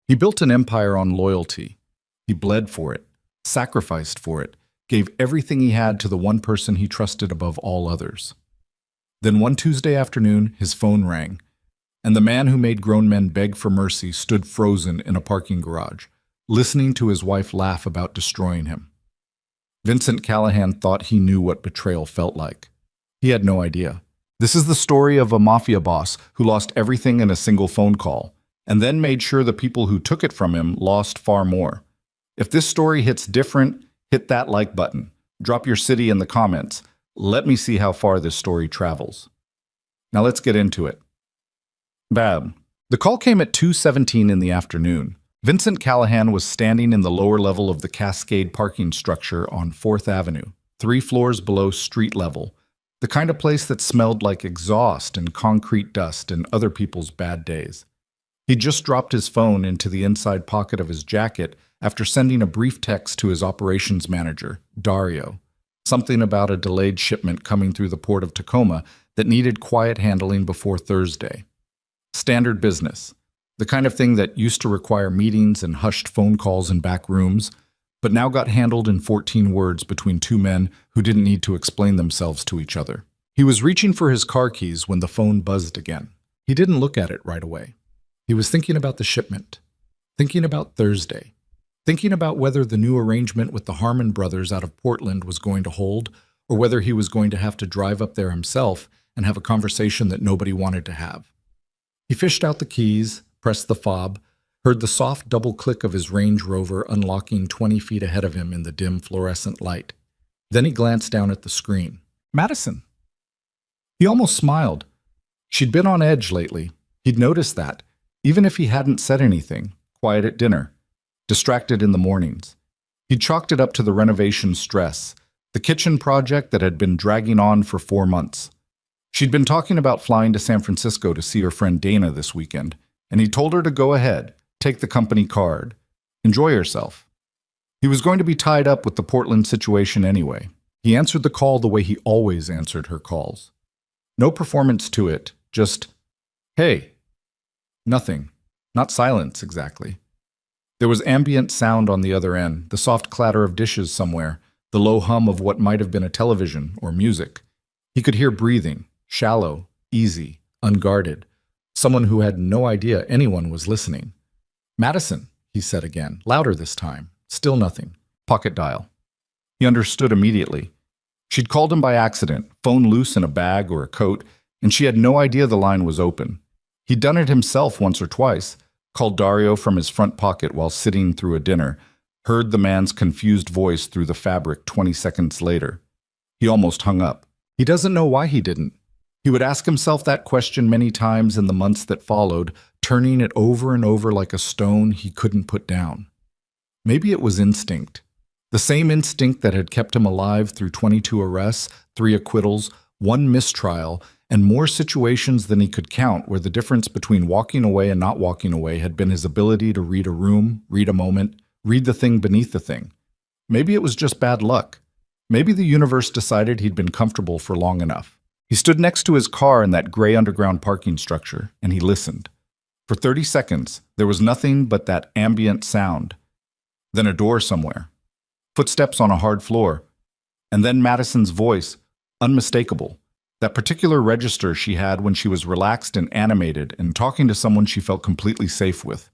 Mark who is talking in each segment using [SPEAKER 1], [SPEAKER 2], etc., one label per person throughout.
[SPEAKER 1] He built an empire on loyalty. He bled for it, sacrificed for it, gave everything he had to the one person he trusted above all others. Then one Tuesday afternoon, his phone rang, and the man who made grown men beg for mercy stood frozen in a parking garage, listening to his wife laugh about destroying him. Vincent Callahan thought he knew what betrayal felt like. He had no idea. This is the story of a mafia boss who lost everything in a single phone call, and then made sure the people who took it from him lost far more. If this story hits different, hit that like button. Drop your city in the comments. Let me see how far this story travels. Now let's get into it. Bad. The call came at 2:17 in the afternoon. Vincent Callahan was standing in the lower level of the Cascade parking structure on 4th Avenue, 3 floors below street level, the kind of place that smelled like exhaust and concrete dust and other people's bad days. He just dropped his phone into the inside pocket of his jacket after sending a brief text to his operations manager, Dario, something about a delayed shipment coming through the port of Tacoma that needed quiet handling before Thursday. Standard business, the kind of thing that used to require meetings and hushed phone calls in back rooms, but now got handled in 14 words between 2 men who didn't need to explain themselves to each other. He was reaching for his car keys when the phone buzzed again. He didn't look at it right away. He was thinking about the shipment, thinking about Thursday, thinking about whether the new arrangement with the Harmon brothers out of Portland was going to hold, or whether he was going to have to drive up there himself and have a conversation that nobody wanted to have. He fished out the keys, pressed the fob, heard the soft double click of his Range Rover unlocking 20 feet ahead of him in the dim fluorescent light. Then he glanced down at the screen. Madison. He almost smiled. She'd been on edge lately. He'd noticed that, even if he hadn't said anything, quiet at dinner, distracted in the mornings. He'd chalked it up to the renovation stress, the kitchen project that had been dragging on for 4 months. She'd been talking about flying to San Francisco to see her friend Dana this weekend, and he told her to go ahead, take the company card, enjoy herself. He was going to be tied up with the Portland situation anyway. He answered the call the way he always answered her calls. No performance to it, just, hey. Nothing. Not silence, exactly. There was ambient sound on the other end, the soft clatter of dishes somewhere, the low hum of what might have been a television or music. He could hear breathing, shallow, easy, unguarded. Someone who had no idea anyone was listening. Madison, he said again, louder this time. Still nothing. Pocket dial. He understood immediately. She'd called him by accident, phone loose in a bag or a coat, and she had no idea the line was open. He'd done it himself once or twice, called Dario from his front pocket while sitting through a dinner, heard the man's confused voice through the fabric 20 seconds later. He almost hung up. He doesn't know why he didn't. He would ask himself that question many times in the months that followed, turning it over and over like a stone he couldn't put down. Maybe it was instinct. The same instinct that had kept him alive through 22 arrests, 3 acquittals, 1 mistrial, and more situations than he could count where the difference between walking away and not walking away had been his ability to read a room, read a moment, read the thing beneath the thing. Maybe it was just bad luck. Maybe the universe decided he'd been comfortable for long enough. He stood next to his car in that gray underground parking structure, and he listened. For 30 seconds, there was nothing but that ambient sound. Then a door somewhere. Footsteps on a hard floor. And then Madison's voice, unmistakable. That particular register she had when she was relaxed and animated and talking to someone she felt completely safe with.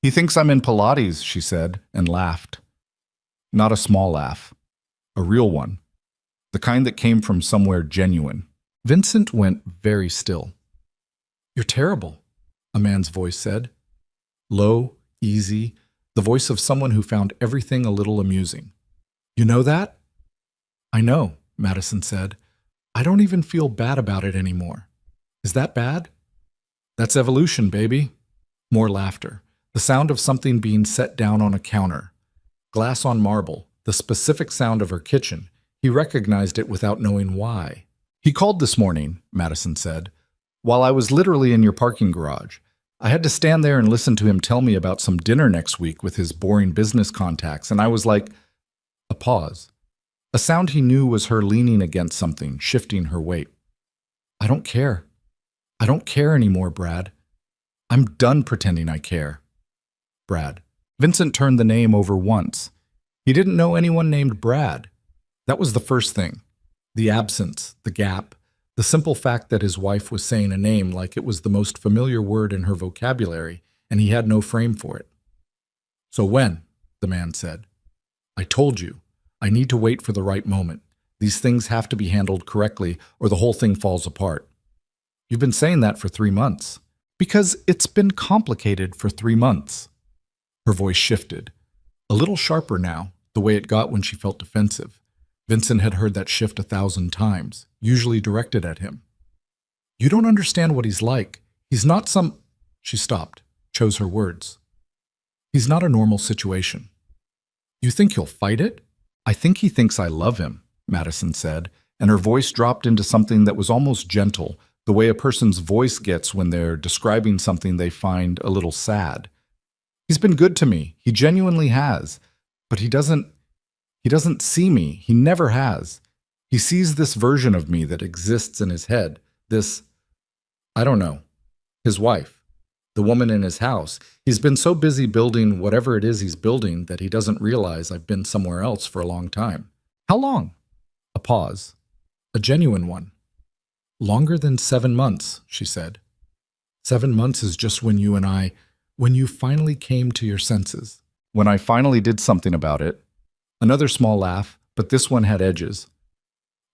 [SPEAKER 1] He thinks I'm in Pilates, she said, and laughed. Not a small laugh. A real one. The kind that came from somewhere genuine. Vincent went very still. You're terrible, a man's voice said. Low, easy, the voice of someone who found everything a little amusing. You know that? I know, Madison said. I don't even feel bad about it anymore. Is that bad? That's evolution, baby. More laughter. The sound of something being set down on a counter. Glass on marble. The specific sound of her kitchen. He recognized it without knowing why. He called this morning, Madison said, while I was literally in your parking garage. I had to stand there and listen to him tell me about some dinner next week with his boring business contacts, and I was like, a pause. A sound he knew was her leaning against something, shifting her weight. I don't care. I don't care anymore, Brad. I'm done pretending I care. Brad. Vincent turned the name over once. He didn't know anyone named Brad. That was the first thing. The absence, the gap, the simple fact that his wife was saying a name like it was the most familiar word in her vocabulary, and he had no frame for it. "So when?" the man said. "I told you. I need to wait for the right moment. These things have to be handled correctly, or the whole thing falls apart." "You've been saying that for 3 months." "Because it's been complicated for 3 months." Her voice shifted. A little sharper now, the way it got when she felt defensive. Vincent had heard that shift 1,000 times, usually directed at him. "You don't understand what he's like. He's not some—" She stopped, chose her words. "He's not a normal situation." "You think he'll fight it?" "I think he thinks I love him," Madison said, and her voice dropped into something that was almost gentle, the way a person's voice gets when they're describing something they find a little sad. "He's been good to me. He genuinely has. But he doesn't see me. He never has. He sees this version of me that exists in his head. This, I don't know, his wife, the woman in his house. He's been so busy building whatever it is he's building that he doesn't realize I've been somewhere else for a long time." "How long?" A pause. A genuine one. "Longer than 7 months, she said. 7 months is just when you finally came to your senses. When I finally did something about it." Another small laugh, but this one had edges.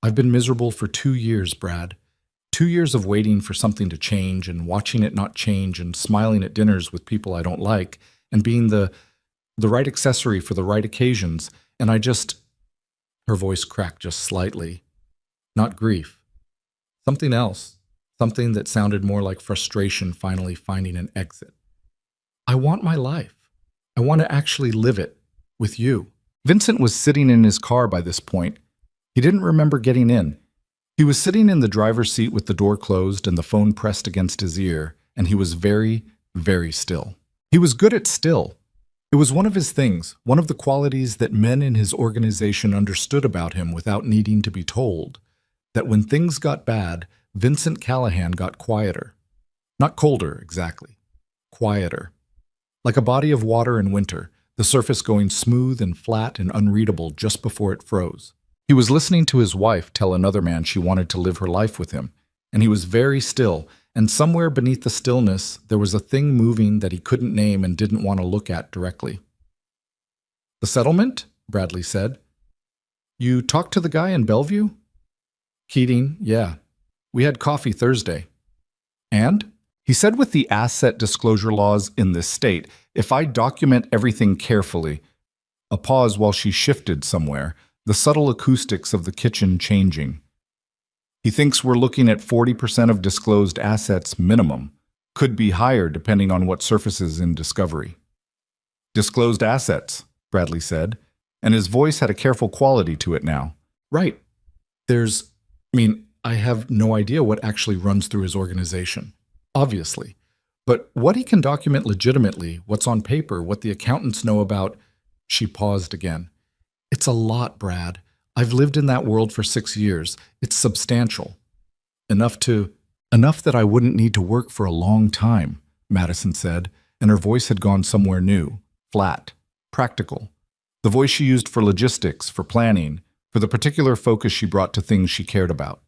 [SPEAKER 1] "I've been miserable for 2 years, Brad. 2 years of waiting for something to change and watching it not change and smiling at dinners with people I don't like and being the right accessory for the right occasions. And I just—" Her voice cracked just slightly. "Not grief. Something else. Something that sounded more like frustration finally finding an exit. I want my life. I want to actually live it. With you." Vincent was sitting in his car by this point. He didn't remember getting in. He was sitting in the driver's seat with the door closed and the phone pressed against his ear, and he was very, very still. He was good at still. It was one of his things, one of the qualities that men in his organization understood about him without needing to be told, that when things got bad, Vincent Callahan got quieter. Not colder, exactly. Quieter. Like a body of water in winter, the surface going smooth and flat and unreadable just before it froze. He was listening to his wife tell another man she wanted to live her life with him, and he was very still, and somewhere beneath the stillness there was a thing moving that he couldn't name and didn't want to look at directly. "The settlement?" Bradley said. "You talked to the guy in Bellevue?" "Keating, yeah. We had coffee Thursday." "And?" "He said with the asset disclosure laws in this state, if I document everything carefully—" A pause while she shifted somewhere, the subtle acoustics of the kitchen changing. "He thinks we're looking at 40% of disclosed assets minimum. Could be higher depending on what surfaces in discovery." "Disclosed assets," Bradley said, and his voice had a careful quality to it now. "Right. I have no idea what actually runs through his organization. Obviously. But what he can document legitimately, what's on paper, what the accountants know about—" She paused again. "It's a lot, Brad. I've lived in that world for 6 years. It's substantial. Enough that I wouldn't need to work for a long time," Madison said, and her voice had gone somewhere new, flat, practical. The voice she used for logistics, for planning, for the particular focus she brought to things she cared about.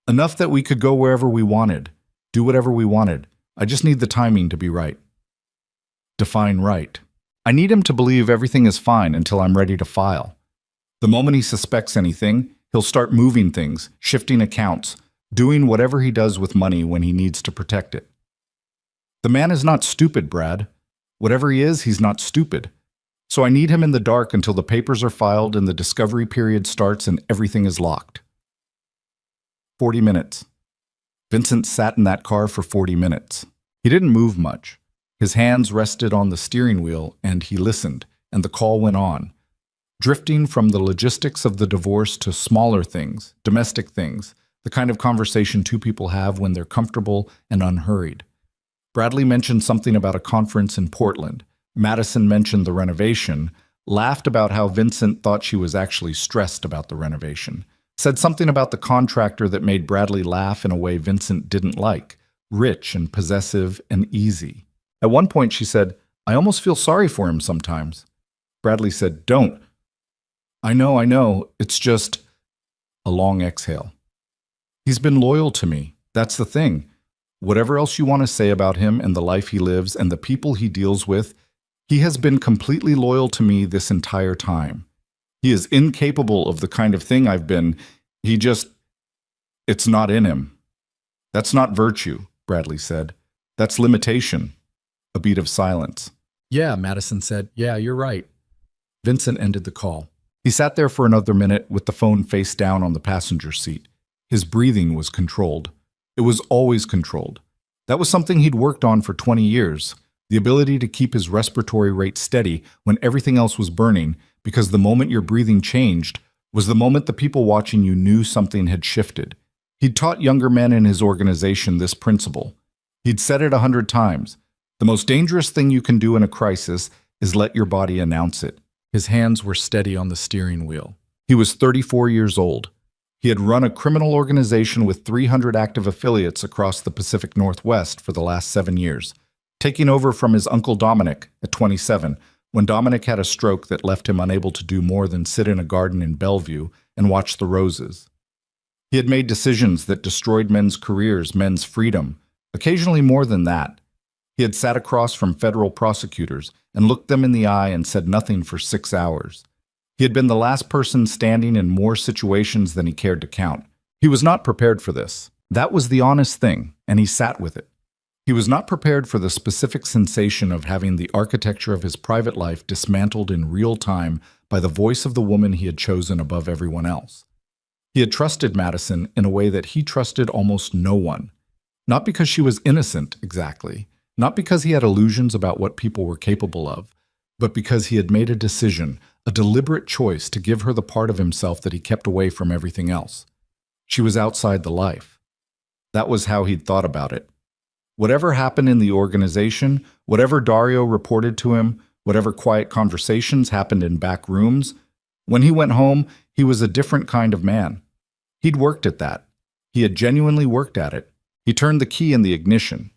[SPEAKER 1] "Enough that we could go wherever we wanted, do whatever we wanted. I just need the timing to be right." Define right. "I need him to believe everything is fine until I'm ready to file. The moment he suspects anything, he'll start moving things, shifting accounts, doing whatever he does with money when he needs to protect it. The man is not stupid, Brad. Whatever he is, he's not stupid. So I need him in the dark until the papers are filed and the discovery period starts and everything is locked." 40 minutes. Vincent sat in that car for 40 minutes. He didn't move much. His hands rested on the steering wheel and he listened, and the call went on, drifting from the logistics of the divorce to smaller things, domestic things, the kind of conversation two people have when they're comfortable and unhurried. Bradley mentioned something about a conference in Portland. Madison mentioned the renovation, laughed about how Vincent thought she was actually stressed about the renovation, said something about the contractor that made Bradley laugh in a way Vincent didn't like, rich and possessive and easy. At one point she said, I almost feel sorry for him sometimes. Bradley said, Don't. I know. It's just a long exhale. He's been loyal to me. That's the thing. Whatever else you want to say about him and the life he lives and the people he deals with, he has been completely loyal to me this entire time. He is incapable of the kind of thing I've been. It's not in him. That's not virtue, Bradley said. That's limitation. A beat of silence. Yeah, Madison said. Yeah, you're right. Vincent ended the call. He sat there for another minute with the phone face down on the passenger seat. His breathing was controlled. It was always controlled. That was something he'd worked on for 20 years. The ability to keep his respiratory rate steady when everything else was burning, because the moment your breathing changed was the moment the people watching you knew something had shifted. He'd taught younger men in his organization this principle. He'd said it 100 times. The most dangerous thing you can do in a crisis is let your body announce it. His hands were steady on the steering wheel. He was 34 years old. He had run a criminal organization with 300 active affiliates across the Pacific Northwest for the last 7 years, taking over from his uncle Dominic at 27, when Dominic had a stroke that left him unable to do more than sit in a garden in Bellevue and watch the roses. He had made decisions that destroyed men's careers, men's freedom, occasionally more than that. He had sat across from federal prosecutors and looked them in the eye and said nothing for 6 hours. He had been the last person standing in more situations than he cared to count. He was not prepared for this. That was the honest thing, and he sat with it. He was not prepared for the specific sensation of having the architecture of his private life dismantled in real time by the voice of the woman he had chosen above everyone else. He had trusted Madison in a way that he trusted almost no one. Not because she was innocent, exactly. Not because he had illusions about what people were capable of, but because he had made a decision, a deliberate choice to give her the part of himself that he kept away from everything else. She was outside the life. That was how he'd thought about it. Whatever happened in the organization, whatever Dario reported to him, whatever quiet conversations happened in back rooms, when he went home, he was a different kind of man. He'd worked at that. He had genuinely worked at it. He turned the key in the ignition.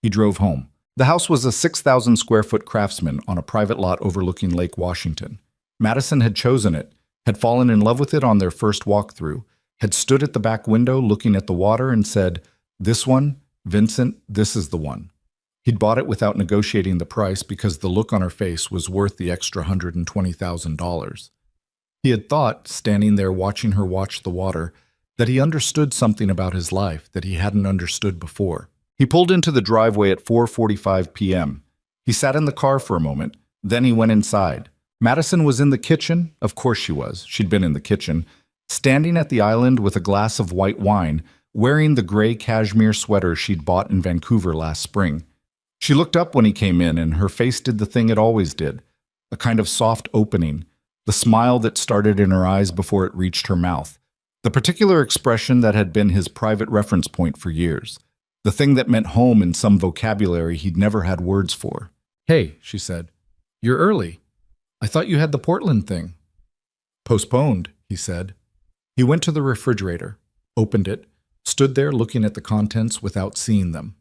[SPEAKER 1] He drove home. The house was a 6,000 square foot Craftsman on a private lot overlooking Lake Washington. Madison had chosen it, had fallen in love with it on their first walkthrough, had stood at the back window looking at the water and said, "This one, Vincent, this is the one." He'd bought it without negotiating the price because the look on her face was worth the extra $120,000. He had thought, standing there watching her watch the water, that he understood something about his life that he hadn't understood before. He pulled into the driveway at 4:45 p.m. He sat in the car for a moment, then he went inside. Madison was in the kitchen. Of course she was. She'd been in the kitchen, standing at the island with a glass of white wine, wearing the gray cashmere sweater she'd bought in Vancouver last spring. She looked up when he came in, and her face did the thing it always did, a kind of soft opening, the smile that started in her eyes before it reached her mouth, the particular expression that had been his private reference point for years, the thing that meant home in some vocabulary he'd never had words for. "Hey," she said, "you're early. I thought you had the Portland thing." "Postponed," he said. He went to the refrigerator, opened it, stood there looking at the contents without seeing them.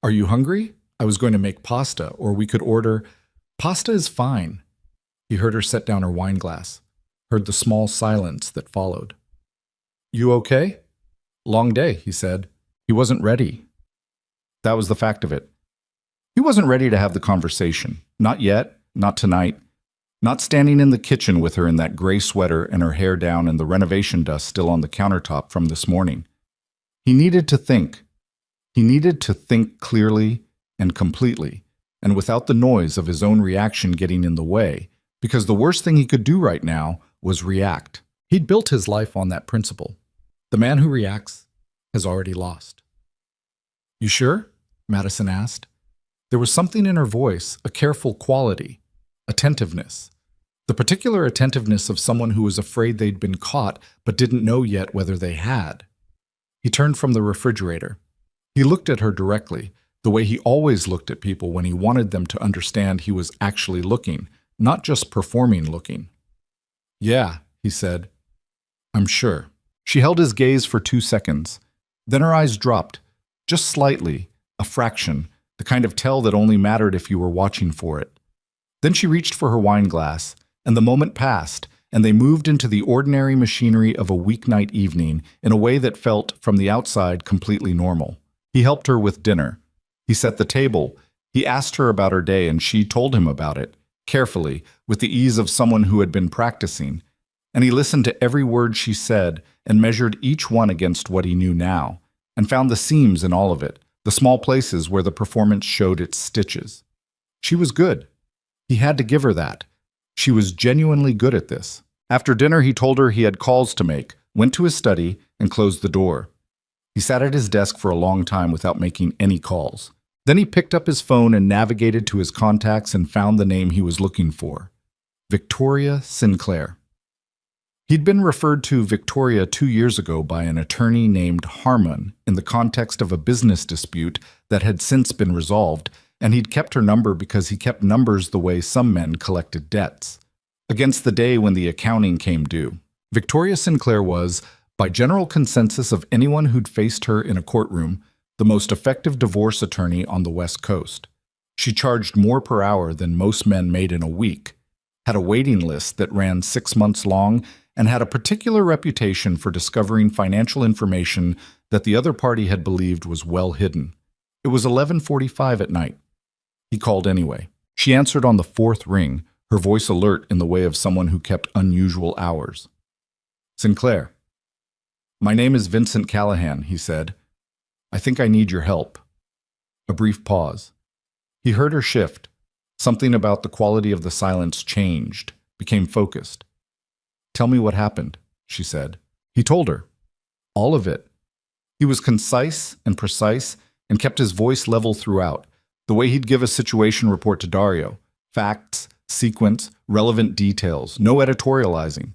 [SPEAKER 1] "Are you hungry? I was going to make pasta, or we could order—" "Pasta is fine." He heard her set down her wine glass, heard the small silence that followed. "You okay?" "Long day," he said. He wasn't ready. That was the fact of it. He wasn't ready to have the conversation. Not yet, not tonight. Not standing in the kitchen with her in that gray sweater and her hair down and the renovation dust still on the countertop from this morning. He needed to think. He needed to think clearly and completely, and without the noise of his own reaction getting in the way, because the worst thing he could do right now was react. He'd built his life on that principle. The man who reacts has already lost. "You sure?" Madison asked. There was something in her voice, a careful quality, attentiveness. The particular attentiveness of someone who was afraid they'd been caught but didn't know yet whether they had. He turned from the refrigerator. He looked at her directly, the way he always looked at people when he wanted them to understand he was actually looking, not just performing looking. "Yeah," he said. "I'm sure." She held his gaze for 2 seconds. Then her eyes dropped, just slightly, a fraction, the kind of tell that only mattered if you were watching for it. Then she reached for her wine glass, and the moment passed, and they moved into the ordinary machinery of a weeknight evening in a way that felt, from the outside, completely normal. He helped her with dinner. He set the table. He asked her about her day, and she told him about it, carefully, with the ease of someone who had been practicing. And he listened to every word she said and measured each one against what he knew now, and found the seams in all of it, the small places where the performance showed its stitches. She was good. He had to give her that. She was genuinely good at this. After dinner, he told her he had calls to make, went to his study, and closed the door. He sat at his desk for a long time without making any calls. Then he picked up his phone and navigated to his contacts and found the name he was looking for: Victoria Sinclair. He'd been referred to Victoria 2 years ago by an attorney named Harmon in the context of a business dispute that had since been resolved, and he'd kept her number because he kept numbers the way some men collected debts, against the day when the accounting came due. Victoria Sinclair was, by general consensus of anyone who'd faced her in a courtroom, the most effective divorce attorney on the West Coast. She charged more per hour than most men made in a week, had a waiting list that ran 6 months long, and had a particular reputation for discovering financial information that the other party had believed was well hidden. It was 11:45 at night. He called anyway. She answered on the 4th ring, her voice alert in the way of someone who kept unusual hours. "Sinclair." "My name is Vincent Callahan," he said. "I think I need your help." A brief pause. He heard her shift. Something about the quality of the silence changed, became focused. "Tell me what happened," she said. He told her. All of it. He was concise and precise and kept his voice level throughout, the way he'd give a situation report to Dario. Facts, sequence, relevant details, no editorializing.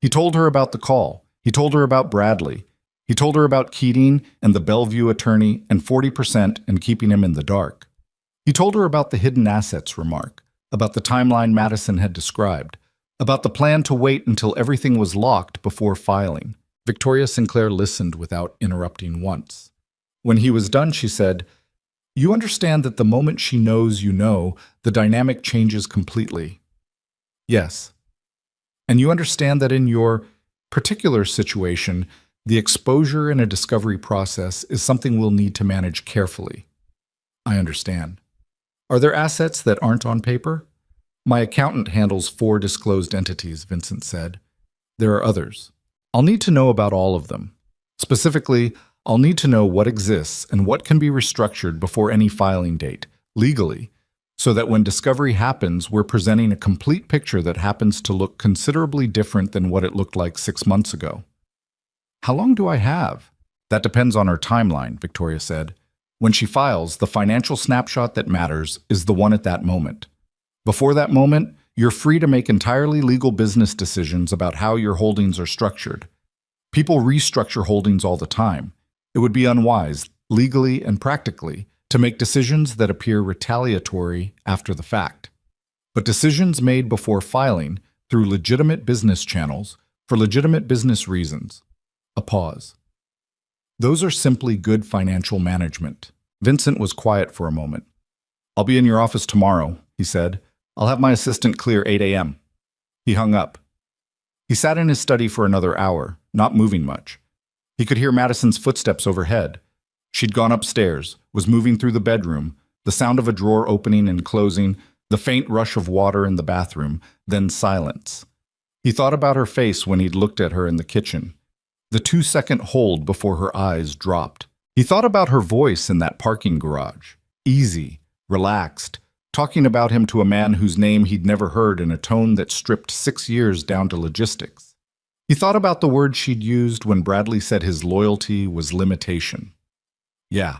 [SPEAKER 1] He told her about the call. He told her about Bradley. He told her about Keating and the Bellevue attorney and 40% and keeping him in the dark. He told her about the hidden assets remark, about the timeline Madison had described, about the plan to wait until everything was locked before filing. Victoria Sinclair listened without interrupting once. When he was done, she said, "You understand that the moment she knows you know, the dynamic changes completely." "Yes." "And you understand that in your particular situation, the exposure in a discovery process is something we'll need to manage carefully." "I understand." "Are there assets that aren't on paper?" "My accountant handles 4 disclosed entities," Vincent said. "There are others. I'll need to know about all of them. Specifically, I'll need to know what exists and what can be restructured before any filing date, legally, so that when discovery happens, we're presenting a complete picture that happens to look considerably different than what it looked like 6 months ago." "How long do I have?" "That depends on her timeline," Victoria said. "When she files, the financial snapshot that matters is the one at that moment. Before that moment, you're free to make entirely legal business decisions about how your holdings are structured. People restructure holdings all the time. It would be unwise, legally and practically, to make decisions that appear retaliatory after the fact. But decisions made before filing, through legitimate business channels, for legitimate business reasons." A pause. "Those are simply good financial management." Vincent was quiet for a moment. "I'll be in your office tomorrow," he said. "I'll have my assistant clear 8 a.m. He hung up. He sat in his study for another hour, not moving much. He could hear Madison's footsteps overhead. She'd gone upstairs, was moving through the bedroom, the sound of a drawer opening and closing, the faint rush of water in the bathroom, then silence. He thought about her face when he'd looked at her in the kitchen. The 2-second hold before her eyes dropped. He thought about her voice in that parking garage. Easy, relaxed, talking about him to a man whose name he'd never heard in a tone that stripped 6 years down to logistics. He thought about the words she'd used when Bradley said his loyalty was limitation. Yeah,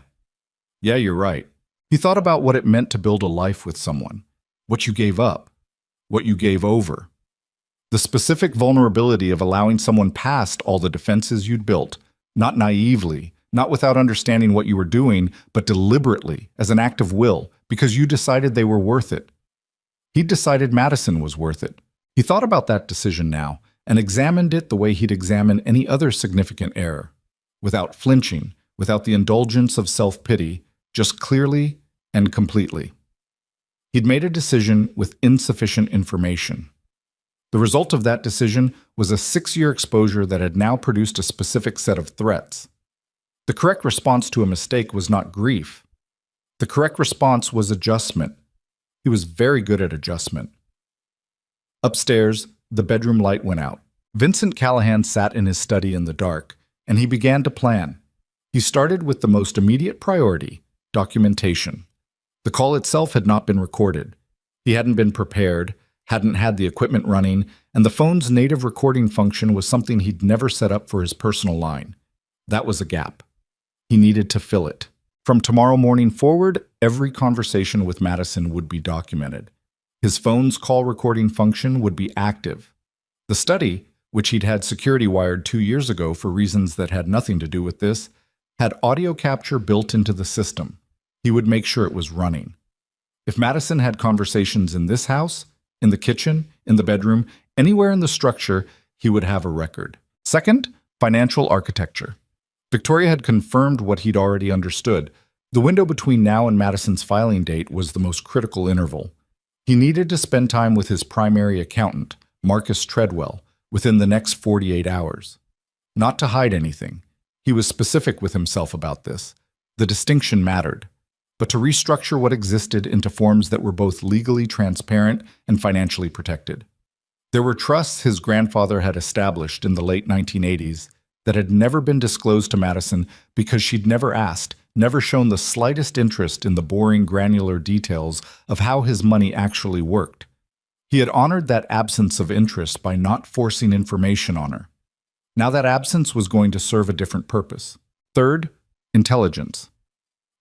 [SPEAKER 1] you're right. He thought about what it meant to build a life with someone, what you gave up, what you gave over. The specific vulnerability of allowing someone past all the defenses you'd built, not naively, not without understanding what you were doing, but deliberately, as an act of will, because you decided they were worth it. He'd decided Madison was worth it. He thought about that decision now, and examined it the way he'd examine any other significant error, without flinching, without the indulgence of self-pity, just clearly and completely. He'd made a decision with insufficient information. The result of that decision was a 6-year exposure that had now produced a specific set of threats. The correct response to a mistake was not grief. The correct response was adjustment. He was very good at adjustment. Upstairs, the bedroom light went out. Vincent Callahan sat in his study in the dark, and he began to plan. He started with the most immediate priority, documentation. The call itself had not been recorded. He hadn't been prepared, hadn't had the equipment running, and the phone's native recording function was something he'd never set up for his personal line. That was a gap. He needed to fill it. From tomorrow morning forward, every conversation with Madison would be documented. His phone's call recording function would be active. The study, which he'd had security wired 2 years ago for reasons that had nothing to do with this, had audio capture built into the system. He would make sure it was running. If Madison had conversations in this house, in the kitchen, in the bedroom, anywhere in the structure, he would have a record. Second, financial architecture. Victoria had confirmed what he'd already understood. The window between now and Madison's filing date was the most critical interval. He needed to spend time with his primary accountant, Marcus Treadwell, within the next 48 hours. Not to hide anything. He was specific with himself about this. The distinction mattered. But to restructure what existed into forms that were both legally transparent and financially protected. There were trusts his grandfather had established in the late 1980s that had never been disclosed to Madison because she'd never asked, never shown the slightest interest in the boring, granular details of how his money actually worked. He had honored that absence of interest by not forcing information on her. Now that absence was going to serve a different purpose. Third, intelligence.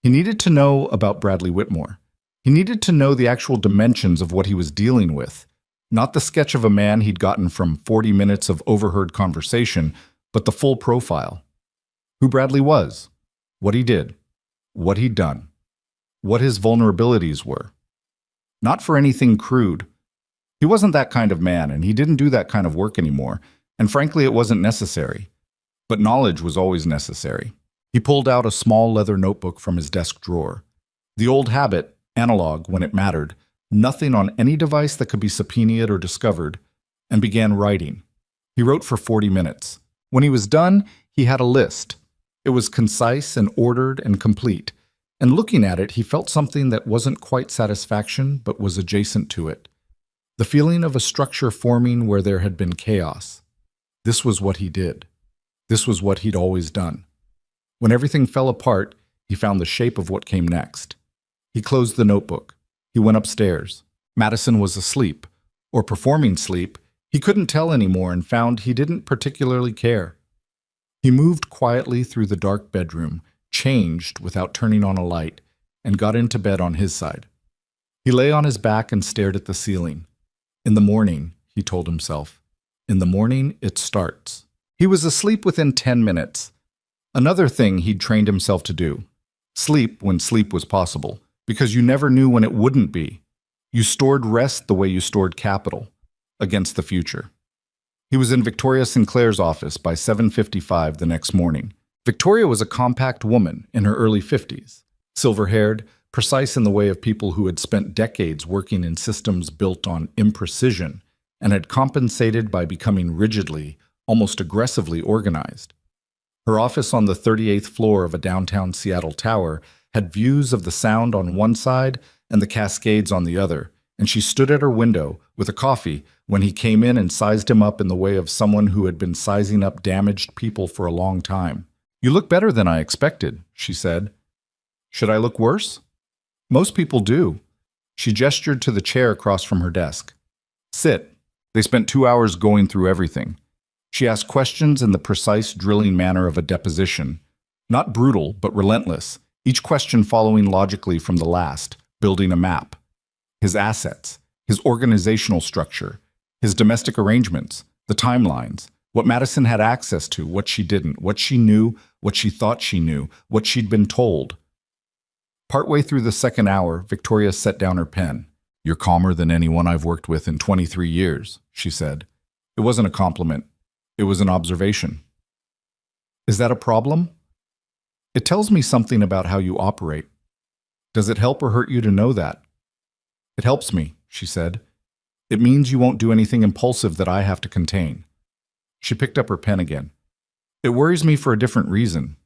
[SPEAKER 1] He needed to know about Bradley Whitmore. He needed to know the actual dimensions of what he was dealing with, not the sketch of a man he'd gotten from 40 minutes of overheard conversation, but the full profile. Who Bradley was, what he did, what he'd done, what his vulnerabilities were. Not for anything crude. He wasn't that kind of man, and he didn't do that kind of work anymore, and frankly it wasn't necessary. But knowledge was always necessary. He pulled out a small leather notebook from his desk drawer. The old habit, analog when it mattered, nothing on any device that could be subpoenaed or discovered, and began writing. He wrote for 40 minutes. When he was done, he had a list. It was concise and ordered and complete, and looking at it, he felt something that wasn't quite satisfaction, but was adjacent to it. The feeling of a structure forming where there had been chaos. This was what he did. This was what he'd always done. When everything fell apart, he found the shape of what came next. He closed the notebook. He went upstairs. Madison was asleep, or performing sleep. He couldn't tell anymore and found he didn't particularly care. He moved quietly through the dark bedroom, changed without turning on a light, and got into bed on his side. He lay on his back and stared at the ceiling. In the morning, he told himself. In the morning, it starts. He was asleep within 10 minutes. Another thing he'd trained himself to do. Sleep when sleep was possible, because you never knew when it wouldn't be. You stored rest the way you stored capital, against the future. He was in Victoria Sinclair's office by 7:55 the next morning. Victoria was a compact woman in her early 50s, silver-haired, precise in the way of people who had spent decades working in systems built on imprecision and had compensated by becoming rigidly, almost aggressively organized. Her office on the 38th floor of a downtown Seattle tower had views of the Sound on one side and the Cascades on the other, and she stood at her window with a coffee when he came in and sized him up in the way of someone who had been sizing up damaged people for a long time. "You look better than I expected," she said. "Should I look worse?" "Most people do." She gestured to the chair across from her desk. "Sit." They spent 2 hours going through everything. She asked questions in the precise drilling manner of a deposition. Not brutal, but relentless, each question following logically from the last, building a map. His assets, his organizational structure, his domestic arrangements, the timelines, what Madison had access to, what she didn't, what she knew, what she thought she knew, what she'd been told. Partway through the second hour, Victoria set down her pen. "You're calmer than anyone I've worked with in 23 years, she said. It wasn't a compliment. It was an observation. "Is that a problem?" "It tells me something about how you operate." Does it help or hurt you to know that? It helps me, she said. It means you won't do anything impulsive that I have to contain. She picked up her pen again. It worries me for a different reason.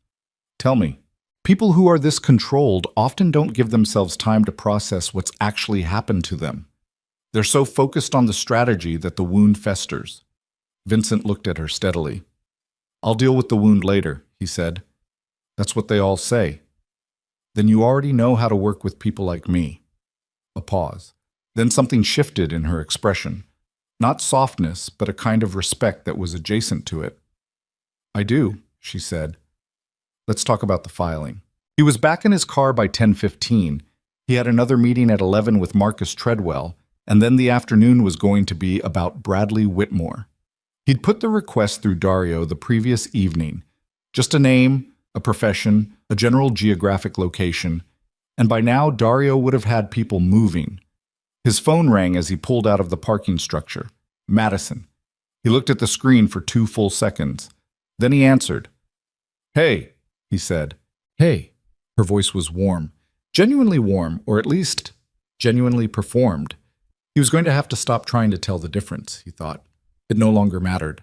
[SPEAKER 1] Tell me. People who are this controlled often don't give themselves time to process what's actually happened to them. They're so focused on the strategy that the wound festers. Vincent looked at her steadily. I'll deal with the wound later, he said. That's what they all say. Then you already know how to work with people like me. A pause. Then something shifted in her expression. Not softness, but a kind of respect that was adjacent to it. I do, she said. Let's talk about the filing. He was back in his car by 10:15. He had another meeting at 11 with Marcus Treadwell, and then the afternoon was going to be about Bradley Whitmore. He'd put the request through Dario the previous evening. Just a name, a profession, a general geographic location, and by now Dario would have had people moving. His phone rang as he pulled out of the parking structure. Madison. He looked at the screen for 2 full seconds. Then he answered. Hey, he said. Hey. Her voice was warm. Genuinely warm, or at least genuinely performed. He was going to have to stop trying to tell the difference, he thought. It no longer mattered.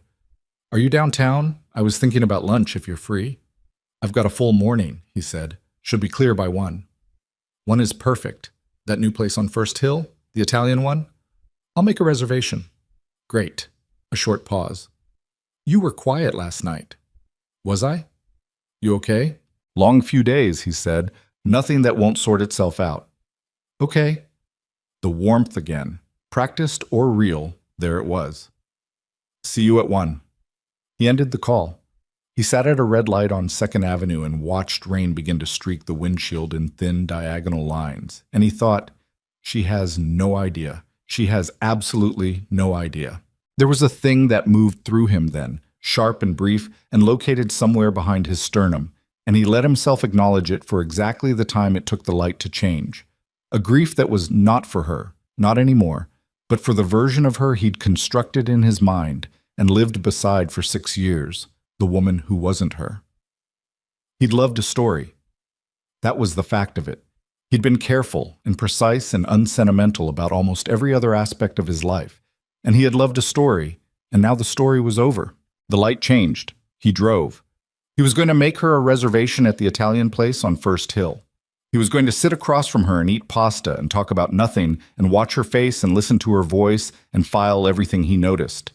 [SPEAKER 1] Are you downtown? I was thinking about lunch if you're free. I've got a full morning, he said. Should be clear by 1. 1 is perfect. That new place on First Hill? The Italian one? I'll make a reservation. Great. A short pause. You were quiet last night. Was I? You okay? Long few days, he said. Nothing that won't sort itself out. Okay. The warmth again. Practiced or real, there it was. See you at 1. He ended the call. He sat at a red light on 2nd Avenue and watched rain begin to streak the windshield in thin diagonal lines. And he thought, she has no idea. She has absolutely no idea. There was a thing that moved through him then, sharp and brief, and located somewhere behind his sternum, and he let himself acknowledge it for exactly the time it took the light to change. A grief that was not for her, not anymore, but for the version of her he'd constructed in his mind and lived beside for 6 years, the woman who wasn't her. He'd loved a story. That was the fact of it. He'd been careful and precise and unsentimental about almost every other aspect of his life, and he had loved a story, and now the story was over. The light changed. He drove. He was going to make her a reservation at the Italian place on First Hill. He was going to sit across from her and eat pasta and talk about nothing and watch her face and listen to her voice and file everything he noticed.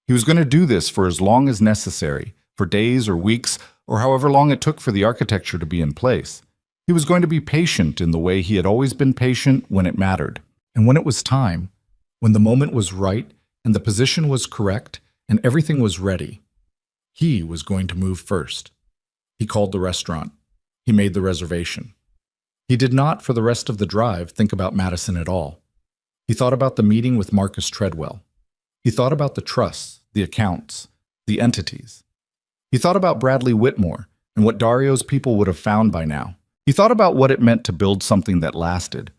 [SPEAKER 1] He was going to do this for as long as necessary, for days or weeks, or however long it took for the architecture to be in place. He was going to be patient in the way he had always been patient when it mattered. And when it was time, when the moment was right and the position was correct and everything was ready, he was going to move first. He called the restaurant. He made the reservation. He did not, for the rest of the drive, think about Madison at all. He thought about the meeting with Marcus Treadwell. He thought about the trusts, the accounts, the entities. He thought about Bradley Whitmore and what Dario's people would have found by now. He thought about what it meant to build something that lasted.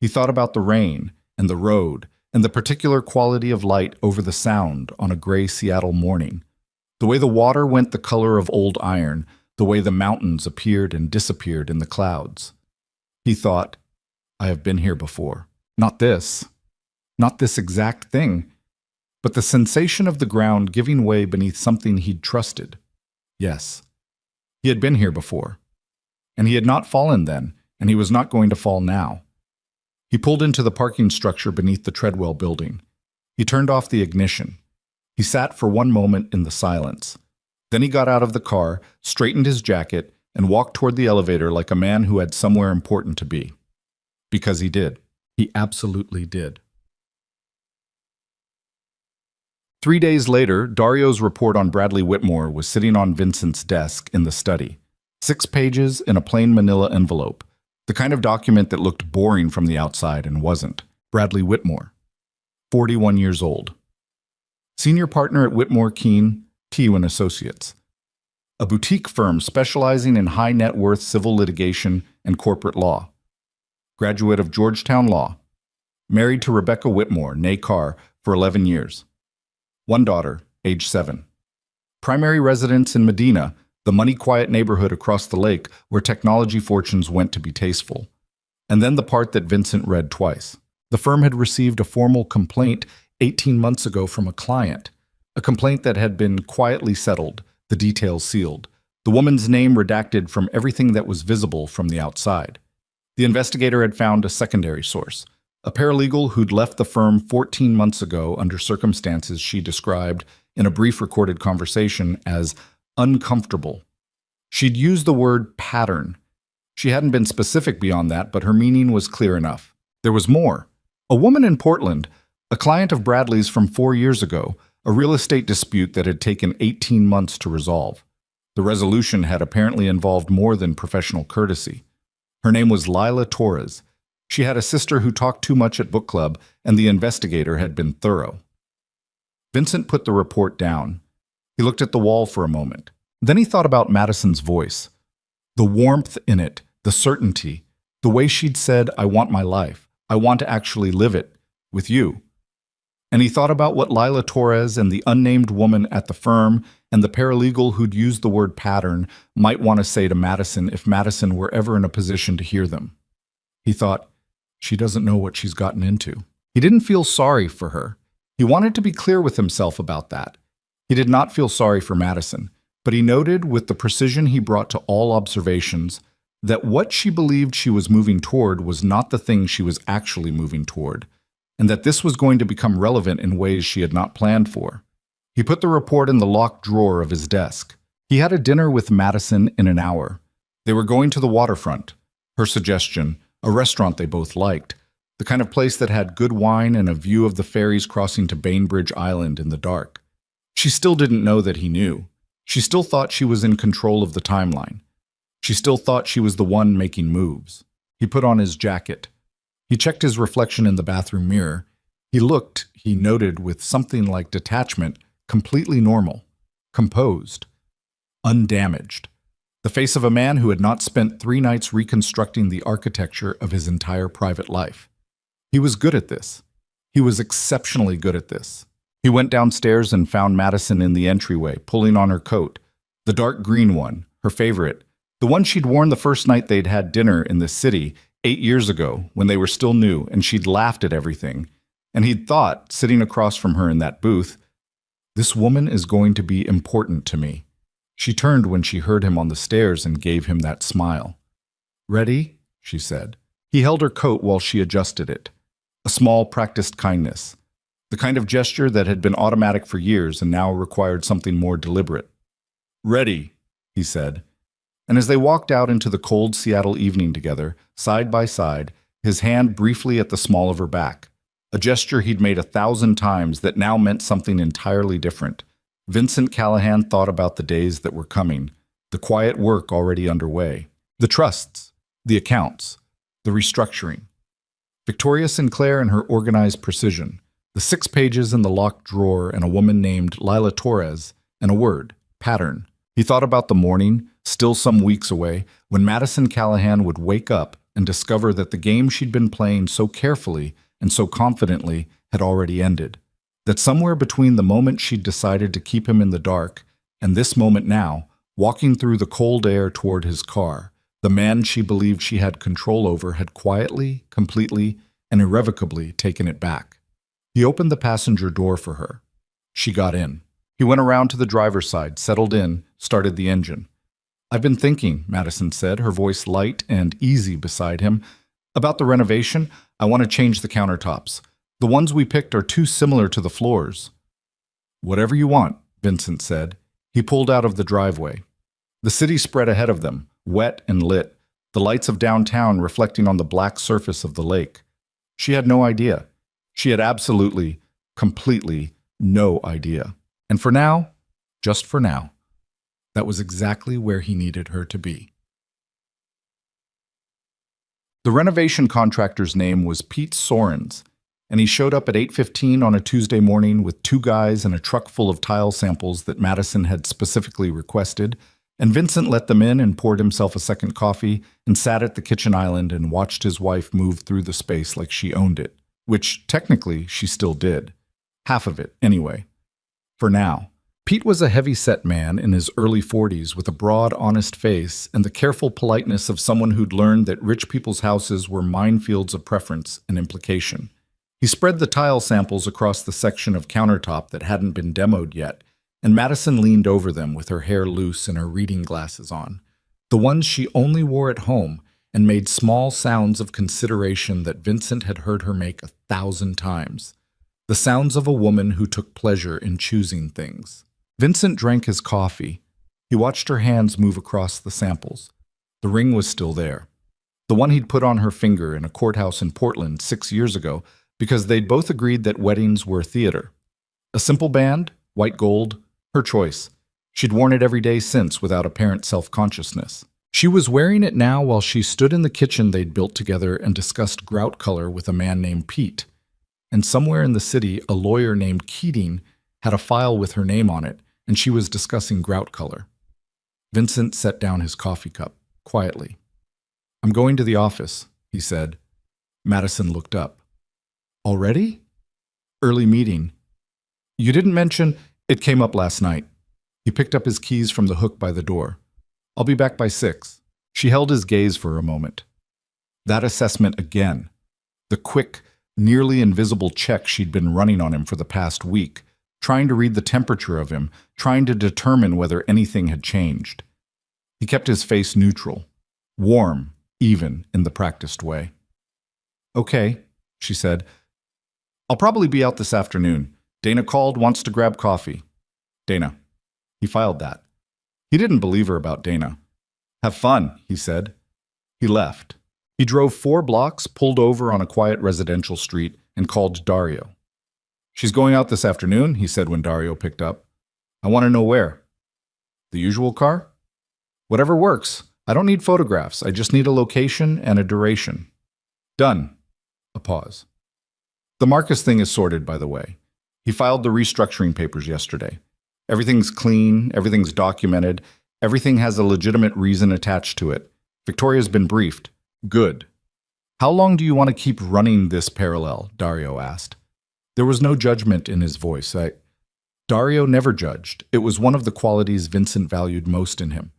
[SPEAKER 1] He thought about the rain and the road and the particular quality of light over the sound on a gray Seattle morning. The way the water went the color of old iron, the way the mountains appeared and disappeared in the clouds. He thought, I have been here before. Not this exact thing, but the sensation of the ground giving way beneath something he'd trusted. Yes, he had been here before. And he had not fallen then, and he was not going to fall now. He pulled into the parking structure beneath the Treadwell building. He turned off the ignition. He sat for 1 moment in the silence. Then he got out of the car, straightened his jacket, and walked toward the elevator like a man who had somewhere important to be. Because he did. He absolutely did. 3 days later, Dario's report on Bradley Whitmore was sitting on Vincent's desk in the study. 6 pages in a plain manila envelope, the kind of document that looked boring from the outside and wasn't. Bradley Whitmore, 41 years old. Senior partner at Whitmore Keene, Tew & Associates, a boutique firm specializing in high net worth civil litigation and corporate law. Graduate of Georgetown Law. Married to Rebecca Whitmore, née Carr, for 11 years. 1 daughter, age 7. Primary residence in Medina, the money-quiet neighborhood across the lake where technology fortunes went to be tasteful. And then the part that Vincent read twice. The firm had received a formal complaint 18 months ago from a client, a complaint that had been quietly settled, the details sealed, the woman's name redacted from everything that was visible from the outside. The investigator had found a secondary source, a paralegal who'd left the firm 14 months ago under circumstances she described in a brief recorded conversation as uncomfortable. She'd used the word pattern. She hadn't been specific beyond that, but her meaning was clear enough. There was more. A woman in Portland, a client of Bradley's from 4 years ago, a real estate dispute that had taken 18 months to resolve. The resolution had apparently involved more than professional courtesy. Her name was Lila Torres. She had a sister who talked too much at book club, and the investigator had been thorough. Vincent put the report down. He looked at the wall for a moment. Then he thought about Madison's voice. The warmth in it, the certainty, the way she'd said, "I want my life. I want to actually live it, with you." And he thought about what Lila Torres and the unnamed woman at the firm and the paralegal who'd used the word pattern might want to say to Madison if Madison were ever in a position to hear them. He thought, she doesn't know what she's gotten into. He didn't feel sorry for her. He wanted to be clear with himself about that. He did not feel sorry for Madison, but he noted with the precision he brought to all observations that what she believed she was moving toward was not the thing she was actually moving toward, and that this was going to become relevant in ways she had not planned for. He put the report in the locked drawer of his desk. He had a dinner with Madison in an hour. They were going to the waterfront. Her suggestion, a restaurant they both liked, the kind of place that had good wine and a view of the ferries crossing to Bainbridge Island in the dark. She still didn't know that he knew. She still thought she was in control of the timeline. She still thought she was the one making moves. He put on his jacket. He checked his reflection in the bathroom mirror. He looked, he noted with something like detachment, completely normal, composed, undamaged. The face of a man who had not spent 3 nights reconstructing the architecture of his entire private life. He was good at this. He was exceptionally good at this. He went downstairs and found Madison in the entryway, pulling on her coat, the dark green one, her favorite, the one she'd worn the first night they'd had dinner in the city 8 years ago when they were still new and she'd laughed at everything. And he'd thought, sitting across from her in that booth, this woman is going to be important to me. She turned when she heard him on the stairs and gave him that smile. "Ready?" she said. He held her coat while she adjusted it. A small, practiced kindness. The kind of gesture that had been automatic for years and now required something more deliberate. "Ready," he said. And as they walked out into the cold Seattle evening together, side by side, his hand briefly at the small of her back, a gesture he'd made 1,000 times that now meant something entirely different, Vincent Callahan thought about the days that were coming, the quiet work already underway, the trusts, the accounts, the restructuring. Victoria Sinclair and her organized precision, the 6 pages in the locked drawer and a woman named Lila Torres, and a word, pattern. He thought about the morning, still some weeks away, when Madison Callahan would wake up and discover that the game she'd been playing so carefully and so confidently had already ended. That somewhere between the moment she'd decided to keep him in the dark and this moment now, walking through the cold air toward his car, the man she believed she had control over had quietly, completely, and irrevocably taken it back. He opened the passenger door for her. She got in. He went around to the driver's side, settled in, started the engine. "I've been thinking," Madison said, her voice light and easy beside him, "about the renovation. I want to change the countertops. The ones we picked are too similar to the floors." "Whatever you want," Vincent said. He pulled out of the driveway. The city spread ahead of them, wet and lit, the lights of downtown reflecting on the black surface of the lake. She had no idea. She had absolutely, completely no idea. And for now, just for now, that was exactly where he needed her to be. The renovation contractor's name was Pete Sorens, and he showed up at 8:15 on a Tuesday morning with 2 guys and a truck full of tile samples that Madison had specifically requested, and Vincent let them in and poured himself a second coffee and sat at the kitchen island and watched his wife move through the space like she owned it, which technically she still did. Half of it, anyway. For now. Pete was a heavy-set man in his early 40s with a broad, honest face and the careful politeness of someone who'd learned that rich people's houses were minefields of preference and implication. He spread the tile samples across the section of countertop that hadn't been demoed yet, and Madison leaned over them with her hair loose and her reading glasses on, the ones she only wore at home, and made small sounds of consideration that Vincent had heard her make 1,000 times, the sounds of a woman who took pleasure in choosing things. Vincent drank his coffee. He watched her hands move across the samples. The ring was still there, the one he'd put on her finger in a courthouse in Portland 6 years ago, because they'd both agreed that weddings were theater. A simple band, white gold, her choice. She'd worn it every day since without apparent self-consciousness. She was wearing it now while she stood in the kitchen they'd built together and discussed grout color with a man named Pete. And somewhere in the city, a lawyer named Keating had a file with her name on it, and she was discussing grout color. Vincent set down his coffee cup, quietly. "I'm going to the office," he said. Madison looked up. "Already?" "Early meeting." "You didn't mention—" "It came up last night." He picked up his keys from the hook by the door. "I'll be back by 6. She held his gaze for a moment. That assessment again. The quick, nearly invisible check she'd been running on him for the past week, trying to read the temperature of him, trying to determine whether anything had changed. He kept his face neutral, warm, even in the practiced way. "Okay," she said. "I'll probably be out this afternoon. Dana called, wants to grab coffee." "Dana." He filed that. He didn't believe her about Dana. "Have fun," he said. He left. He drove 4 blocks, pulled over on a quiet residential street, and called Dario. "She's going out this afternoon," he said when Dario picked up. "I want to know where." "The usual car?" "Whatever works. I don't need photographs. I just need a location and a duration." "Done." A pause. "The Marcus thing is sorted, by the way. He filed the restructuring papers yesterday. Everything's clean, everything's documented, everything has a legitimate reason attached to it. Victoria's been briefed. Good." "How long do you want to keep running this parallel?" Dario asked. There was no judgment in his voice. Dario never judged. It was one of the qualities Vincent valued most in him.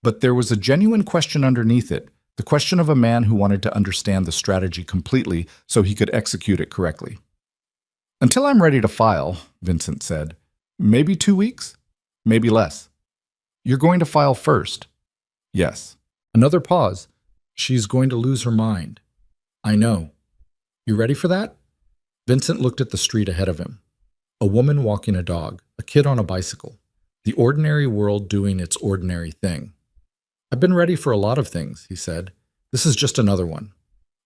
[SPEAKER 1] But there was a genuine question underneath it, the question of a man who wanted to understand the strategy completely so he could execute it correctly. "Until I'm ready to file," Vincent said. "Maybe 2 weeks? Maybe less." "You're going to file first?" "Yes." Another pause. "She's going to lose her mind." "I know. You ready for that?" Vincent looked at the street ahead of him. A woman walking a dog, a kid on a bicycle. The ordinary world doing its ordinary thing. "I've been ready for a lot of things," he said. "This is just another one."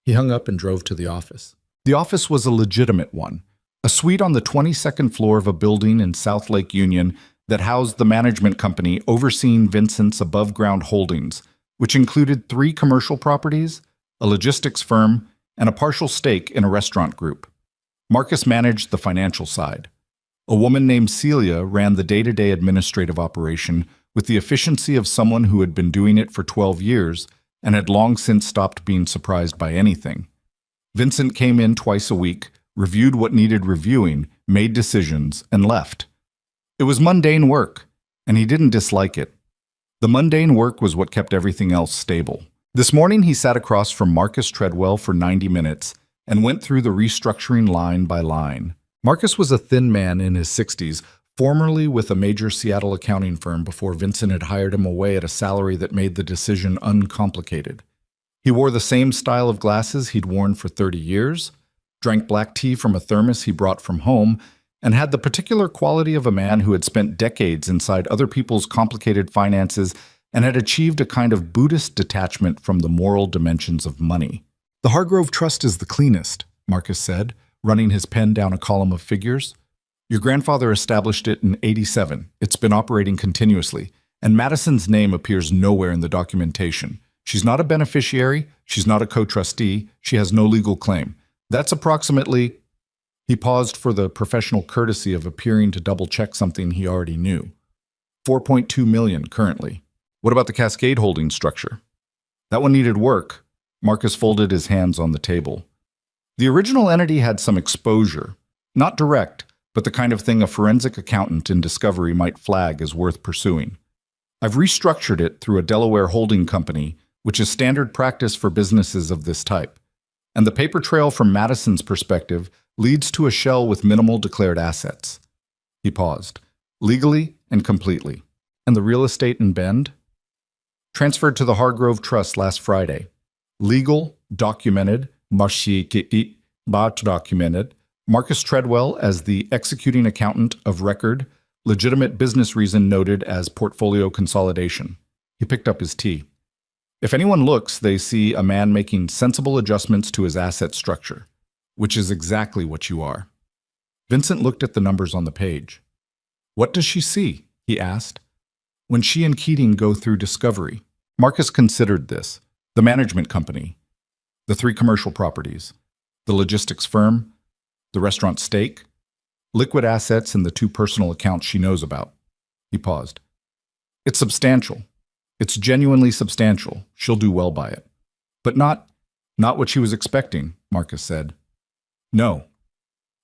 [SPEAKER 1] He hung up and drove to the office. The office was a legitimate one. A suite on the 22nd floor of a building in South Lake Union that housed the management company overseeing Vincent's above-ground holdings, which included 3 commercial properties, a logistics firm, and a partial stake in a restaurant group. Marcus managed the financial side. A woman named Celia ran the day-to-day administrative operation with the efficiency of someone who had been doing it for 12 years and had long since stopped being surprised by anything. Vincent came in twice a week, reviewed what needed reviewing, made decisions, and left. It was mundane work, and he didn't dislike it. The mundane work was what kept everything else stable. This morning he sat across from Marcus Treadwell for 90 minutes and went through the restructuring line by line. Marcus was a thin man in his 60s, formerly with a major Seattle accounting firm before Vincent had hired him away at a salary that made the decision uncomplicated. He wore the same style of glasses he'd worn for 30 years, drank black tea from a thermos he brought from home, and had the particular quality of a man who had spent decades inside other people's complicated finances and had achieved a kind of Buddhist detachment from the moral dimensions of money. "The Hargrove Trust is the cleanest," Marcus said, running his pen down a column of figures. "Your grandfather established it in '87. It's been operating continuously, and Madison's name appears nowhere in the documentation. She's not a beneficiary, she's not a co-trustee, she has no legal claim. That's approximately—" He paused for the professional courtesy of appearing to double-check something he already knew. $4.2 million currently. What about the Cascade holding structure? That one needed work. Marcus folded his hands on the table. The original entity had some exposure. Not direct, but the kind of thing a forensic accountant in Discovery might flag as worth pursuing. I've restructured it through a Delaware holding company, which is standard practice for businesses of this type. And the paper trail from Madison's perspective leads to a shell with minimal declared assets. He paused. Legally and completely. And the real estate in Bend? Transferred to the Hargrove Trust last Friday. Legal, documented, documented. Marcus Treadwell as the executing accountant of record. Legitimate business reason noted as portfolio consolidation. He picked up his tea. If anyone looks, they see a man making sensible adjustments to his asset structure, which is exactly what you are. Vincent looked at the numbers on the page. What does she see? He asked. When she and Keating go through Discovery, Marcus considered this, the management company, the 3 commercial properties, the logistics firm, the restaurant stake, liquid assets, and the 2 personal accounts she knows about. He paused. It's substantial. It's genuinely substantial. She'll do well by it. But not what she was expecting, Marcus said. No.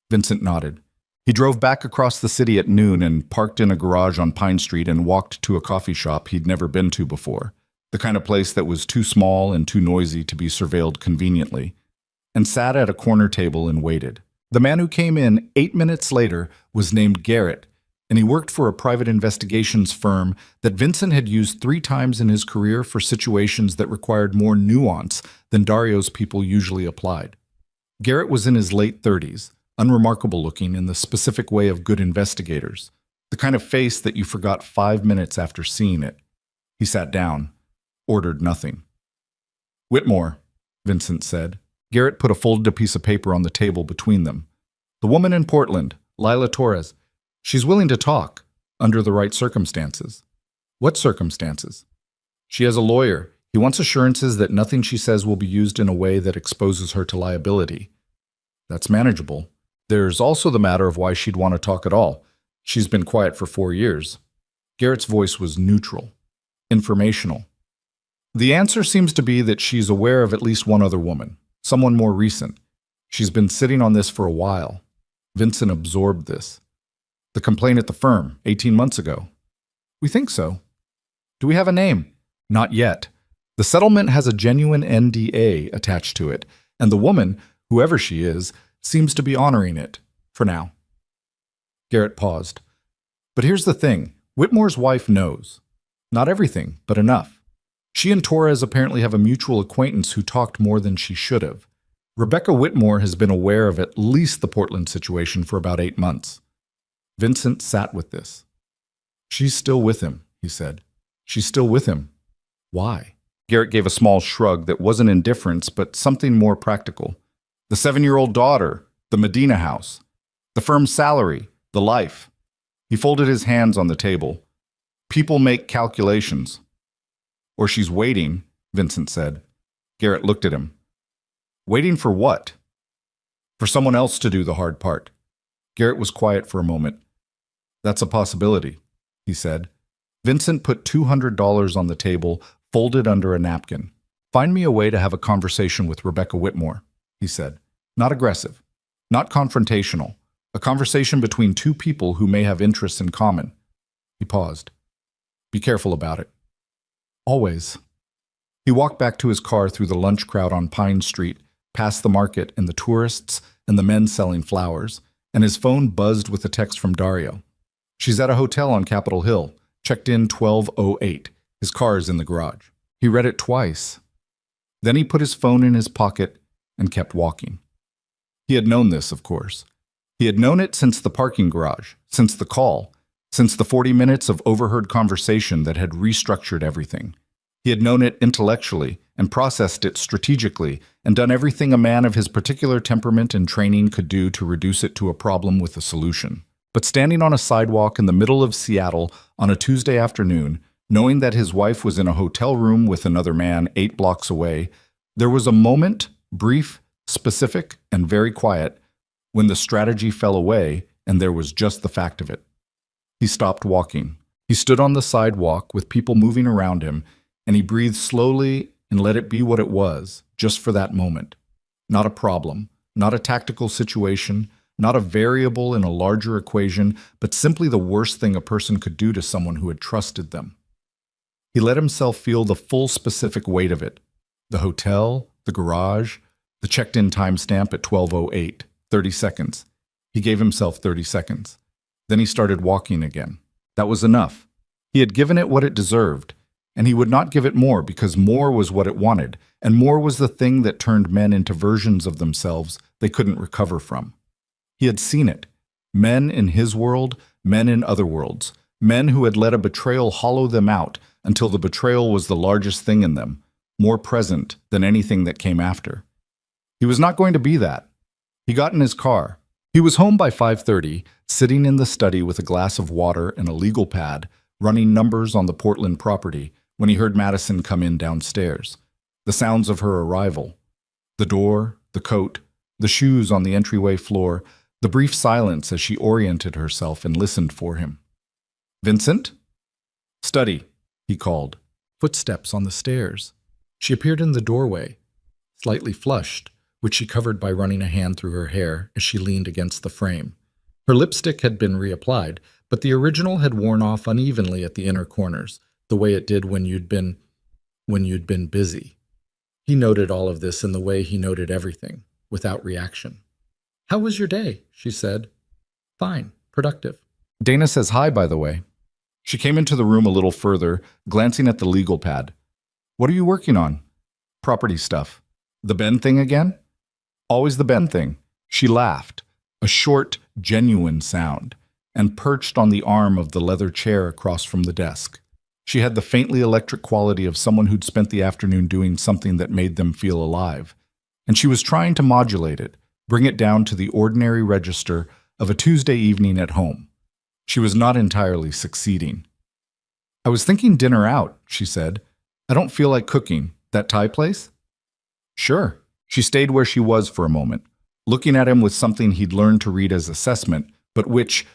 [SPEAKER 1] Vincent nodded. He drove back across the city at noon and parked in a garage on Pine Street and walked to a coffee shop he'd never been to before, the kind of place that was too small and too noisy to be surveilled conveniently, and sat at a corner table and waited. The man who came in 8 minutes later was named Garrett, and he worked for a private investigations firm that Vincent had used 3 times in his career for situations that required more nuance than Dario's people usually applied. Garrett was in his late 30s, unremarkable looking in the specific way of good investigators, the kind of face that you forgot 5 minutes after seeing it. He sat down, ordered nothing. Whitmore, Vincent said. Garrett put a folded piece of paper on the table between them. The woman in Portland, Lila Torres. She's willing to talk, under the right circumstances. What circumstances? She has a lawyer. He wants assurances that nothing she says will be used in a way that exposes her to liability. That's manageable. There's also the matter of why she'd want to talk at all. She's been quiet for 4 years. Garrett's voice was neutral, informational. The answer seems to be that she's aware of at least one other woman, someone more recent. She's been sitting on this for a while. Vincent absorbed this. The complaint at the firm, 18 months ago. We think so. Do we have a name? Not yet. The settlement has a genuine NDA attached to it, and the woman, whoever she is, seems to be honoring it, for now. Garrett paused. But here's the thing. Whitmore's wife knows. Not everything, but enough. She and Torres apparently have a mutual acquaintance who talked more than she should have. Rebecca Whitmore has been aware of at least the Portland situation for about 8 months. Vincent sat with this. She's still with him, he said. She's still with him. Why? Garrett gave a small shrug that wasn't indifference, but something more practical. The 7-year-old daughter, the Medina house, the firm's salary, the life. He folded his hands on the table. People make calculations. Or she's waiting, Vincent said. Garrett looked at him. Waiting for what? For someone else to do the hard part. Garrett was quiet for a moment. That's a possibility, he said. Vincent put $200 on the table, folded under a napkin. Find me a way to have a conversation with Rebecca Whitmore, he said. Not aggressive, not confrontational. A conversation between 2 people who may have interests in common. He paused. Be careful about it. Always. He walked back to his car through the lunch crowd on Pine Street, past the market and the tourists and the men selling flowers, and his phone buzzed with a text from Dario. She's at a hotel on Capitol Hill, checked in 12:08. His car is in the garage. He read it twice. Then he put his phone in his pocket and kept walking. He had known this, of course. He had known it since the parking garage, since the call, since the 40 minutes of overheard conversation that had restructured everything. He had known it intellectually and processed it strategically and done everything a man of his particular temperament and training could do to reduce it to a problem with a solution. But standing on a sidewalk in the middle of Seattle on a Tuesday afternoon, knowing that his wife was in a hotel room with another man 8 blocks away, there was a moment, brief, specific, and very quiet, when the strategy fell away and there was just the fact of it. He stopped walking. He stood on the sidewalk with people moving around him, and he breathed slowly and let it be what it was, just for that moment. Not a problem, not a tactical situation, not a variable in a larger equation, but simply the worst thing a person could do to someone who had trusted them. He let himself feel the full specific weight of it. The hotel, the garage, the checked-in timestamp at 12:08, 30 seconds. He gave himself 30 seconds. Then he started walking again. That was enough. He had given it what it deserved, and he would not give it more because more was what it wanted, and more was the thing that turned men into versions of themselves they couldn't recover from. He had seen it. Men in his world, men in other worlds, men who had let a betrayal hollow them out until the betrayal was the largest thing in them, more present than anything that came after. He was not going to be that. He got in his car. He was home by 5:30, sitting in the study with a glass of water and a legal pad, running numbers on the Portland property, when he heard Madison come in downstairs. The sounds of her arrival. The door, the coat, the shoes on the entryway floor, the brief silence as she oriented herself and listened for him. "Vincent?" "Study," he called. Footsteps on the stairs. She appeared in the doorway, slightly flushed, which she covered by running a hand through her hair as she leaned against the frame. Her lipstick had been reapplied, but the original had worn off unevenly at the inner corners, the way it did when you'd been busy. He noted all of this in the way he noted everything, without reaction. "How was your day?" she said. "Fine, productive." "Dana says hi, by the way." She came into the room a little further, glancing at the legal pad. "What are you working on?" "Property stuff." "The Ben thing again?" "Always the Ben thing." She laughed, a short, genuine sound, and perched on the arm of the leather chair across from the desk. She had the faintly electric quality of someone who'd spent the afternoon doing something that made them feel alive, and she was trying to modulate it, bring it down to the ordinary register of a Tuesday evening at home. She was not entirely succeeding. "I was thinking dinner out," she said. "I don't feel like cooking. That Thai place?" "Sure." She stayed where she was for a moment, looking at him with something he'd learned to read as assessment, but which,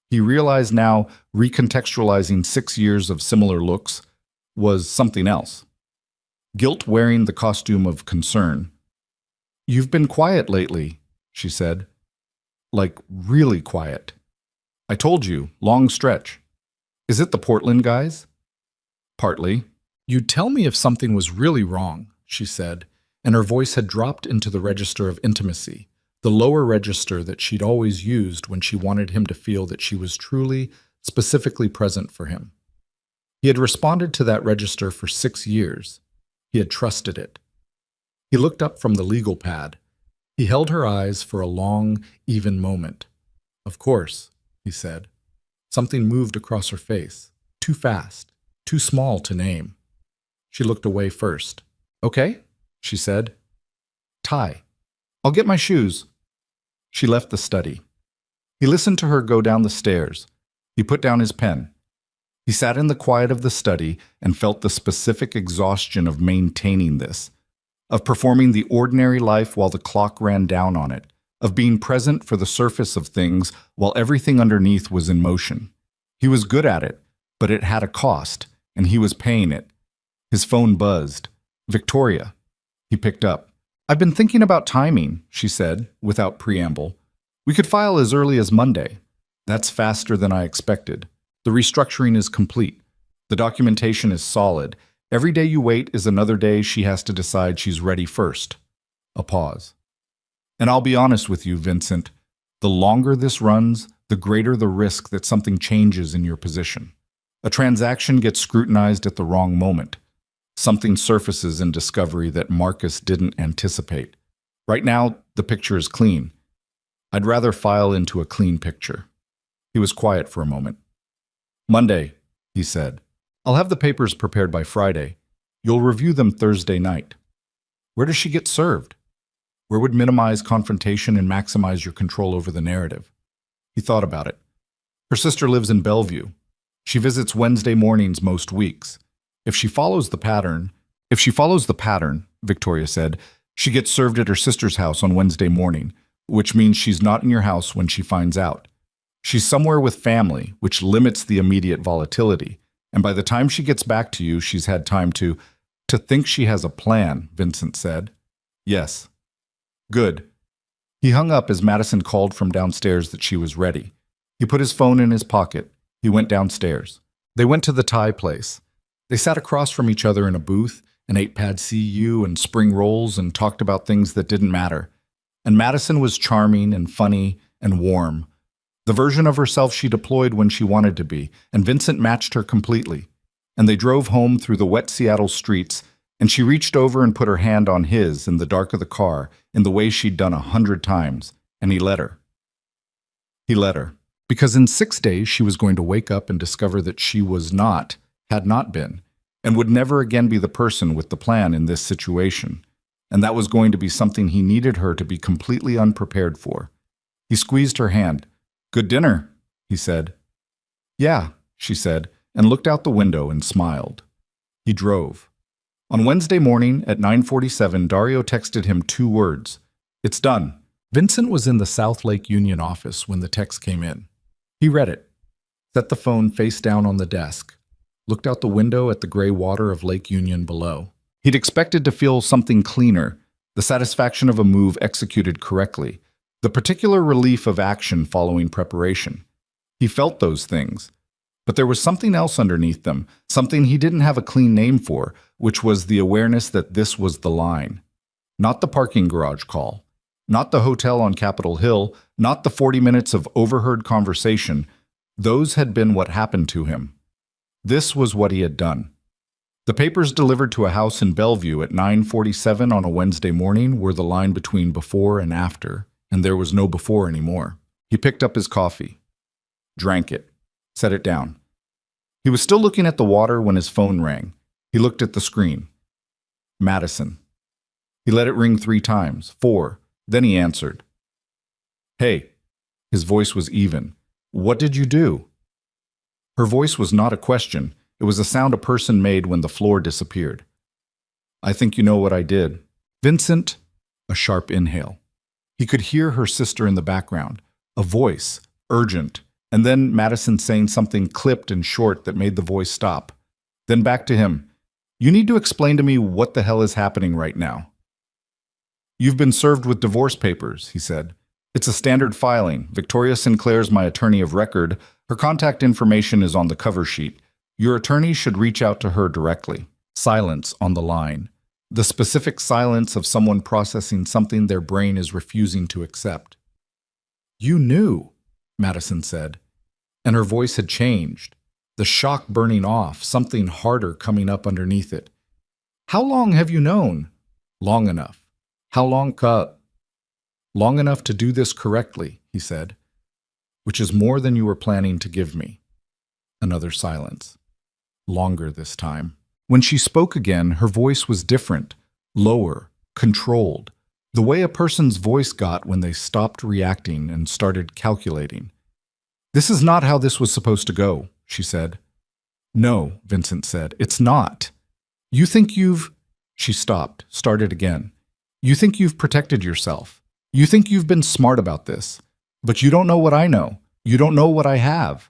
[SPEAKER 1] he realized now, recontextualizing 6 years of similar looks, was something else. Guilt wearing the costume of concern. "You've been quiet lately," she said. "Like, really quiet." "I told you, long stretch." "Is it the Portland guys?" "Partly." "You'd tell me if something was really wrong," she said, and her voice had dropped into the register of intimacy, the lower register that she'd always used when she wanted him to feel that she was truly, specifically present for him. He had responded to that register for 6 years. He had trusted it. He looked up from the legal pad. He held her eyes for a long, even moment. "Of course," he said. Something moved across her face, too fast, too small to name. She looked away first. "Okay," she said. "Tie. I'll get my shoes." She left the study. He listened to her go down the stairs. He put down his pen. He sat in the quiet of the study and felt the specific exhaustion of maintaining this, of performing the ordinary life while the clock ran down on it, of being present for the surface of things while everything underneath was in motion. He was good at it, but it had a cost, and he was paying it. His phone buzzed. "Victoria." He picked up. "I've been thinking about timing," she said, without preamble. "We could file as early as Monday." "That's faster than I expected. The restructuring is complete. The documentation is solid. Every day you wait is another day she has to decide she's ready first." A pause. "And I'll be honest with you, Vincent. The longer this runs, the greater the risk that something changes in your position. A transaction gets scrutinized at the wrong moment. Something surfaces in discovery that Marcus didn't anticipate. Right now, the picture is clean. I'd rather file into a clean picture." He was quiet for a moment. "Monday," he said. "I'll have the papers prepared by Friday. You'll review them Thursday night." "Where does she get served?" "Where would minimize confrontation and maximize your control over the narrative?" He thought about it. "Her sister lives in Bellevue. She visits Wednesday mornings most weeks. If she follows the pattern, Victoria said, she gets served at her sister's house on Wednesday morning, which means she's not in your house when she finds out. She's somewhere with family, which limits the immediate volatility. And by the time she gets back to you, she's had time to think she has a plan," Vincent said. "Yes." "Good. He hung up as Madison called from downstairs that she was ready. He put his phone in his pocket. He went downstairs. They went to the Thai place. They sat across from each other in a booth and ate pad see ew and spring rolls and talked about things that didn't matter. And Madison was charming and funny and warm, the version of herself she deployed when she wanted to be, and Vincent matched her completely. And they drove home through the wet Seattle streets, and she reached over and put her hand on his in the dark of the car in the way she'd done 100 times, and he let her. He let her. Because in 6 days she was going to wake up and discover that she had not been, and would never again be the person with the plan in this situation. And that was going to be something he needed her to be completely unprepared for. He squeezed her hand. "Good dinner," he said. "Yeah," she said, and looked out the window and smiled. He drove. On Wednesday morning at 9:47, Dario texted him 2 words. "It's done." Vincent was in the South Lake Union office when the text came in. He read it, set the phone face down on the desk, looked out the window at the gray water of Lake Union below. He'd expected to feel something cleaner, the satisfaction of a move executed correctly, the particular relief of action following preparation. He felt those things. But there was something else underneath them, something he didn't have a clean name for, which was the awareness that this was the line. Not the parking garage call, not the hotel on Capitol Hill, not the 40 minutes of overheard conversation. Those had been what happened to him. This was what he had done. The papers delivered to a house in Bellevue at 9:47 on a Wednesday morning were the line between before and after, and there was no before anymore. He picked up his coffee, drank it, set it down. He was still looking at the water when his phone rang. He looked at the screen. Madison. He let it ring 3 times, 4. Then he answered. "Hey." His voice was even. "What did you do?" Her voice was not a question. It was a sound a person made when the floor disappeared. "I think you know what I did." Vincent, a sharp inhale. He could hear her sister in the background, a voice, urgent, and then Madison saying something clipped and short that made the voice stop. Then back to him. "You need to explain to me what the hell is happening right now." "You've been served with divorce papers," he said. "It's a standard filing. Victoria Sinclair's my attorney of record. Her contact information is on the cover sheet. Your attorney should reach out to her directly." Silence on the line. The specific silence of someone processing something their brain is refusing to accept. "You knew," Madison said, and her voice had changed, the shock burning off, something harder coming up underneath it. "How long have you known?" "Long enough." "How long, Long enough to do this correctly," he said, "which is more than you were planning to give me." Another silence. Longer this time. When she spoke again, her voice was different, lower, controlled, the way a person's voice got when they stopped reacting and started calculating. "This is not how this was supposed to go," she said. "No," Vincent said, "it's not. You think you've—" She stopped, started again. "You think you've protected yourself. You think you've been smart about this. But you don't know what I know. You don't know what I have."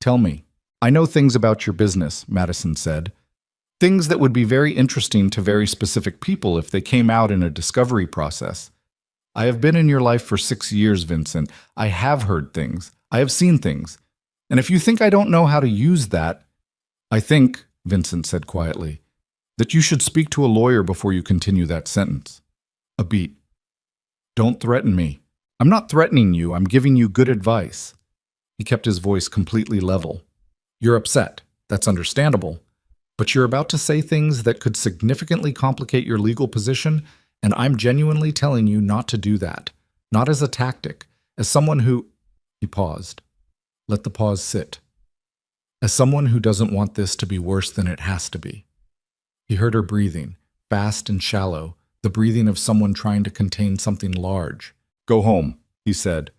[SPEAKER 1] "Tell me." "I know things about your business," Madison said. "Things that would be very interesting to very specific people if they came out in a discovery process. I have been in your life for 6 years, Vincent. I have heard things. I have seen things. And if you think I don't know how to use that, I think," Vincent said quietly, "that you should speak to a lawyer before you continue that sentence." A beat. "Don't threaten me." "I'm not threatening you. I'm giving you good advice." He kept his voice completely level. "You're upset. That's understandable. But you're about to say things that could significantly complicate your legal position, and I'm genuinely telling you not to do that. Not as a tactic, as someone who—" He paused. Let the pause sit. "As someone who doesn't want this to be worse than it has to be." He heard her breathing, fast and shallow, the breathing of someone trying to contain something large. "Go home," he said.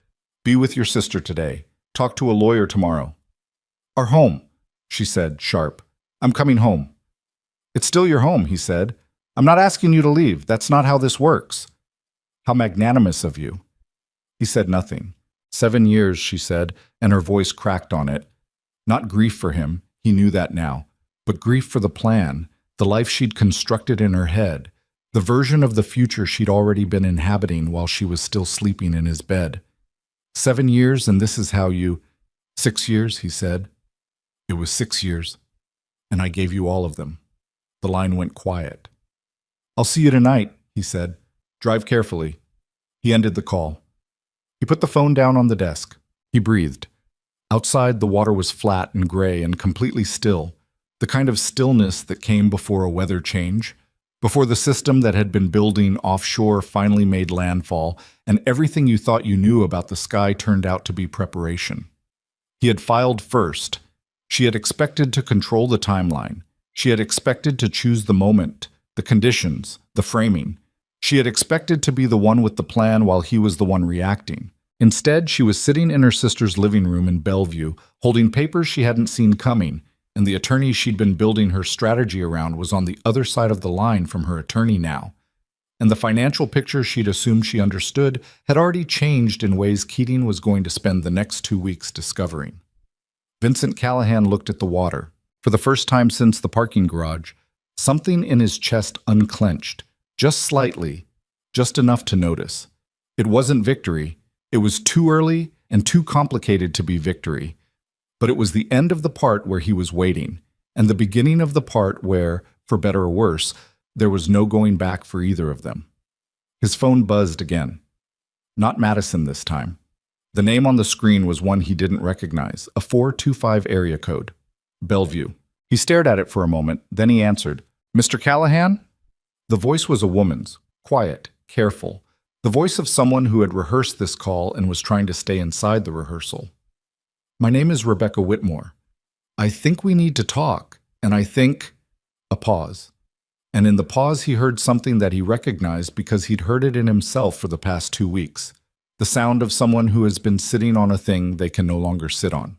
[SPEAKER 1] "Be with your sister today. Talk to a lawyer tomorrow." "Our home," she said, sharp. "I'm coming home." "It's still your home," he said. "I'm not asking you to leave. That's not how this works." "How magnanimous of you." He said nothing. 7 years, she said, and her voice cracked on it. Not grief for him, he knew that now, but grief for the plan, the life she'd constructed in her head, the version of the future she'd already been inhabiting while she was still sleeping in his bed. 7 years, and this is how you— 6 years, he said. It was 6 years, and I gave you all of them. The line went quiet. I'll see you tonight, he said. Drive carefully. He ended the call. He put the phone down on the desk. He breathed. Outside, the water was flat and gray and completely still, the kind of stillness that came before a weather change, before the system that had been building offshore finally made landfall, and everything you thought you knew about the sky turned out to be preparation. He had filed first. She had expected to control the timeline. She had expected to choose the moment, the conditions, the framing. She had expected to be the one with the plan while he was the one reacting. Instead, she was sitting in her sister's living room in Bellevue, holding papers she hadn't seen coming, and the attorney she'd been building her strategy around was on the other side of the line from her attorney now. And the financial picture she'd assumed she understood had already changed in ways Keating was going to spend the next 2 weeks discovering. Vincent Callahan looked at the water. For the first time since the parking garage, something in his chest unclenched, just slightly, just enough to notice. It wasn't victory. It was too early and too complicated to be victory. But it was the end of the part where he was waiting, and the beginning of the part where, for better or worse, there was no going back for either of them. His phone buzzed again. Not Madison this time. The name on the screen was one he didn't recognize, a 425 area code. Bellevue. He stared at it for a moment, then he answered, "Mr. Callahan?" The voice was a woman's, quiet, careful, the voice of someone who had rehearsed this call and was trying to stay inside the rehearsal. "My name is Rebecca Whitmore. I think we need to talk, and I think—" A pause. And in the pause he heard something that he recognized because he'd heard it in himself for the past 2 weeks. The sound of someone who has been sitting on a thing they can no longer sit on.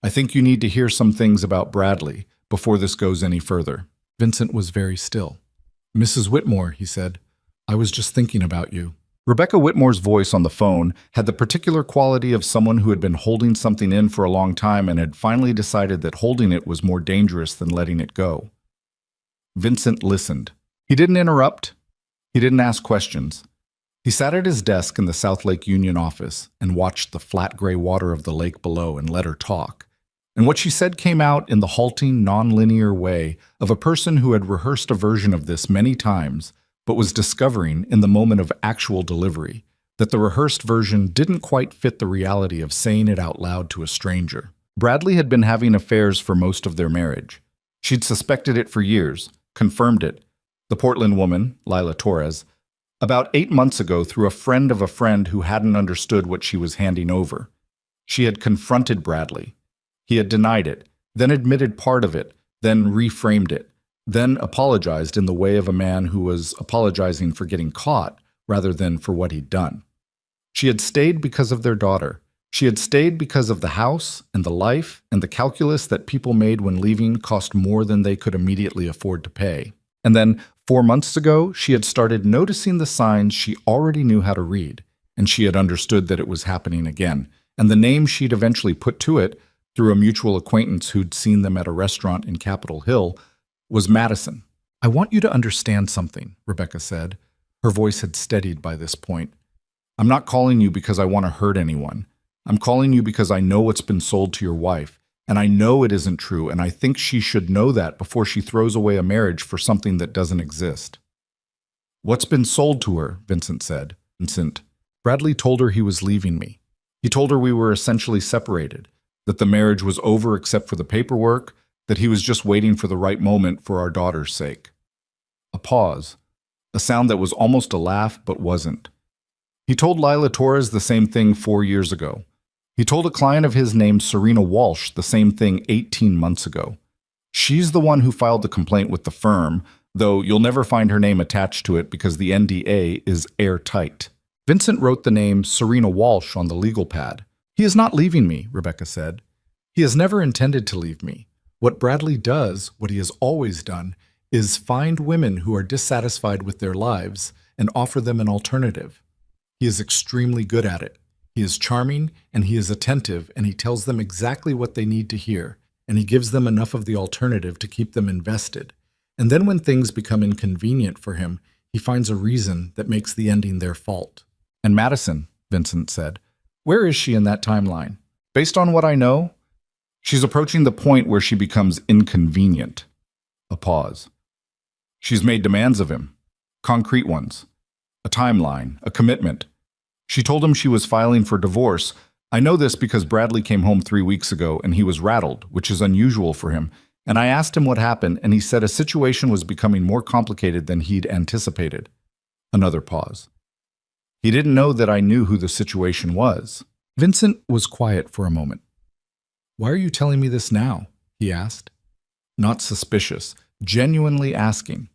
[SPEAKER 1] "I think you need to hear some things about Bradley before this goes any further." Vincent was very still. "Mrs. Whitmore," he said, "I was just thinking about you." Rebecca Whitmore's voice on the phone had the particular quality of someone who had been holding something in for a long time and had finally decided that holding it was more dangerous than letting it go. Vincent listened. He didn't interrupt. He didn't ask questions. He sat at his desk in the South Lake Union office and watched the flat gray water of the lake below and let her talk. And what she said came out in the halting, non-linear way of a person who had rehearsed a version of this many times, but was discovering in the moment of actual delivery that the rehearsed version didn't quite fit the reality of saying it out loud to a stranger. Bradley had been having affairs for most of their marriage. She'd suspected it for years, confirmed it, the Portland woman, Lila Torres, about 8 months ago through a friend of a friend who hadn't understood what she was handing over. She had confronted Bradley. He had denied it, then admitted part of it, then reframed it, then apologized in the way of a man who was apologizing for getting caught rather than for what he'd done. She had stayed because of their daughter. She had stayed because of the house and the life and the calculus that people made when leaving cost more than they could immediately afford to pay. And then 4 months ago, she had started noticing the signs she already knew how to read, and she had understood that it was happening again. And the name she'd eventually put to it, through a mutual acquaintance who'd seen them at a restaurant in Capitol Hill, was Madison. "I want you to understand something," Rebecca said. Her voice had steadied by this point. "I'm not calling you because I want to hurt anyone. I'm calling you because I know what's been sold to your wife, and I know it isn't true, and I think she should know that before she throws away a marriage for something that doesn't exist." "What's been sold to her?" Vincent said. "Vincent, Bradley told her he was leaving me. He told her we were essentially separated, that the marriage was over except for the paperwork, that he was just waiting for the right moment for our daughter's sake." A pause, a sound that was almost a laugh but wasn't. "He told Lila Torres the same thing 4 years ago. He told a client of his named Serena Walsh the same thing 18 months ago. She's the one who filed the complaint with the firm, though you'll never find her name attached to it because the NDA is airtight." Vincent wrote the name Serena Walsh on the legal pad. "He is not leaving me," Rebecca said. "He has never intended to leave me. What Bradley does, what he has always done, is find women who are dissatisfied with their lives and offer them an alternative. He is extremely good at it. He is charming, and he is attentive, and he tells them exactly what they need to hear, and he gives them enough of the alternative to keep them invested. And then when things become inconvenient for him, he finds a reason that makes the ending their fault. And Madison, Vincent said, where is she in that timeline? Based on what I know, she's approaching the point where she becomes inconvenient. A pause. She's made demands of him, concrete ones, a timeline, a commitment. She told him she was filing for divorce. I know this because Bradley came home 3 weeks ago and he was rattled, which is unusual for him. And I asked him what happened, and he said a situation was becoming more complicated than he'd anticipated. Another pause. He didn't know that I knew who the situation was. Vincent was quiet for a moment. Why are you telling me this now? He asked. Not suspicious, genuinely asking.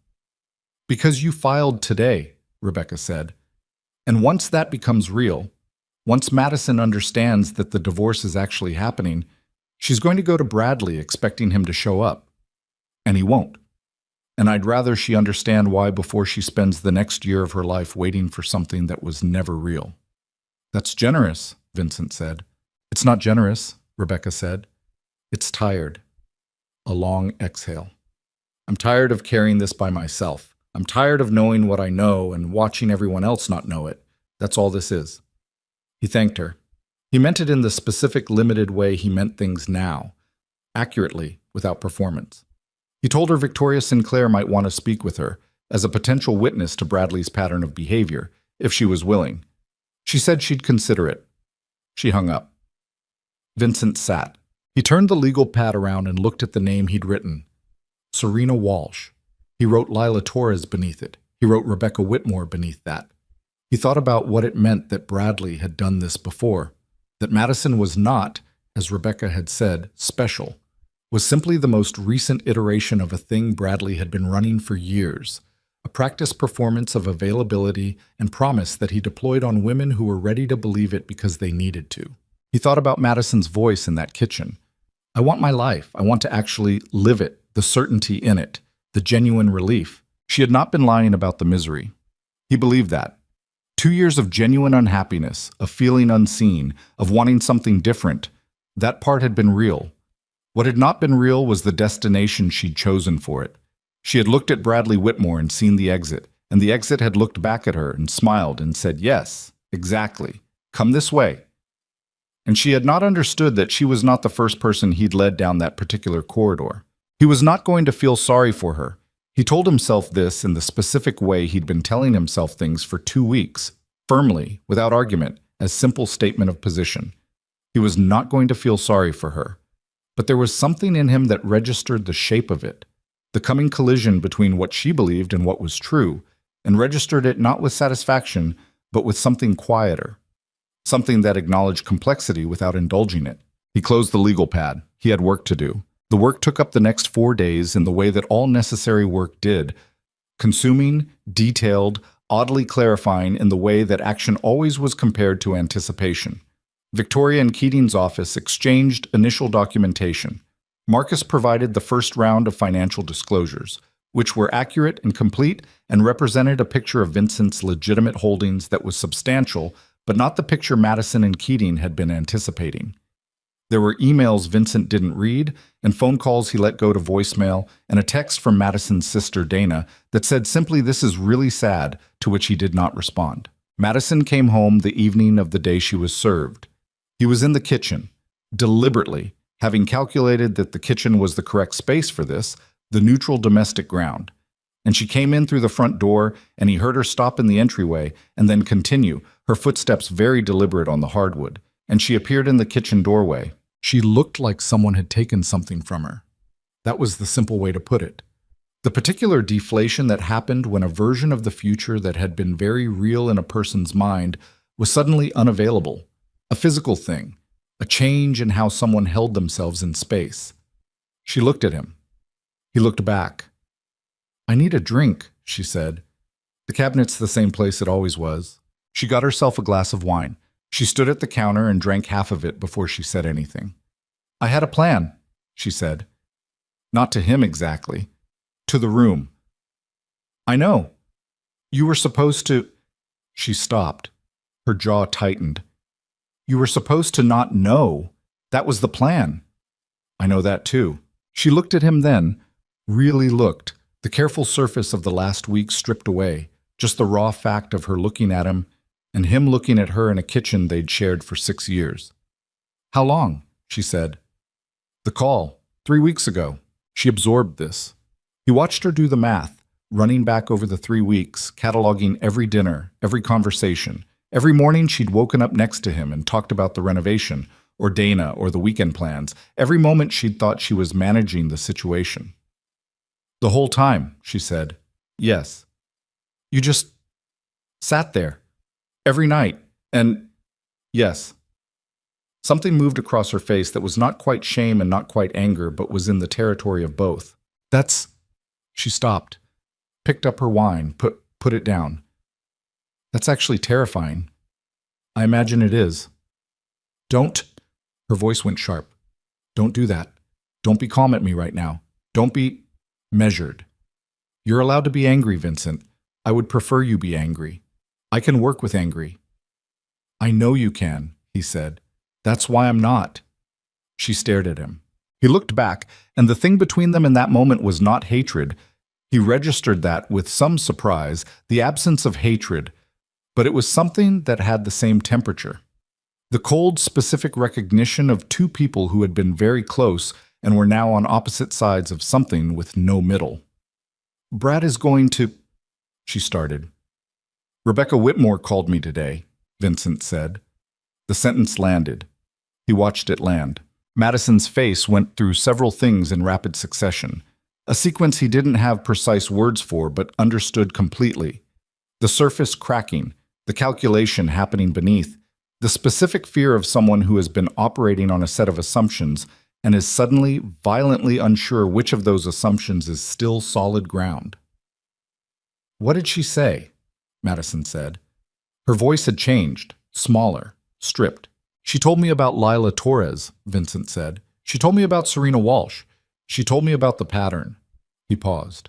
[SPEAKER 1] Because you filed today, Rebecca said. And once that becomes real, once Madison understands that the divorce is actually happening, she's going to go to Bradley expecting him to show up. And he won't. And I'd rather she understand why before she spends the next year of her life waiting for something that was never real. That's generous, Vincent said. It's not generous, Rebecca said. It's tired. A long exhale. I'm tired of carrying this by myself. I'm tired of knowing what I know and watching everyone else not know it. That's all this is. He thanked her. He meant it in the specific, limited way he meant things now, accurately, without performance. He told her Victoria Sinclair might want to speak with her as a potential witness to Bradley's pattern of behavior, if she was willing. She said she'd consider it. She hung up. Vincent sat. He turned the legal pad around and looked at the name he'd written. Serena Walsh. He wrote Lila Torres beneath it. He wrote Rebecca Whitmore beneath that. He thought about what it meant that Bradley had done this before, that Madison was not, as Rebecca had said, special, was simply the most recent iteration of a thing Bradley had been running for years, a practice performance of availability and promise that he deployed on women who were ready to believe it because they needed to. He thought about Madison's voice in that kitchen. I want my life. I want to actually live it, the certainty in it, the genuine relief. She had not been lying about the misery. He believed that. 2 years of genuine unhappiness, of feeling unseen, of wanting something different. That part had been real. What had not been real was the destination she'd chosen for it. She had looked at Bradley Whitmore and seen the exit, and the exit had looked back at her and smiled and said, yes, exactly. Come this way. And she had not understood that she was not the first person he'd led down that particular corridor. He was not going to feel sorry for her. He told himself this in the specific way he'd been telling himself things for 2 weeks, firmly, without argument, as simple statement of position. He was not going to feel sorry for her. But there was something in him that registered the shape of it, the coming collision between what she believed and what was true, and registered it not with satisfaction, but with something quieter, something that acknowledged complexity without indulging it. He closed the legal pad. He had work to do. The work took up the next 4 days in the way that all necessary work did, consuming, detailed, oddly clarifying in the way that action always was compared to anticipation. Victoria and Keating's office exchanged initial documentation. Marcus provided the first round of financial disclosures, which were accurate and complete and represented a picture of Vincent's legitimate holdings that was substantial, but not the picture Madison and Keating had been anticipating. There were emails Vincent didn't read, and phone calls he let go to voicemail, and a text from Madison's sister Dana that said simply, "This is really sad," to which he did not respond. Madison came home the evening of the day she was served. He was in the kitchen, deliberately, having calculated that the kitchen was the correct space for this, the neutral domestic ground. And she came in through the front door, and he heard her stop in the entryway and then continue, her footsteps very deliberate on the hardwood. And she appeared in the kitchen doorway. She looked like someone had taken something from her. That was the simple way to put it. The particular deflation that happened when a version of the future that had been very real in a person's mind was suddenly unavailable. A physical thing, a change in how someone held themselves in space. She looked at him. He looked back. "I need a drink," she said. "The cabinet's the same place it always was." She got herself a glass of wine. She stood at the counter and drank half of it before she said anything. "I had a plan," she said. Not to him exactly. To the room. "I know. You were supposed to—" She stopped. Her jaw tightened. "You were supposed to not know. That was the plan." "I know that too." She looked at him then, really looked, the careful surface of the last week stripped away, just the raw fact of her looking at him and him looking at her in a kitchen they'd shared for 6 years. "How long?" she said. "The call, 3 weeks ago." She absorbed this. He watched her do the math, running back over the 3 weeks, cataloging every dinner, every conversation. Every morning she'd woken up next to him and talked about the renovation, or Dana, or the weekend plans. Every moment she'd thought she was managing the situation. "The whole time," she said. "Yes. You just sat there. Every night. And yes." Something moved across her face that was not quite shame and not quite anger, but was in the territory of both. "That's—" She stopped, picked up her wine, put it down. "That's actually terrifying. I imagine it is." "Don't—" Her voice went sharp. "Don't do that. Don't be calm at me right now. Don't be measured. You're allowed to be angry, Vincent. I would prefer you be angry. I can work with angry." "I know you can," he said. "That's why I'm not." She stared at him. He looked back, and the thing between them in that moment was not hatred. He registered that with some surprise, the absence of hatred, but it was something that had the same temperature. The cold, specific recognition of two people who had been very close and were now on opposite sides of something with no middle. "Brad is going to—" she started. "Rebecca Whitmore called me today," Vincent said. The sentence landed. He watched it land. Madison's face went through several things in rapid succession, a sequence he didn't have precise words for but understood completely. The surface cracking, the calculation happening beneath, the specific fear of someone who has been operating on a set of assumptions and is suddenly, violently unsure which of those assumptions is still solid ground. "What did she say?" Madison said. Her voice had changed, smaller, stripped. "She told me about Lila Torres," Vincent said. "She told me about Serena Walsh. She told me about the pattern." He paused.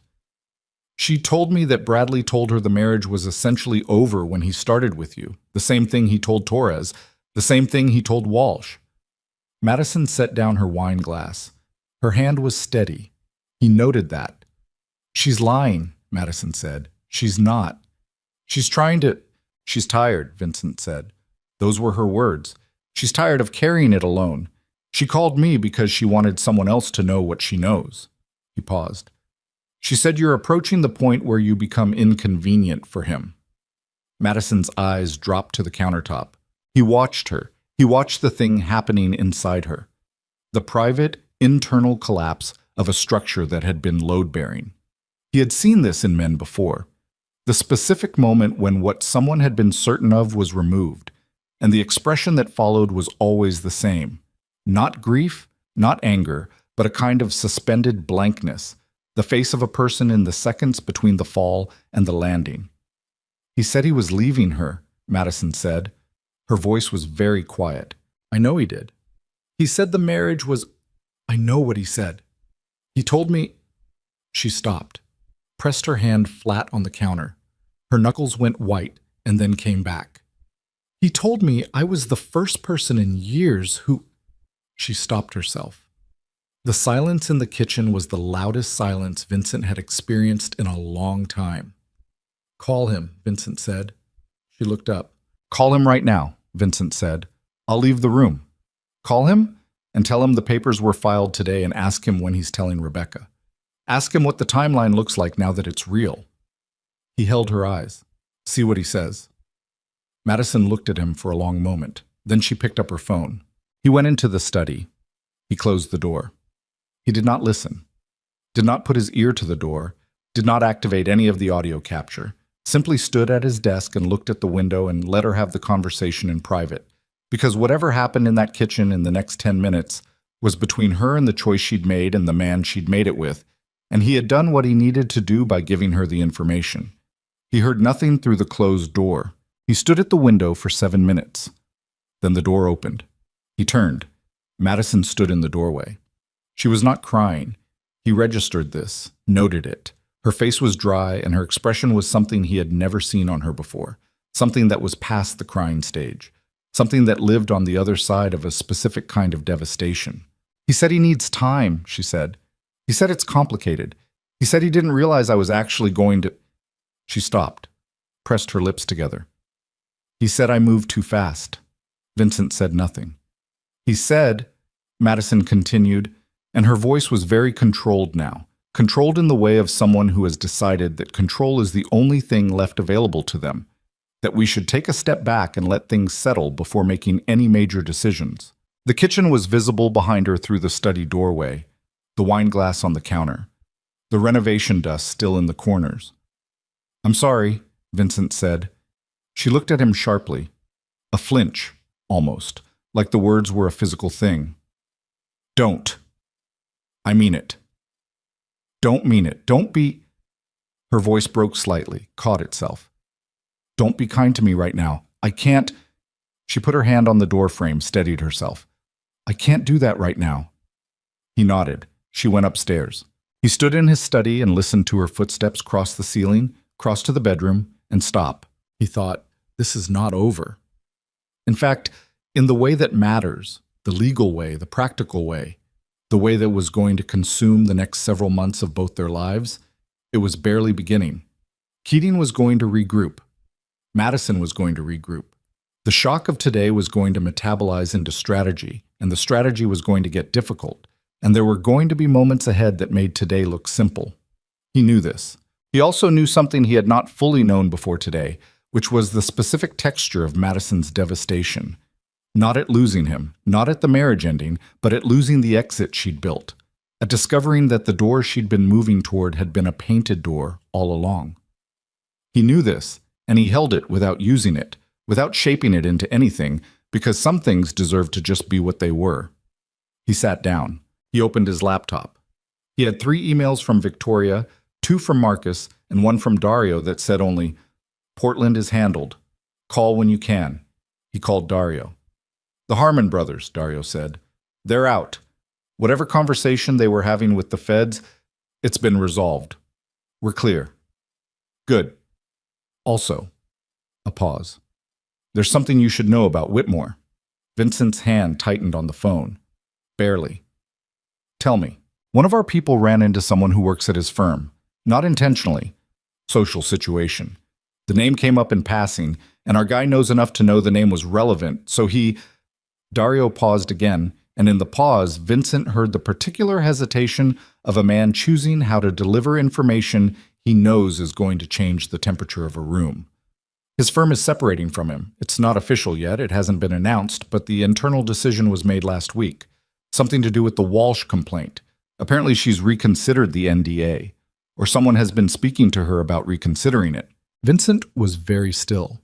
[SPEAKER 1] "She told me that Bradley told her the marriage was essentially over when he started with you. The same thing he told Torres. The same thing he told Walsh." Madison set down her wine glass. Her hand was steady. He noted that. "She's lying," Madison said. "She's not. She's trying to—" "She's tired," Vincent said. Those were her words. "She's tired of carrying it alone. She called me because she wanted someone else to know what she knows." He paused. "She said you're approaching the point where you become inconvenient for him." Madison's eyes dropped to the countertop. He watched her. He watched the thing happening inside her. The private, internal collapse of a structure that had been load-bearing. He had seen this in men before. The specific moment when what someone had been certain of was removed, and the expression that followed was always the same. Not grief, not anger, but a kind of suspended blankness, the face of a person in the seconds between the fall and the landing. "He said he was leaving her," Madison said. Her voice was very quiet. "I know he did. He said the marriage was—" "I know what he said. He told me—" She stopped, pressed her hand flat on the counter. Her knuckles went white and then came back. "He told me I was the first person in years who—" She stopped herself. The silence in the kitchen was the loudest silence Vincent had experienced in a long time. "Call him," Vincent said. She looked up. "Call him right now," Vincent said. "I'll leave the room. Call him and tell him the papers were filed today and ask him when he's telling Rebecca. Ask him what the timeline looks like now that it's real." He held her eyes. "See what he says." Madison looked at him for a long moment. Then she picked up her phone. He went into the study. He closed the door. He did not listen, did not put his ear to the door, did not activate any of the audio capture, simply stood at his desk and looked at the window and let her have the conversation in private, because whatever happened in that kitchen in the next 10 minutes was between her and the choice she'd made and the man she'd made it with, and he had done what he needed to do by giving her the information. He heard nothing through the closed door. He stood at the window for 7 minutes. Then the door opened. He turned. Madison stood in the doorway. She was not crying. He registered this, noted it. Her face was dry, and her expression was something he had never seen on her before, something that was past the crying stage, something that lived on the other side of a specific kind of devastation. "He said he needs time," she said. "He said it's complicated. He said he didn't realize I was actually going to—" She stopped. pressed her lips together. He said I moved too fast. Vincent said nothing. He said, Madison continued, and her voice was very controlled now, controlled in the way of someone who has decided that control is the only thing left available to them, that we should take a step back and let things settle before making any major decisions. The kitchen was visible behind her through the study doorway, the wine glass on the counter, the renovation dust still in the corners. I'm sorry, Vincent said. She looked at him sharply, a flinch, almost, like the words were a physical thing. Don't. I mean it. Don't mean it. Don't be... Her voice broke slightly, caught itself. Don't be kind to me right now. I can't... She put her hand on the door frame, steadied herself. I can't do that right now. He nodded. She went upstairs. He stood in his study and listened to her footsteps cross the ceiling, cross to the bedroom, and stop. He thought, this is not over. In fact, in the way that matters, the legal way, the practical way, the way that was going to consume the next several months of both their lives, it was barely beginning. Keating was going to regroup. Madison was going to regroup. The shock of today was going to metabolize into strategy, and the strategy was going to get difficult, and there were going to be moments ahead that made today look simple. He knew this. He also knew something he had not fully known before today, which was the specific texture of Madison's devastation. Not at losing him, not at the marriage ending, but at losing the exit she'd built, at discovering that the door she'd been moving toward had been a painted door all along. He knew this, and he held it without using it, without shaping it into anything, because some things deserved to just be what they were. He sat down. He opened his laptop. He had 3 emails from Victoria, 2 from Marcus, and 1 from Dario that said only, Portland is handled. Call when you can. He called Dario. The Harmon brothers, Dario said. They're out. Whatever conversation they were having with the feds, it's been resolved. We're clear. Good. Also, a pause. There's something you should know about Whitmore. Vincent's hand tightened on the phone. Barely. Tell me. One of our people ran into someone who works at his firm. Not intentionally. Social situation. The name came up in passing, and our guy knows enough to know the name was relevant, so he... Dario paused again, and in the pause, Vincent heard the particular hesitation of a man choosing how to deliver information he knows is going to change the temperature of a room. His firm is separating from him. It's not official yet, it hasn't been announced, but the internal decision was made last week. Something to do with the Walsh complaint. Apparently she's reconsidered the NDA, or someone has been speaking to her about reconsidering it. Vincent was very still.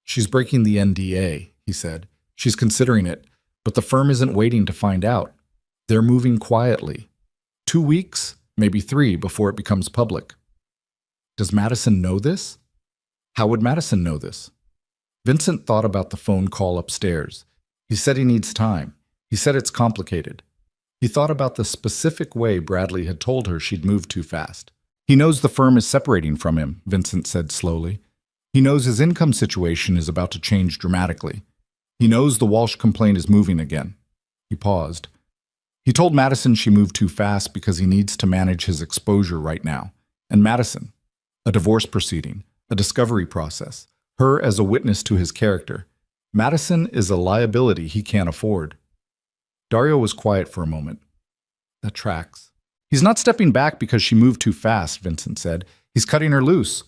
[SPEAKER 1] She's breaking the NDA, he said. She's considering it, but the firm isn't waiting to find out. They're moving quietly. 2 weeks, maybe 3, before it becomes public. Does Madison know this? How would Madison know this? Vincent thought about the phone call upstairs. He said he needs time. He said it's complicated. He thought about the specific way Bradley had told her she'd moved too fast. He knows the firm is separating from him, Vincent said slowly. He knows his income situation is about to change dramatically. He knows the Walsh complaint is moving again. He paused. He told Madison she moved too fast because he needs to manage his exposure right now. And Madison, a divorce proceeding, a discovery process, her as a witness to his character. Madison is a liability he can't afford. Dario was quiet for a moment. That tracks. He's not stepping back because she moved too fast, Vincent said. He's cutting her loose.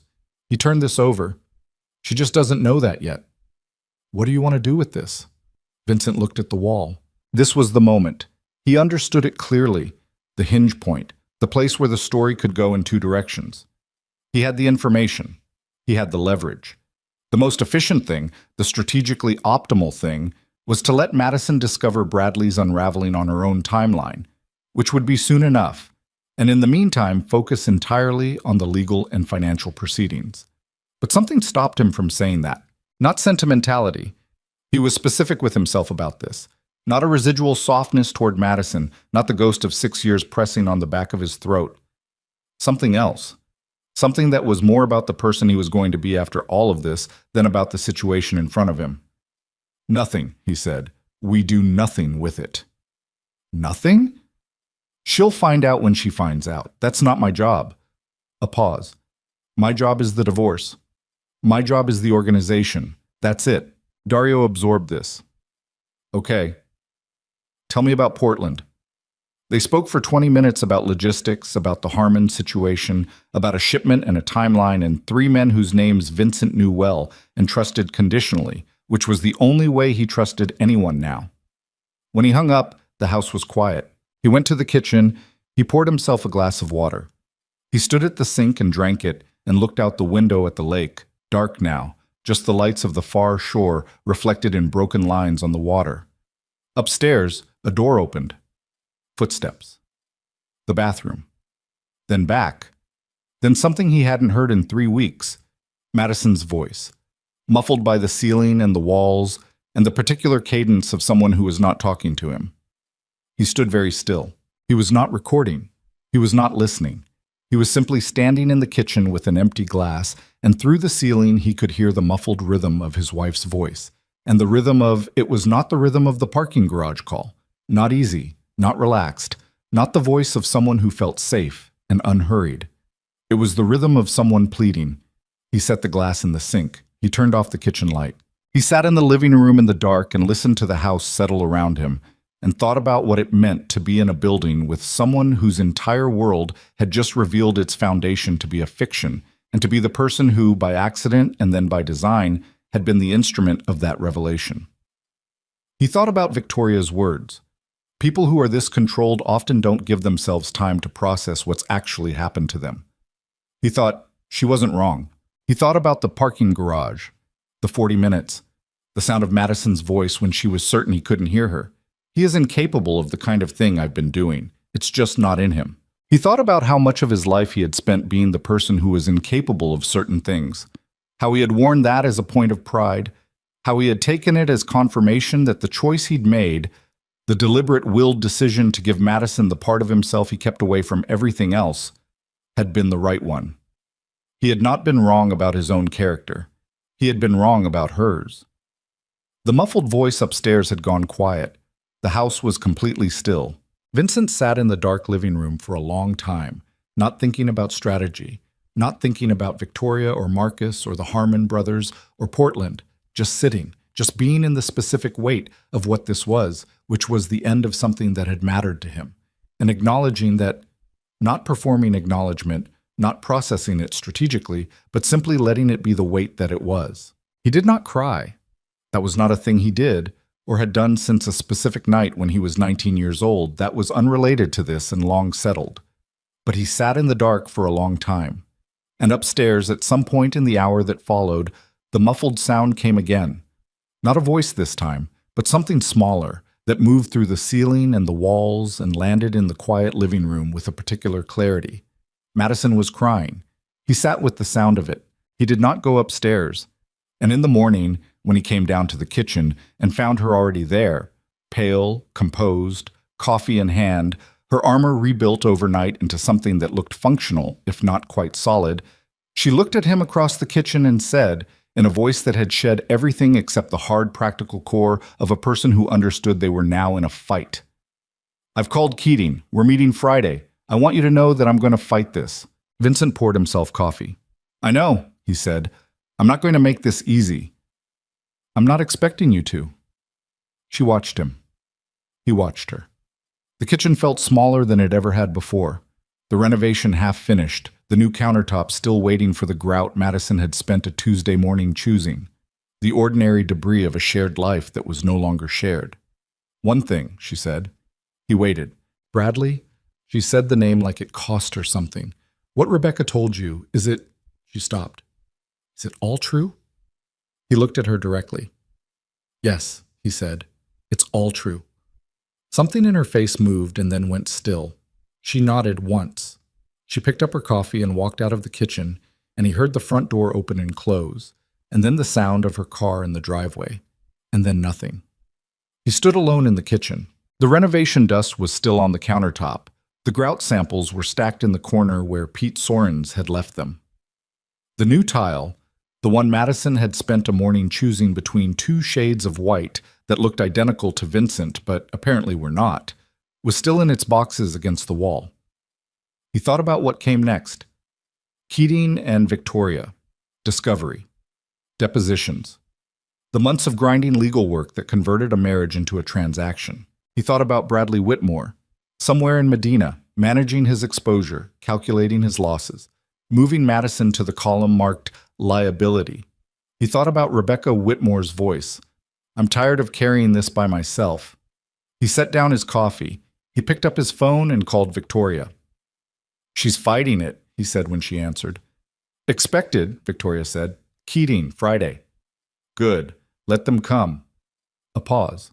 [SPEAKER 1] He turned this over. She just doesn't know that yet. What do you want to do with this? Vincent looked at the wall. This was the moment. He understood it clearly, the hinge point, the place where the story could go in 2 directions. He had the information. He had the leverage. The most efficient thing, the strategically optimal thing, was to let Madison discover Bradley's unraveling on her own timeline, which would be soon enough, and in the meantime focus entirely on the legal and financial proceedings. But something stopped him from saying that. Not sentimentality. He was specific with himself about this. Not a residual softness toward Madison, not the ghost of 6 years pressing on the back of his throat. Something else. Something that was more about the person he was going to be after all of this than about the situation in front of him. Nothing, he said. We do nothing with it. Nothing? She'll find out when she finds out. That's not my job. A pause. My job is the divorce. My job is the organization. That's it. Dario absorbed this. Okay. Tell me about Portland. They spoke for 20 minutes about logistics, about the Harmon situation, about a shipment and a timeline, and three men whose names Vincent knew well and trusted conditionally, which was the only way he trusted anyone now. When he hung up, the house was quiet. He went to the kitchen. He poured himself a glass of water. He stood at the sink and drank it and looked out the window at the lake, dark now, just the lights of the far shore reflected in broken lines on the water. Upstairs, a door opened. Footsteps. The bathroom. Then back. Then something he hadn't heard in 3 weeks. Madison's voice, muffled by the ceiling and the walls and the particular cadence of someone who was not talking to him. He stood very still. He was not recording. He was not listening. He was simply standing in the kitchen with an empty glass, and through the ceiling he could hear the muffled rhythm of his wife's voice, and the rhythm of, it was not the rhythm of the parking garage call, not easy, not relaxed, not the voice of someone who felt safe and unhurried. It was the rhythm of someone pleading. He set the glass in the sink. He turned off the kitchen light. He sat in the living room in the dark and listened to the house settle around him, and thought about what it meant to be in a building with someone whose entire world had just revealed its foundation to be a fiction, and to be the person who, by accident and then by design, had been the instrument of that revelation. He thought about Victoria's words. People who are this controlled often don't give themselves time to process what's actually happened to them. He thought, she wasn't wrong. He thought about the parking garage, the 40 minutes, the sound of Madison's voice when she was certain he couldn't hear her. He is incapable of the kind of thing I've been doing. It's just not in him. He thought about how much of his life he had spent being the person who was incapable of certain things, how he had worn that as a point of pride, how he had taken it as confirmation that the choice he'd made, the deliberate willed decision to give Madison the part of himself he kept away from everything else, had been the right one. He had not been wrong about his own character. He had been wrong about hers. The muffled voice upstairs had gone quiet. The house was completely still. Vincent sat in the dark living room for a long time, not thinking about strategy, not thinking about Victoria or Marcus or the Harmon brothers or Portland, just sitting, just being in the specific weight of what this was, which was the end of something that had mattered to him, and acknowledging that, not performing acknowledgement, not processing it strategically, but simply letting it be the weight that it was. He did not cry. That was not a thing he did, or had done since a specific night when he was 19 years old that was unrelated to this and long settled. But he sat in the dark for a long time. And upstairs, at some point in the hour that followed, the muffled sound came again. Not a voice this time, but something smaller that moved through the ceiling and the walls and landed in the quiet living room with a particular clarity. Madison was crying. He sat with the sound of it. He did not go upstairs. And in the morning, when he came down to the kitchen and found her already there, pale, composed, coffee in hand, her armor rebuilt overnight into something that looked functional, if not quite solid, she looked at him across the kitchen and said, in a voice that had shed everything except the hard practical core of a person who understood they were now in a fight. "I've called Keating. We're meeting Friday. I want you to know that I'm going to fight this." Vincent poured himself coffee. "I know," he said. "I'm not going to make this easy." "I'm not expecting you to." She watched him. He watched her. The kitchen felt smaller than it ever had before. The renovation half finished, the new countertop still waiting for the grout Madison had spent a Tuesday morning choosing. The ordinary debris of a shared life that was no longer shared. "One thing," she said. He waited. "Bradley?" She said the name like it cost her something. "What Rebecca told you, is it—" She stopped. "Is it all true?" He looked at her directly. "Yes," he said. "It's all true." Something in her face moved and then went still. She nodded once. She picked up her coffee and walked out of the kitchen, and he heard the front door open and close, and then the sound of her car in the driveway, and then nothing. He stood alone in the kitchen. The renovation dust was still on the countertop. The grout samples were stacked in the corner where Pete Sorens had left them. The new tile, the one Madison had spent a morning choosing between two shades of white that looked identical to Vincent but apparently were not, was still in its boxes against the wall. He thought about what came next. Keating and Victoria. Discovery. Depositions. The months of grinding legal work that converted a marriage into a transaction. He thought about Bradley Whitmore, somewhere in Medina, managing his exposure, calculating his losses, moving Madison to the column marked liability. He thought about Rebecca Whitmore's voice. I'm tired of carrying this by myself. He set down his coffee. He picked up his phone and called Victoria. She's fighting it, he said when she answered. Expected, Victoria said. Keating, Friday. Good. Let them come. A pause.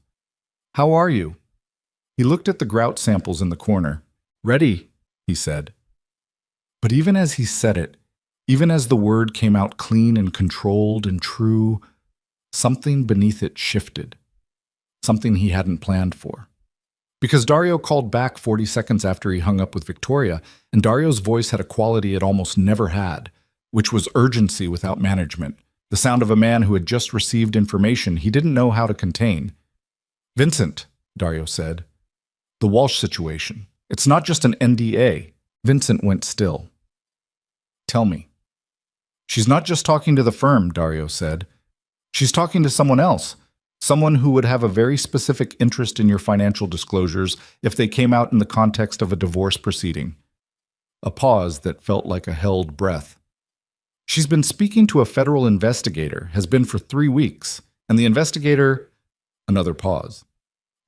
[SPEAKER 1] How are you? He looked at the grout samples in the corner. Ready, he said. But even as he said it, even as the word came out clean and controlled and true, something beneath it shifted. Something he hadn't planned for. Because Dario called back 40 seconds after he hung up with Victoria, and Dario's voice had a quality it almost never had, which was urgency without management, the sound of a man who had just received information he didn't know how to contain. Vincent, Dario said. The Walsh situation. It's not just an NDA. Vincent went still. Tell me. She's not just talking to the firm, Dario said. She's talking to someone else. Someone who would have a very specific interest in your financial disclosures if they came out in the context of a divorce proceeding. A pause that felt like a held breath. She's been speaking to a federal investigator, has been for 3 weeks, and the investigator... Another pause.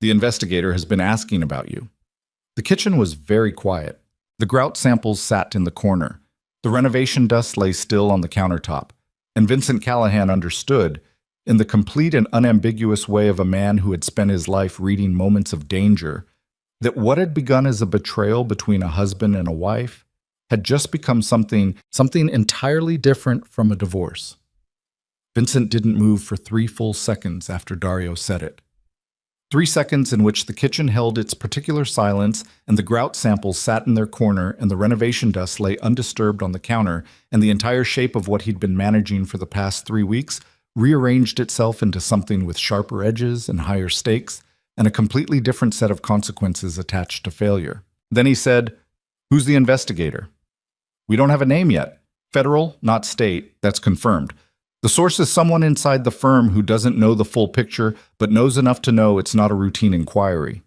[SPEAKER 1] The investigator has been asking about you. The kitchen was very quiet. The grout samples sat in the corner. The renovation dust lay still on the countertop, and Vincent Callahan understood, in the complete and unambiguous way of a man who had spent his life reading moments of danger, that what had begun as a betrayal between a husband and a wife had just become something entirely different from a divorce. Vincent didn't move for 3 full seconds after Dario said it. 3 seconds in which the kitchen held its particular silence and the grout samples sat in their corner and the renovation dust lay undisturbed on the counter and the entire shape of what he'd been managing for the past 3 weeks rearranged itself into something with sharper edges and higher stakes and a completely different set of consequences attached to failure. Then he said, "Who's the investigator?" "We don't have a name yet. Federal, not state. That's confirmed. The source is someone inside the firm who doesn't know the full picture, but knows enough to know it's not a routine inquiry."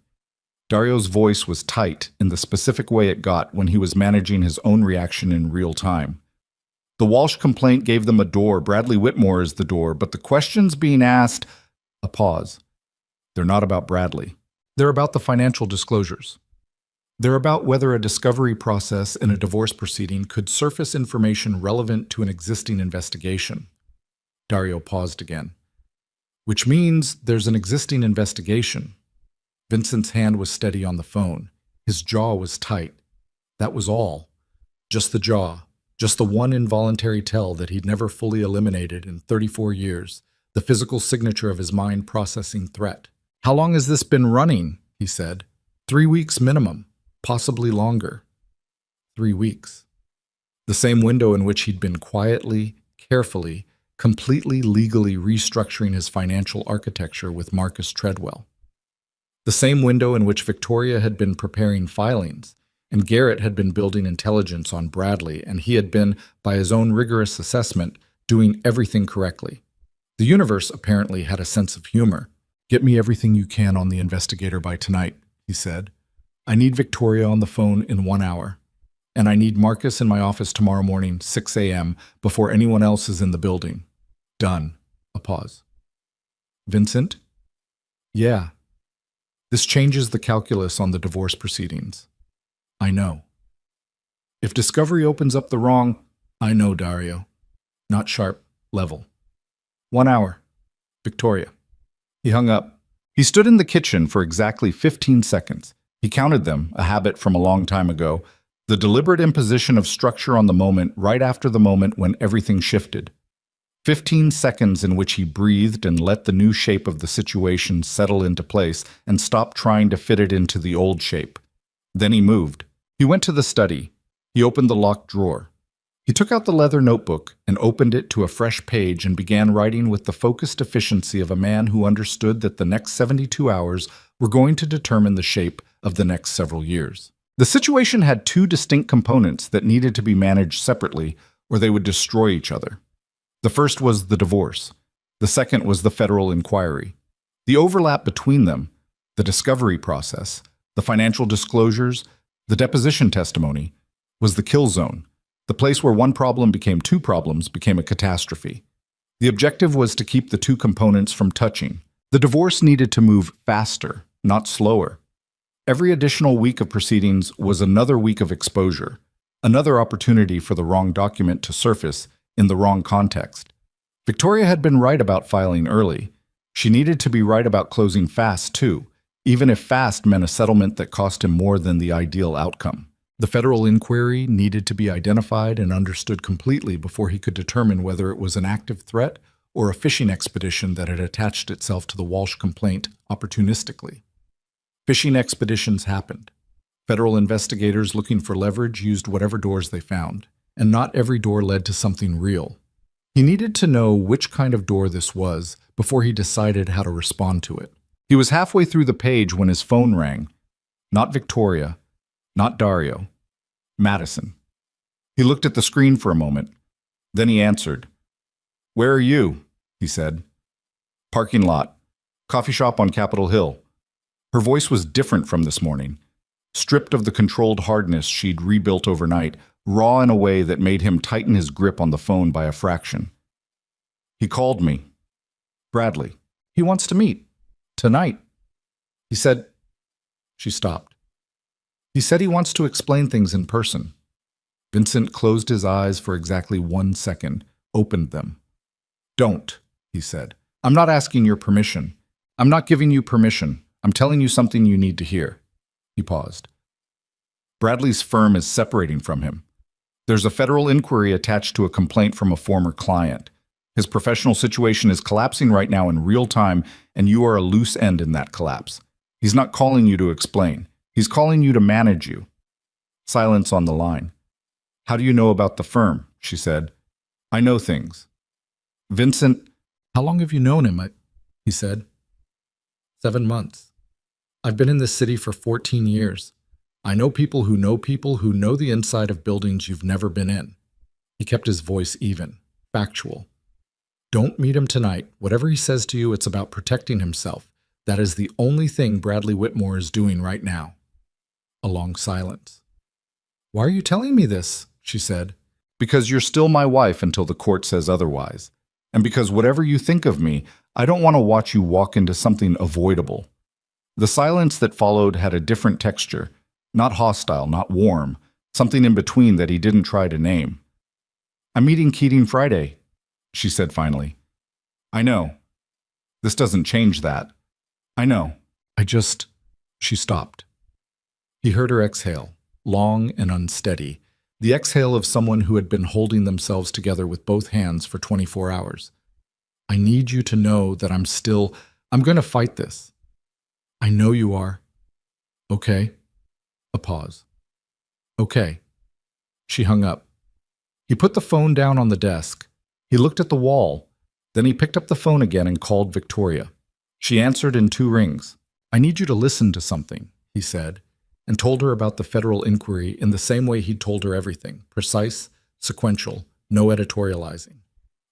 [SPEAKER 1] Dario's voice was tight in the specific way it got when he was managing his own reaction in real time. The Walsh complaint gave them a door. Bradley Whitmore is the door, but the questions being asked... A pause. They're not about Bradley. They're about the financial disclosures. They're about whether a discovery process in a divorce proceeding could surface information relevant to an existing investigation. Dario paused again. Which means there's an existing investigation. Vincent's hand was steady on the phone. His jaw was tight. That was all. Just the jaw. Just the one involuntary tell that he'd never fully eliminated in 34 years. The physical signature of his mind processing threat. "How long has this been running?" he said. 3 weeks minimum. Possibly longer. 3 weeks. The same window in which he'd been quietly, carefully, completely legally restructuring his financial architecture with Marcus Treadwell. The same window in which Victoria had been preparing filings, and Garrett had been building intelligence on Bradley, and he had been, by his own rigorous assessment, doing everything correctly. The universe apparently had a sense of humor. "Get me everything you can on the investigator by tonight," he said. "I need Victoria on the phone in 1 hour. And I need Marcus in my office tomorrow morning, 6 a.m., before anyone else is in the building. Done." A pause. "Vincent?" "Yeah. This changes the calculus on the divorce proceedings." "I know." "If discovery opens up the wrong..." "I know, Dario. Not sharp, level." 1 hour. Victoria. He hung up. He stood in the kitchen for exactly 15 seconds. He counted them, a habit from a long time ago, the deliberate imposition of structure on the moment right after the moment when everything shifted. 15 seconds in which he breathed and let the new shape of the situation settle into place and stopped trying to fit it into the old shape. Then he moved. He went to the study. He opened the locked drawer. He took out the leather notebook and opened it to a fresh page and began writing with the focused efficiency of a man who understood that the next 72 hours were going to determine the shape of the next several years. The situation had 2 distinct components that needed to be managed separately, or they would destroy each other. The first was the divorce. The second was the federal inquiry. The overlap between them, the discovery process, the financial disclosures, the deposition testimony, was the kill zone, the place where one problem became two problems, became a catastrophe. The objective was to keep the two components from touching. The divorce needed to move faster, not slower. Every additional week of proceedings was another week of exposure, another opportunity for the wrong document to surface in the wrong context. Victoria had been right about filing early. She needed to be right about closing fast, too, even if fast meant a settlement that cost him more than the ideal outcome. The federal inquiry needed to be identified and understood completely before he could determine whether it was an active threat or a fishing expedition that had attached itself to the Walsh complaint opportunistically. Fishing expeditions happened. Federal investigators looking for leverage used whatever doors they found, and not every door led to something real. He needed to know which kind of door this was before he decided how to respond to it. He was halfway through the page when his phone rang. Not Victoria, not Dario. Madison. He looked at the screen for a moment. Then he answered. "Where are you?" he said. "Parking lot. Coffee shop on Capitol Hill." Her voice was different from this morning. Stripped of the controlled hardness she'd rebuilt overnight, raw in a way that made him tighten his grip on the phone by a fraction. "He called me. Bradley. He wants to meet. Tonight. He said..." She stopped. "He said he wants to explain things in person." Vincent closed his eyes for exactly 1 second, opened them. "Don't," he said. "I'm not asking your permission. I'm not giving you permission. I'm telling you something you need to hear." He paused. "Bradley's firm is separating from him. There's a federal inquiry attached to a complaint from a former client. His professional situation is collapsing right now in real time, and you are a loose end in that collapse. He's not calling you to explain. He's calling you to manage you." Silence on the line. "How do you know about the firm?" she said. "I know things." Vincent, "How long have you known him?" he said. 7 months. I've been in this city for 14 years. I know people who know the inside of buildings you've never been in." He kept his voice even, factual. "Don't meet him tonight. Whatever he says to you, it's about protecting himself. That is the only thing Bradley Whitmore is doing right now." A long silence. "Why are you telling me this?" she said. "Because you're still my wife until the court says otherwise. And because whatever you think of me, I don't want to watch you walk into something avoidable." The silence that followed had a different texture, not hostile, not warm, something in between that he didn't try to name. "I'm meeting Keating Friday," she said finally. "I know. This doesn't change that. I know. She stopped. He heard her exhale, long and unsteady, the exhale of someone who had been holding themselves together with both hands for 24 hours. "I need you to know that I'm going to fight this." "I know you are." "Okay." A pause. "Okay." She hung up. He put the phone down on the desk. He looked at the wall. Then he picked up the phone again and called Victoria. She answered in 2 rings. "I need you to listen to something," he said, and told her about the federal inquiry in the same way he'd told her everything, precise, sequential, no editorializing.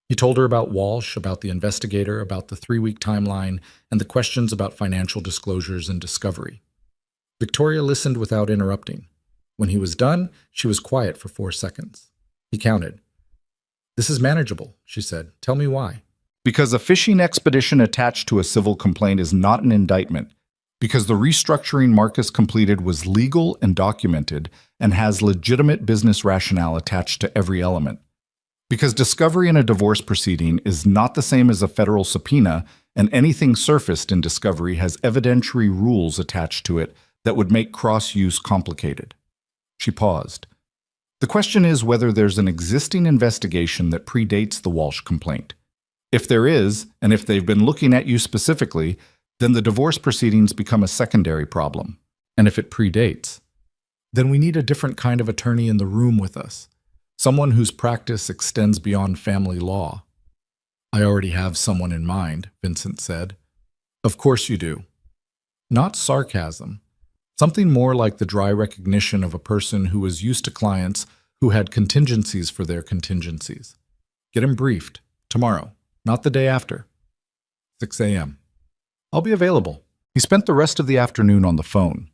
[SPEAKER 1] He told her about Walsh, about the investigator, about the 3-week timeline, and the questions about financial disclosures and discovery. Victoria listened without interrupting. When he was done, she was quiet for 4 seconds. He counted. "This is manageable," she said. "Tell me why." "Because a fishing expedition attached to a civil complaint is not an indictment. Because the restructuring Marcus completed was legal and documented and has legitimate business rationale attached to every element. Because discovery in a divorce proceeding is not the same as a federal subpoena, and anything surfaced in discovery has evidentiary rules attached to it that would make cross-use complicated." She paused. "The question is whether there's an existing investigation that predates the Walsh complaint. If there is, and if they've been looking at you specifically, then the divorce proceedings become a secondary problem. And if it predates, then we need a different kind of attorney in the room with us. Someone whose practice extends beyond family law." "I already have someone in mind," Vincent said. "Of course you do." Not sarcasm. Something more like the dry recognition of a person who was used to clients who had contingencies for their contingencies. "Get him briefed. Tomorrow, not the day after. 6 a.m. I'll be available. He spent the rest of the afternoon on the phone.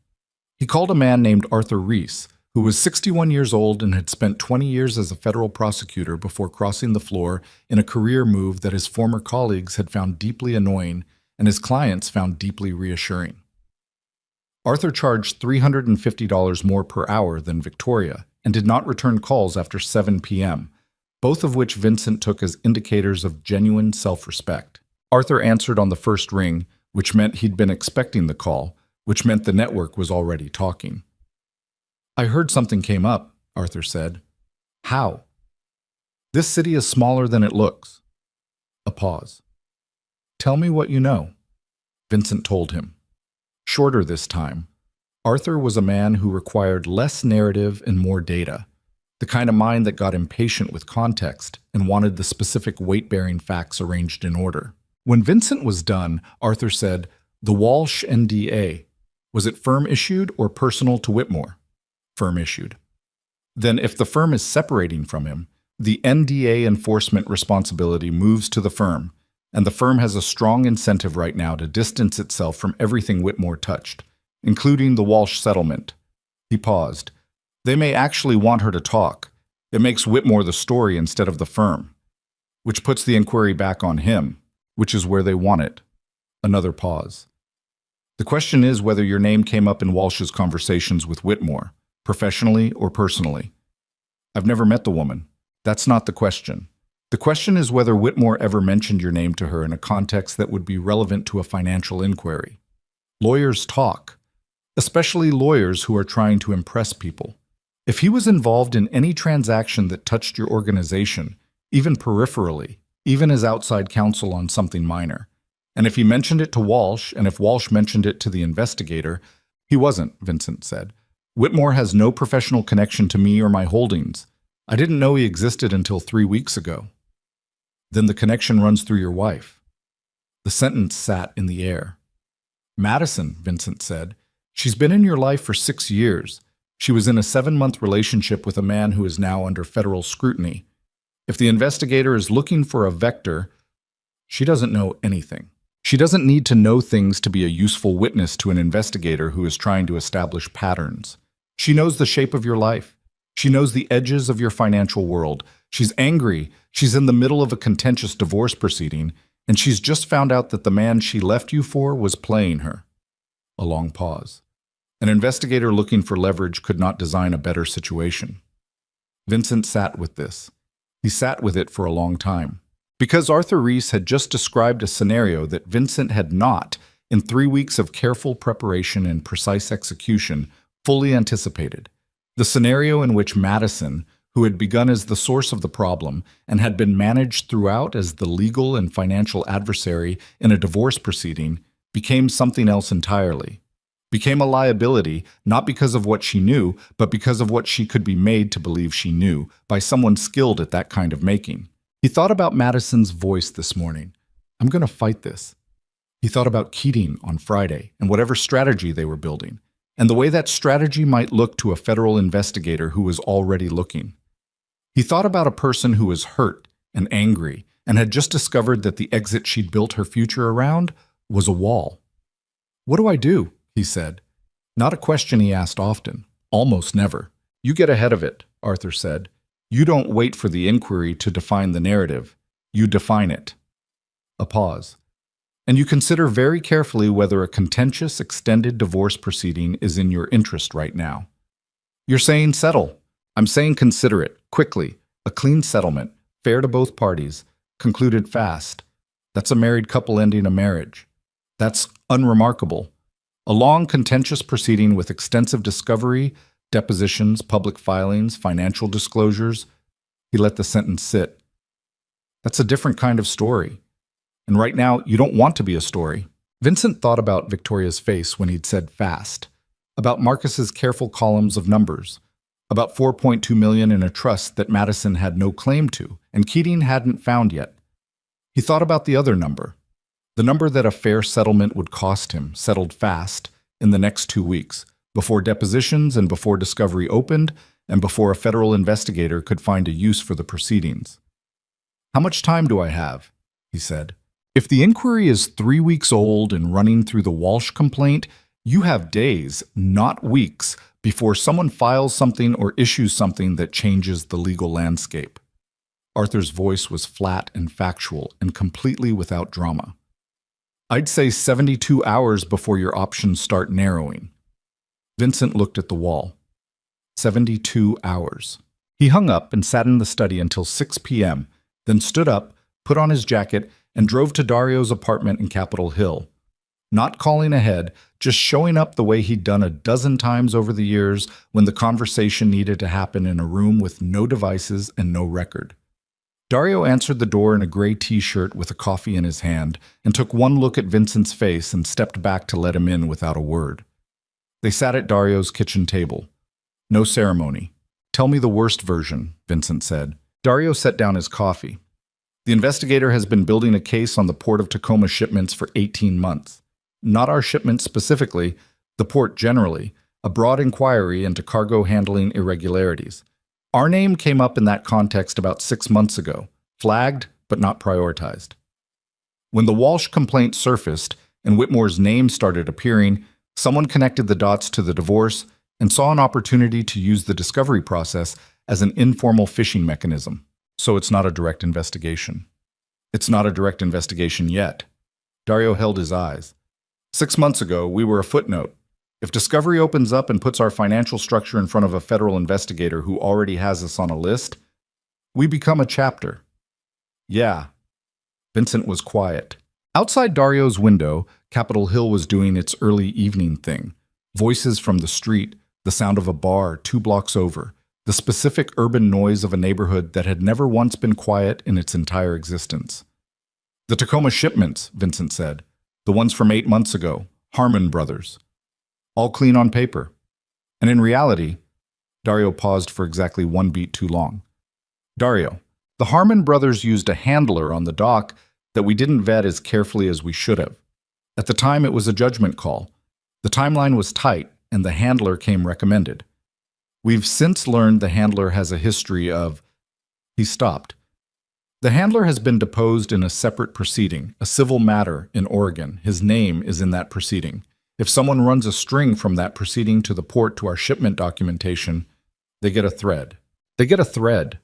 [SPEAKER 1] He called a man named Arthur Reese, who was 61 years old and had spent 20 years as a federal prosecutor before crossing the floor in a career move that his former colleagues had found deeply annoying and his clients found deeply reassuring. Arthur charged $350 more per hour than Victoria and did not return calls after 7 p.m., both of which Vincent took as indicators of genuine self-respect. Arthur answered on the first ring, which meant he'd been expecting the call, which meant the network was already talking. I heard something came up, Arthur said. How? This city is smaller than it looks. A pause. Tell me what you know. Vincent told him. Shorter this time. Arthur was a man who required less narrative and more data, the kind of mind that got impatient with context and wanted the specific weight-bearing facts arranged in order. When Vincent was done, Arthur said, "The Walsh NDA. Was it firm-issued or personal to Whitmore?" Firm-issued. Then if the firm is separating from him, the NDA enforcement responsibility moves to the firm, and the firm has a strong incentive right now to distance itself from everything Whitmore touched, including the Walsh settlement. He paused. They may actually want her to talk. It makes Whitmore the story instead of the firm, which puts the inquiry back on him, which is where they want it. Another pause. The question is whether your name came up in Walsh's conversations with Whitmore, professionally or personally. I've never met the woman. That's not the question. The question is whether Whitmore ever mentioned your name to her in a context that would be relevant to a financial inquiry. Lawyers talk, especially lawyers who are trying to impress people. If he was involved in any transaction that touched your organization, even peripherally, even as outside counsel on something minor, and if he mentioned it to Walsh, and if Walsh mentioned it to the investigator, he wasn't, Vincent said. Whitmore has no professional connection to me or my holdings. I didn't know he existed until 3 weeks ago. Then the connection runs through your wife. The sentence sat in the air. Madison, Vincent said. She's been in your life for 6 years. She was in a 7-month relationship with a man who is now under federal scrutiny. If the investigator is looking for a vector, she doesn't know anything. She doesn't need to know things to be a useful witness to an investigator who is trying to establish patterns. She knows the shape of your life. She knows the edges of your financial world. She's angry. She's in the middle of a contentious divorce proceeding, and she's just found out that the man she left you for was playing her. A long pause. An investigator looking for leverage could not design a better situation. Vincent sat with this. He sat with it for a long time. Because Arthur Reese had just described a scenario that Vincent had not, in 3 weeks of careful preparation and precise execution, fully anticipated. The scenario in which Madison, who had begun as the source of the problem and had been managed throughout as the legal and financial adversary in a divorce proceeding, became something else entirely. Became a liability, not because of what she knew, but because of what she could be made to believe she knew, by someone skilled at that kind of making. He thought about Madison's voice this morning. I'm going to fight this. He thought about Keating on Friday and whatever strategy they were building, and the way that strategy might look to a federal investigator who was already looking. He thought about a person who was hurt and angry and had just discovered that the exit she'd built her future around was a wall. What do I do? He said. Not a question he asked often, almost never. You get ahead of it, Arthur said. You don't wait for the inquiry to define the narrative. You define it. A pause. And you consider very carefully whether a contentious, extended divorce proceeding is in your interest right now. You're saying settle. I'm saying consider it, quickly. A clean settlement, fair to both parties, concluded fast. That's a married couple ending a marriage. That's unremarkable. A long, contentious proceeding with extensive discovery, depositions, public filings, financial disclosures. He let the sentence sit. That's a different kind of story. And right now, you don't want to be a story. Vincent thought about Victoria's face when he'd said fast, about Marcus's careful columns of numbers, about $4.2 million in a trust that Madison had no claim to, and Keating hadn't found yet. He thought about the other number, the number that a fair settlement would cost him, settled fast, in the next 2 weeks, before depositions and before discovery opened, and before a federal investigator could find a use for the proceedings. How much time do I have? He said. If the inquiry is 3 weeks old and running through the Walsh complaint, you have days, not weeks, before someone files something or issues something that changes the legal landscape. Arthur's voice was flat and factual and completely without drama. I'd say 72 hours before your options start narrowing. Vincent looked at the wall. 72 hours. He hung up and sat in the study until 6 p.m., then stood up, put on his jacket, and drove to Dario's apartment in Capitol Hill. Not calling ahead, just showing up the way he'd done a dozen times over the years when the conversation needed to happen in a room with no devices and no record. Dario answered the door in a gray t-shirt with a coffee in his hand and took one look at Vincent's face and stepped back to let him in without a word. They sat at Dario's kitchen table. No ceremony. Tell me the worst version, Vincent said. Dario set down his coffee. The investigator has been building a case on the Port of Tacoma shipments for 18 months. Not our shipments specifically, the port generally, a broad inquiry into cargo handling irregularities. Our name came up in that context about 6 months ago, flagged but not prioritized. When the Walsh complaint surfaced and Whitmore's name started appearing, someone connected the dots to the divorce and saw an opportunity to use the discovery process as an informal fishing mechanism. So it's not a direct investigation. It's not a direct investigation yet. Dario held his eyes. 6 months ago, we were a footnote. If discovery opens up and puts our financial structure in front of a federal investigator who already has us on a list, we become a chapter. Yeah. Vincent was quiet. Outside Dario's window, Capitol Hill was doing its early evening thing. Voices from the street, the sound of a bar 2 blocks over, the specific urban noise of a neighborhood that had never once been quiet in its entire existence. The Tacoma shipments, Vincent said. The ones from 8 months ago, Harmon Brothers. All clean on paper. And in reality, Dario paused for exactly 1 beat too long. Dario, the Harmon brothers used a handler on the dock that we didn't vet as carefully as we should have. At the time, it was a judgment call. The timeline was tight, and the handler came recommended. We've since learned the handler has a history of... He stopped. The handler has been deposed in a separate proceeding, a civil matter in Oregon. His name is in that proceeding. If someone runs a string from that proceeding to the port to our shipment documentation, they get a thread. They get a thread.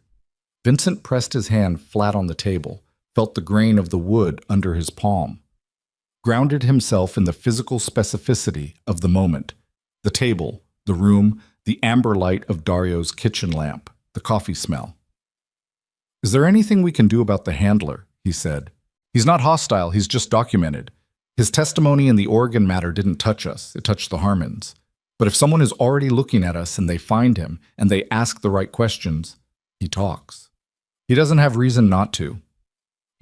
[SPEAKER 1] Vincent pressed his hand flat on the table, felt the grain of the wood under his palm, grounded himself in the physical specificity of the moment, the table, the room, the amber light of Dario's kitchen lamp, the coffee smell. Is there anything we can do about the handler? He said. He's not hostile, he's just documented. His testimony in the Oregon matter didn't touch us, it touched the Harmons. But if someone is already looking at us and they find him and they ask the right questions, he talks. He doesn't have reason not to.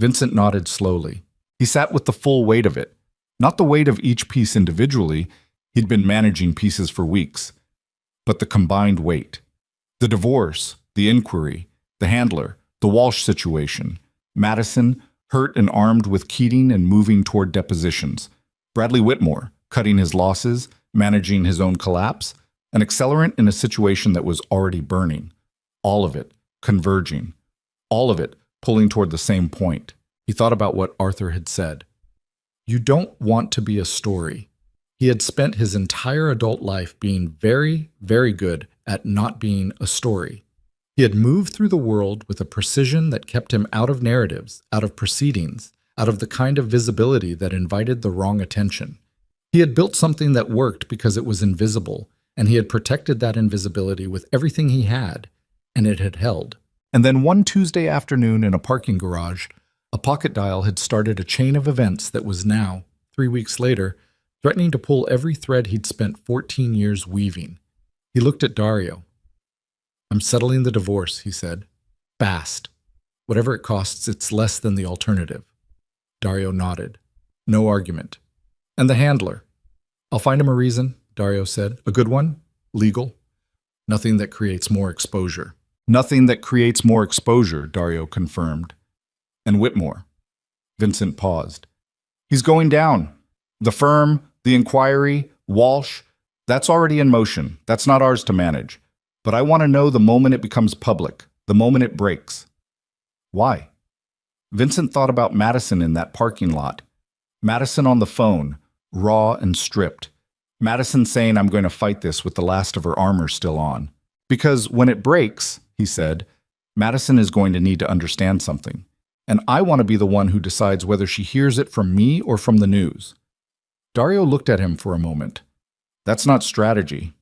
[SPEAKER 1] Vincent nodded slowly. He sat with the full weight of it. Not the weight of each piece individually, he'd been managing pieces for weeks, but the combined weight. The divorce, the inquiry, the handler, the Walsh situation, Madison, hurt and armed with Keating and moving toward depositions, Bradley Whitmore, cutting his losses, managing his own collapse, an accelerant in a situation that was already burning. All of it, converging. All of it, pulling toward the same point. He thought about what Arthur had said. You don't want to be a story. He had spent his entire adult life being very, very good at not being a story. He had moved through the world with a precision that kept him out of narratives, out of proceedings, out of the kind of visibility that invited the wrong attention. He had built something that worked because it was invisible, and he had protected that invisibility with everything he had, and it had held. And then one Tuesday afternoon in a parking garage, a pocket dial had started a chain of events that was now, 3 weeks later, threatening to pull every thread he'd spent 14 years weaving. He looked at Dario. I'm settling the divorce, he said. Fast. Whatever it costs, it's less than the alternative. Dario nodded. No argument. And the handler. I'll find him a reason, Dario said. A good one? Legal? Nothing that creates more exposure. Nothing that creates more exposure, Dario confirmed. And Whitmore. Vincent paused. He's going down. The firm, the inquiry, Walsh, that's already in motion. That's not ours to manage. But I want to know the moment it becomes public, the moment it breaks. Why? Vincent thought about Madison in that parking lot. Madison on the phone, raw and stripped. Madison saying, "I'm going to fight this with the last of her armor still on." Because when it breaks, he said, Madison is going to need to understand something. And I want to be the one who decides whether she hears it from me or from the news. Dario looked at him for a moment. That's not strategy.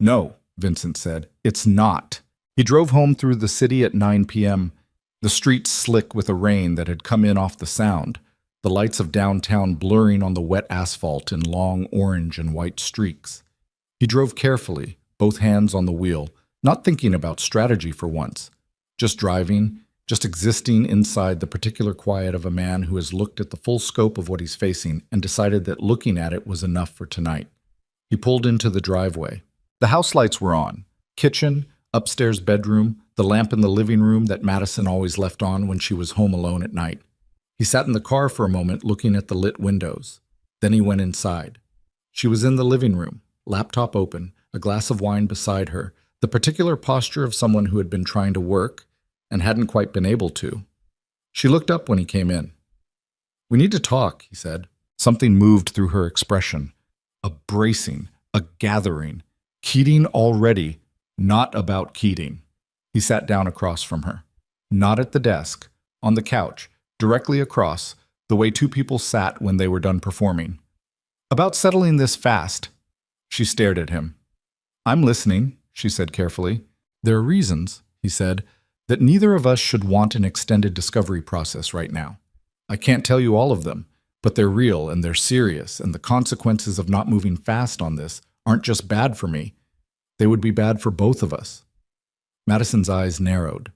[SPEAKER 1] No, Vincent said, it's not. He drove home through the city at 9 p.m., the streets slick with a rain that had come in off the sound, the lights of downtown blurring on the wet asphalt in long orange and white streaks. He drove carefully, both hands on the wheel, not thinking about strategy for once, just driving, just existing inside the particular quiet of a man who has looked at the full scope of what he's facing and decided that looking at it was enough for tonight. He pulled into the driveway. The house lights were on. Kitchen, upstairs bedroom, the lamp in the living room that Madison always left on when she was home alone at night. He sat in the car for a moment looking at the lit windows. Then he went inside. She was in the living room, laptop open, a glass of wine beside her, the particular posture of someone who had been trying to work and hadn't quite been able to. She looked up when he came in. "We need to talk," he said. Something moved through her expression. A bracing, a gathering. Keating already, not about Keating. He sat down across from her. Not at the desk, on the couch, directly across, the way two people sat when they were done performing. "About settling this fast." She stared at him. "I'm listening," she said carefully. "There are reasons," he said, "that neither of us should want an extended discovery process right now. I can't tell you all of them, but they're real and they're serious, and the consequences of not moving fast on this aren't just bad for me. They would be bad for both of us." Madison's eyes narrowed.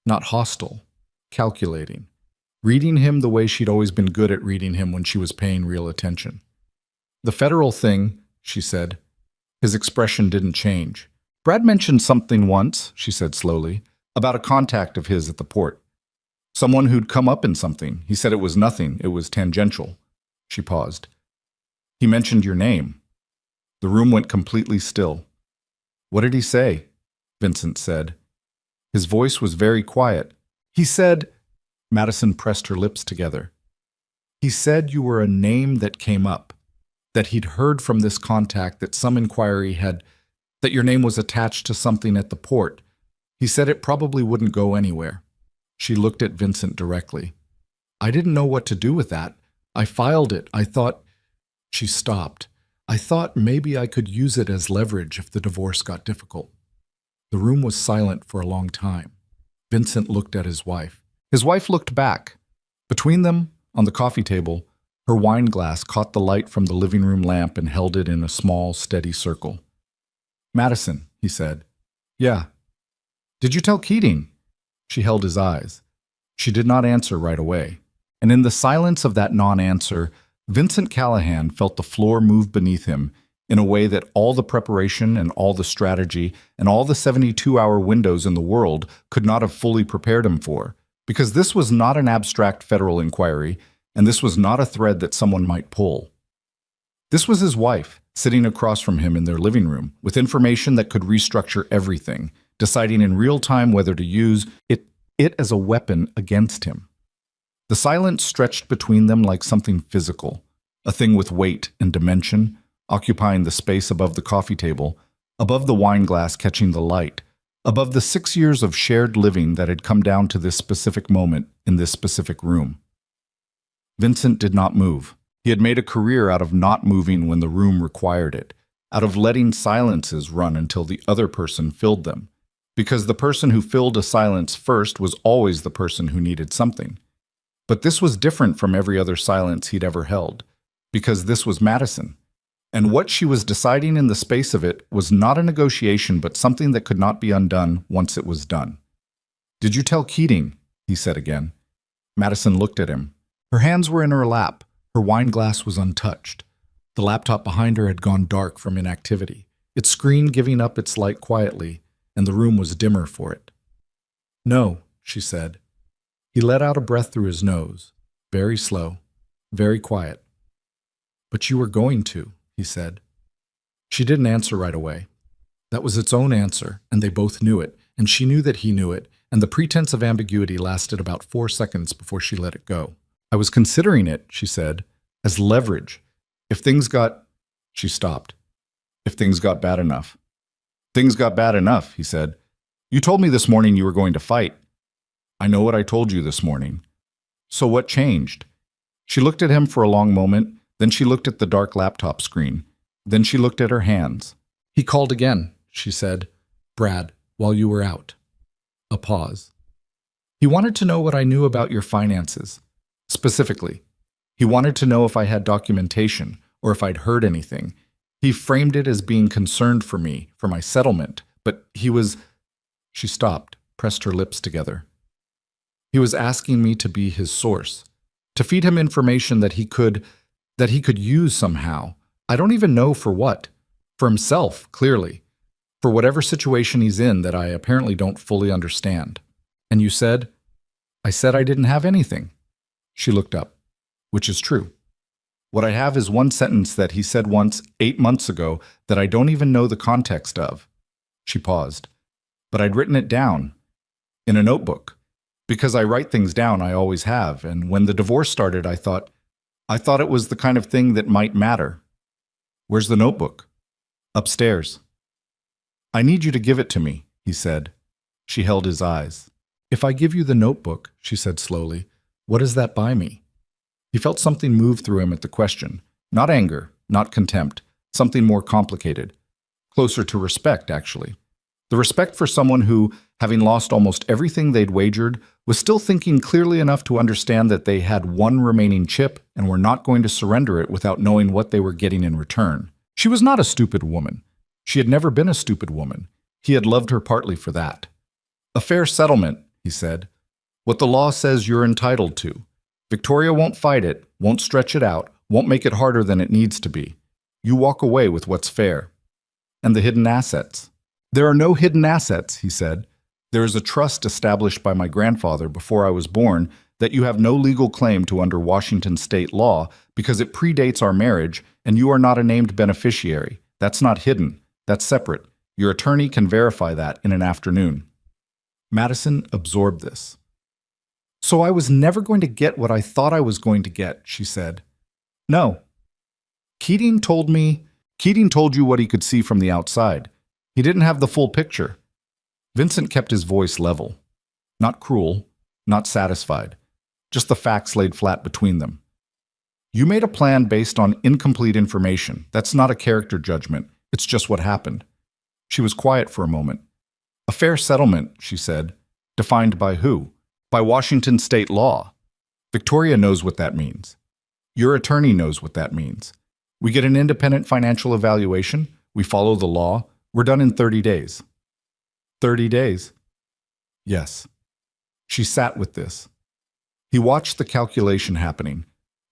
[SPEAKER 1] Not hostile, calculating. Reading him the way she'd always been good at reading him when she was paying real attention. "The federal thing," she said. His expression didn't change. "Brad mentioned something once," she said slowly, "about a contact of his at the port. Someone who'd come up in something. He said it was nothing, it was tangential." She paused. "He mentioned your name." The room went completely still. "What did he say?" Vincent said. His voice was very quiet. "He said," Madison pressed her lips together, "he said you were a name that came up, that he'd heard from this contact that some inquiry had, that your name was attached to something at the port. He said it probably wouldn't go anywhere." She looked at Vincent directly. "I didn't know what to do with that. I filed it. I thought—" She stopped. "I thought maybe I could use it as leverage if the divorce got difficult." The room was silent for a long time. Vincent looked at his wife. His wife looked back. Between them, on the coffee table, her wine glass caught the light from the living room lamp and held it in a small, steady circle. "Madison," he said. "Yeah." "Did you tell Keating?" She held his eyes. She did not answer right away. And in the silence of that non-answer, Vincent Callahan felt the floor move beneath him in a way that all the preparation and all the strategy and all the 72-hour windows in the world could not have fully prepared him for. Because this was not an abstract federal inquiry, and this was not a thread that someone might pull. This was his wife, sitting across from him in their living room, with information that could restructure everything, deciding in real time whether to use it as a weapon against him. The silence stretched between them like something physical, a thing with weight and dimension, occupying the space above the coffee table, above the wine glass catching the light, above the 6 years of shared living that had come down to this specific moment in this specific room. Vincent did not move. He had made a career out of not moving when the room required it, out of letting silences run until the other person filled them, because the person who filled a silence first was always the person who needed something. But this was different from every other silence he'd ever held, because this was Madison. And what she was deciding in the space of it was not a negotiation, but something that could not be undone once it was done. "Did you tell Keating?" he said again. Madison looked at him. Her hands were in her lap. Her wine glass was untouched. The laptop behind her had gone dark from inactivity, its screen giving up its light quietly, and the room was dimmer for it. "No," she said. He let out a breath through his nose, very slow, very quiet. "But you were going to," he said. She didn't answer right away. That was its own answer, and they both knew it, and she knew that he knew it, and the pretense of ambiguity lasted about 4 seconds before she let it go. I was considering it, she said, as leverage. If things got... She stopped. If things got bad enough. Things got bad enough, he said. You told me this morning you were going to fight. I know what I told you this morning. So what changed? She looked at him for a long moment, then she looked at the dark laptop screen. Then she looked at her hands. He called again, she said. Brad, while you were out. A pause. He wanted to know what I knew about your finances. Specifically, he wanted to know if I had documentation or if I'd heard anything. He framed it as being concerned for me, for my settlement, but he was... She stopped, pressed her lips together. He was asking me to be his source, to feed him information that he could use somehow. I don't even know for what. For himself, clearly. For whatever situation he's in that I apparently don't fully understand. And you said? I said I didn't have anything. She looked up, which is true. What I have is one sentence that he said once 8 months ago that I don't even know the context of. She paused. But I'd written it down in a notebook. Because I write things down, I always have, and when the divorce started, I thought it was the kind of thing that might matter. Where's the notebook? Upstairs. I need you to give it to me, he said. She held his eyes. If I give you the notebook, she said slowly, what does that buy me? He felt something move through him at the question. Not anger, not contempt, something more complicated. Closer to respect, actually. The respect for someone who, having lost almost everything they'd wagered, was still thinking clearly enough to understand that they had one remaining chip and were not going to surrender it without knowing what they were getting in return. She was not a stupid woman. She had never been a stupid woman. He had loved her partly for that. A fair settlement, he said. What the law says you're entitled to. Victoria won't fight it, won't stretch it out, won't make it harder than it needs to be. You walk away with what's fair. And the hidden assets. There are no hidden assets, he said. There is a trust established by my grandfather before I was born that you have no legal claim to under Washington state law because it predates our marriage and you are not a named beneficiary. That's not hidden. That's separate. Your attorney can verify that in an afternoon. Madison absorbed this. So I was never going to get what I thought I was going to get, she said. No. Keating told you what he could see from the outside. He didn't have the full picture. Vincent kept his voice level. Not cruel, not satisfied. Just the facts laid flat between them. You made a plan based on incomplete information. That's not a character judgment. It's just what happened. She was quiet for a moment. A fair settlement, she said. Defined by who? By Washington state law. Victoria knows what that means. Your attorney knows what that means. We get an independent financial evaluation. We follow the law. We're done in 30 days. 30 days? Yes. She sat with this. He watched the calculation happening.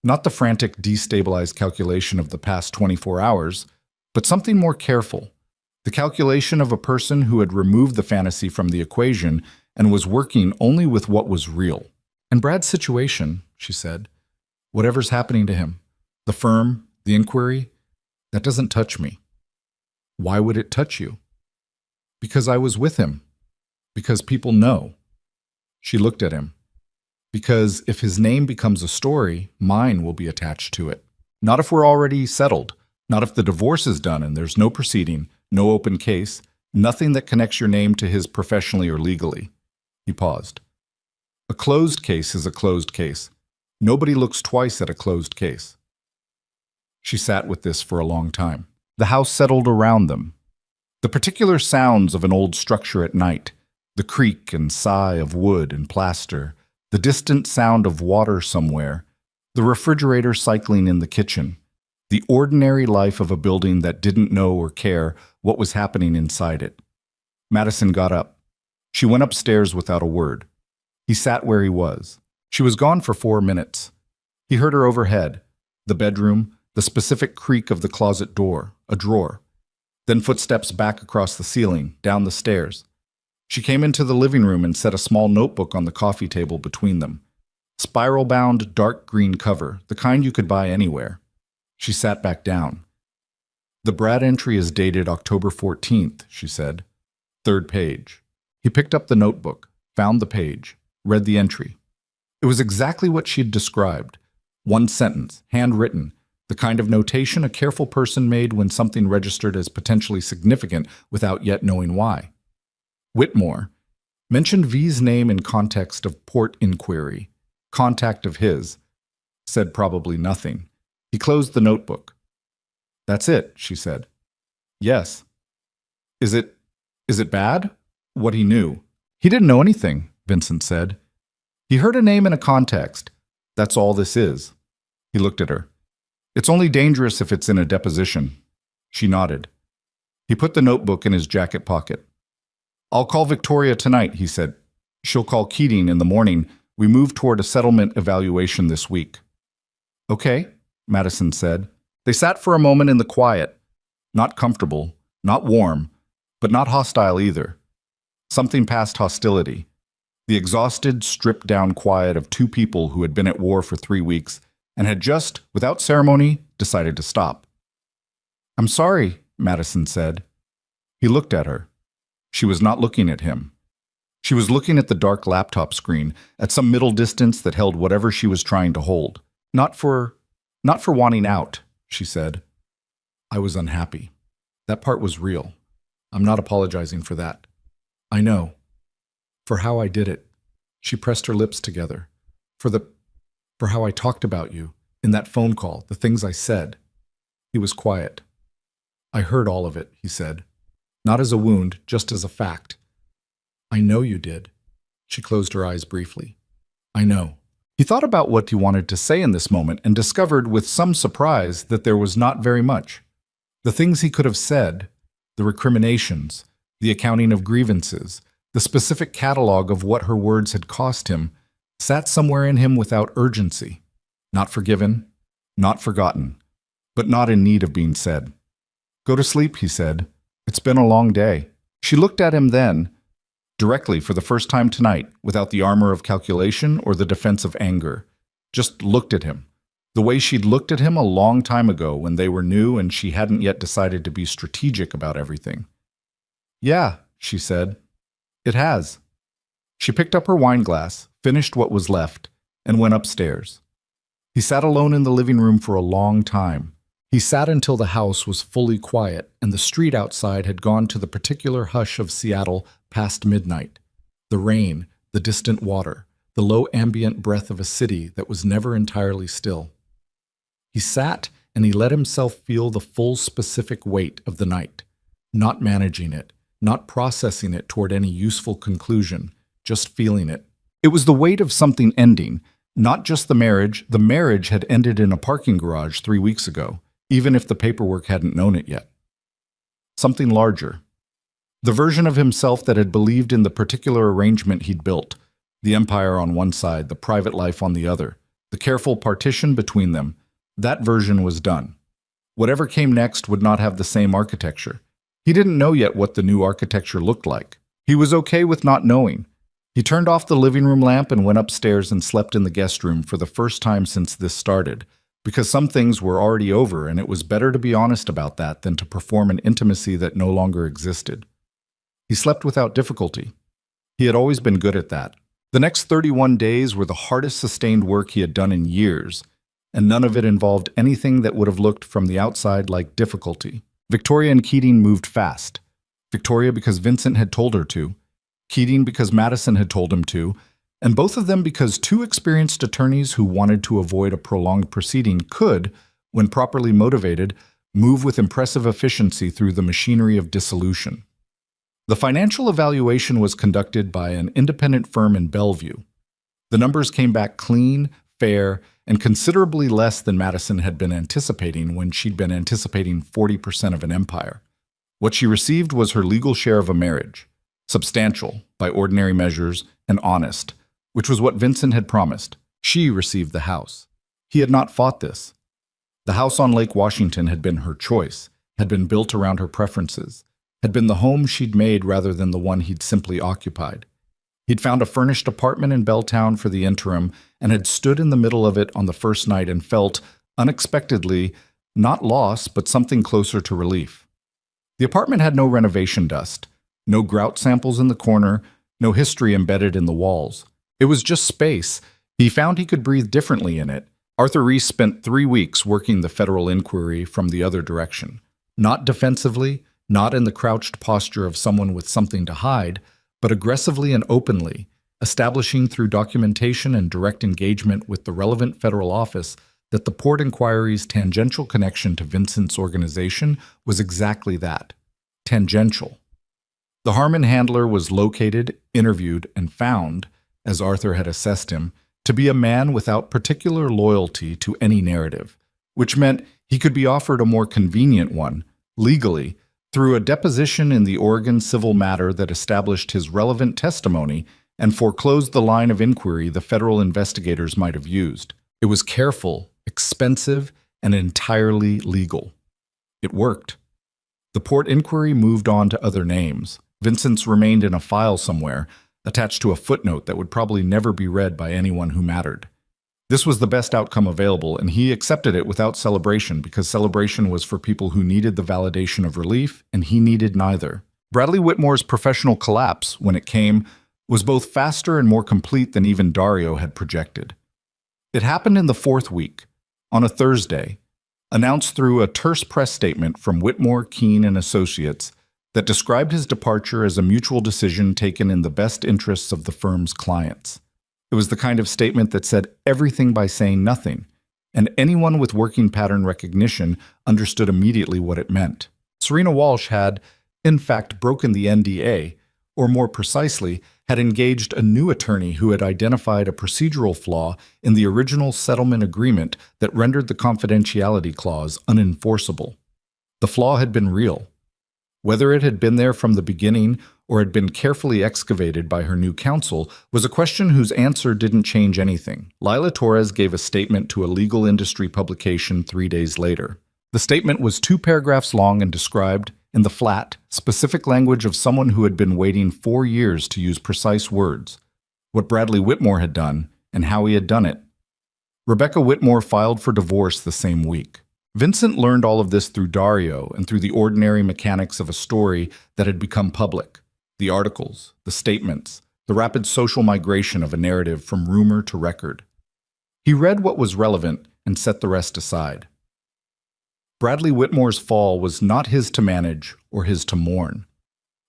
[SPEAKER 1] Not the frantic, destabilized calculation of the past 24 hours, but something more careful. The calculation of a person who had removed the fantasy from the equation and was working only with what was real. And Brad's situation, she said, whatever's happening to him, the firm, the inquiry, that doesn't touch me. Why would it touch you? Because I was with him. Because people know. She looked at him. Because if his name becomes a story, mine will be attached to it. Not if we're already settled. Not if the divorce is done and there's no proceeding, no open case, nothing that connects your name to his professionally or legally. He paused. A closed case is a closed case. Nobody looks twice at a closed case. She sat with this for a long time. The house settled around them. The particular sounds of an old structure at night, the creak and sigh of wood and plaster, the distant sound of water somewhere, the refrigerator cycling in the kitchen, the ordinary life of a building that didn't know or care what was happening inside it. Madison got up. She went upstairs without a word. He sat where he was. She was gone for 4 minutes. He heard her overhead, the bedroom, the specific creak of the closet door, a drawer. Then footsteps back across the ceiling, down the stairs. She came into the living room and set a small notebook on the coffee table between them. Spiral-bound, dark green cover, the kind you could buy anywhere. She sat back down. The Brad entry is dated October 14th, she said. 3rd page. He picked up the notebook, found the page, read the entry. It was exactly what she'd described. One sentence, handwritten, the kind of notation a careful person made when something registered as potentially significant without yet knowing why. Whitmore mentioned V's name in context of port inquiry. Contact of his. Said probably nothing. He closed the notebook. "That's it," she said. "Yes." Is it bad?" What he knew. "He didn't know anything," Vincent said. "He heard a name in a context. That's all this is." He looked at her. "It's only dangerous if it's in a deposition." She nodded. He put the notebook in his jacket pocket. "I'll call Victoria tonight," he said. "She'll call Keating in the morning. We move toward a settlement evaluation this week." "Okay," Madison said. They sat for a moment in the quiet. Not comfortable, not warm, but not hostile either. Something past hostility. The exhausted, stripped-down quiet of two people who had been at war for 3 weeks and had just, without ceremony, decided to stop. "I'm sorry," Madison said. He looked at her. She was not looking at him. She was looking at the dark laptop screen, at some middle distance that held whatever she was trying to hold. Not for wanting out, she said. "I was unhappy. That part was real. I'm not apologizing for that. I know. For how I did it." She pressed her lips together. For how I talked about you, in that phone call, the things I said." He was quiet. "I heard all of it," he said. "Not as a wound, just as a fact." "I know you did." She closed her eyes briefly. "I know." He thought about what he wanted to say in this moment and discovered with some surprise that there was not very much. The things he could have said, the recriminations, the accounting of grievances, the specific catalog of what her words had cost him, sat somewhere in him without urgency. Not forgiven, not forgotten, but not in need of being said. "Go to sleep," he said. "It's been a long day." She looked at him then, directly for the first time tonight, without the armor of calculation or the defense of anger. Just looked at him, the way she'd looked at him a long time ago when they were new and she hadn't yet decided to be strategic about everything. "Yeah," she said. "It has." She picked up her wine glass, finished what was left, and went upstairs. He sat alone in the living room for a long time. He sat until the house was fully quiet and the street outside had gone to the particular hush of Seattle past midnight. The rain, the distant water, the low ambient breath of a city that was never entirely still. He sat and he let himself feel the full specific weight of the night, not managing it, not processing it toward any useful conclusion, just feeling it. It was the weight of something ending, not just the marriage. The marriage had ended in a parking garage 3 weeks ago, even if the paperwork hadn't known it yet. Something larger. The version of himself that had believed in the particular arrangement he'd built, the empire on one side, the private life on the other, the careful partition between them, that version was done. Whatever came next would not have the same architecture. He didn't know yet what the new architecture looked like. He was okay with not knowing. He turned off the living room lamp and went upstairs and slept in the guest room for the first time since this started, because some things were already over and it was better to be honest about that than to perform an intimacy that no longer existed. He slept without difficulty. He had always been good at that. The next 31 days were the hardest sustained work he had done in years, and none of it involved anything that would have looked from the outside like difficulty. Victoria and Keating moved fast. Victoria because Vincent had told her to, Keating because Madison had told him to, and both of them because two experienced attorneys who wanted to avoid a prolonged proceeding could, when properly motivated, move with impressive efficiency through the machinery of dissolution. The financial evaluation was conducted by an independent firm in Bellevue. The numbers came back clean, fair, and considerably less than Madison had been anticipating when she'd been anticipating 40% of an empire. What she received was her legal share of a marriage, substantial by ordinary measures and honest, which was what Vincent had promised. She received the house. He had not fought this. The house on Lake Washington had been her choice, had been built around her preferences, had been the home she'd made rather than the one he'd simply occupied. He'd found a furnished apartment in Belltown for the interim and had stood in the middle of it on the first night and felt, unexpectedly, not loss, but something closer to relief. The apartment had no renovation dust, no grout samples in the corner, no history embedded in the walls. It was just space. He found he could breathe differently in it. Arthur Reese spent 3 weeks working the federal inquiry from the other direction. Not defensively, not in the crouched posture of someone with something to hide, but aggressively and openly, establishing through documentation and direct engagement with the relevant federal office that the Port Inquiry's tangential connection to Vincent's organization was exactly that, tangential. The Harmon handler was located, interviewed, and found, as Arthur had assessed him, to be a man without particular loyalty to any narrative, which meant he could be offered a more convenient one, legally, through a deposition in the Oregon civil matter that established his relevant testimony and foreclosed the line of inquiry the federal investigators might have used. It was careful, expensive, and entirely legal. It worked. The Port Inquiry moved on to other names. Vincent's remained in a file somewhere, attached to a footnote that would probably never be read by anyone who mattered. This was the best outcome available, and he accepted it without celebration because celebration was for people who needed the validation of relief, and he needed neither. Bradley Whitmore's professional collapse, when it came, was both faster and more complete than even Dario had projected. It happened in the 4th week, on a Thursday, announced through a terse press statement from Whitmore, Keene, and Associates that described his departure as a mutual decision taken in the best interests of the firm's clients. It was the kind of statement that said everything by saying nothing, and anyone with working pattern recognition understood immediately what it meant. Serena Walsh had, in fact, broken the NDA, or more precisely, had engaged a new attorney who had identified a procedural flaw in the original settlement agreement that rendered the confidentiality clause unenforceable. The flaw had been real. Whether it had been there from the beginning or had been carefully excavated by her new counsel was a question whose answer didn't change anything. Lila Torres gave a statement to a legal industry publication 3 days later. The statement was 2 paragraphs long and described, in the flat, specific language of someone who had been waiting 4 years to use precise words, what Bradley Whitmore had done and how he had done it. Rebecca Whitmore filed for divorce the same week. Vincent learned all of this through Dario and through the ordinary mechanics of a story that had become public. The articles, the statements, the rapid social migration of a narrative from rumor to record. He read what was relevant and set the rest aside. Bradley Whitmore's fall was not his to manage or his to mourn.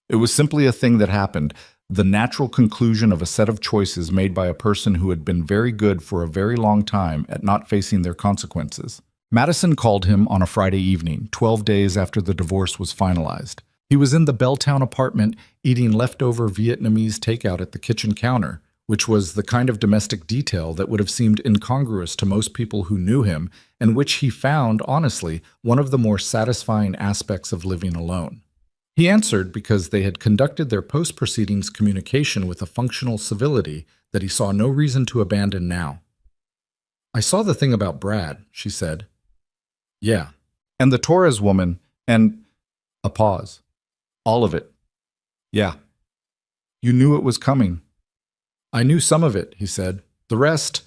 [SPEAKER 1] It was simply a thing that happened, the natural conclusion of a set of choices made by a person who had been very good for a very long time at not facing their consequences. Madison called him on a Friday evening, 12 days after the divorce was finalized. He was in the Belltown apartment eating leftover Vietnamese takeout at the kitchen counter, which was the kind of domestic detail that would have seemed incongruous to most people who knew him, and which he found, honestly, one of the more satisfying aspects of living alone. He answered because they had conducted their post-proceedings communication with a functional civility that he saw no reason to abandon now. "I saw the thing about Brad," she said. "Yeah. And the Torres woman, and—" a pause. "All of it." "Yeah. You knew it was coming." "I knew some of it," he said. "The rest,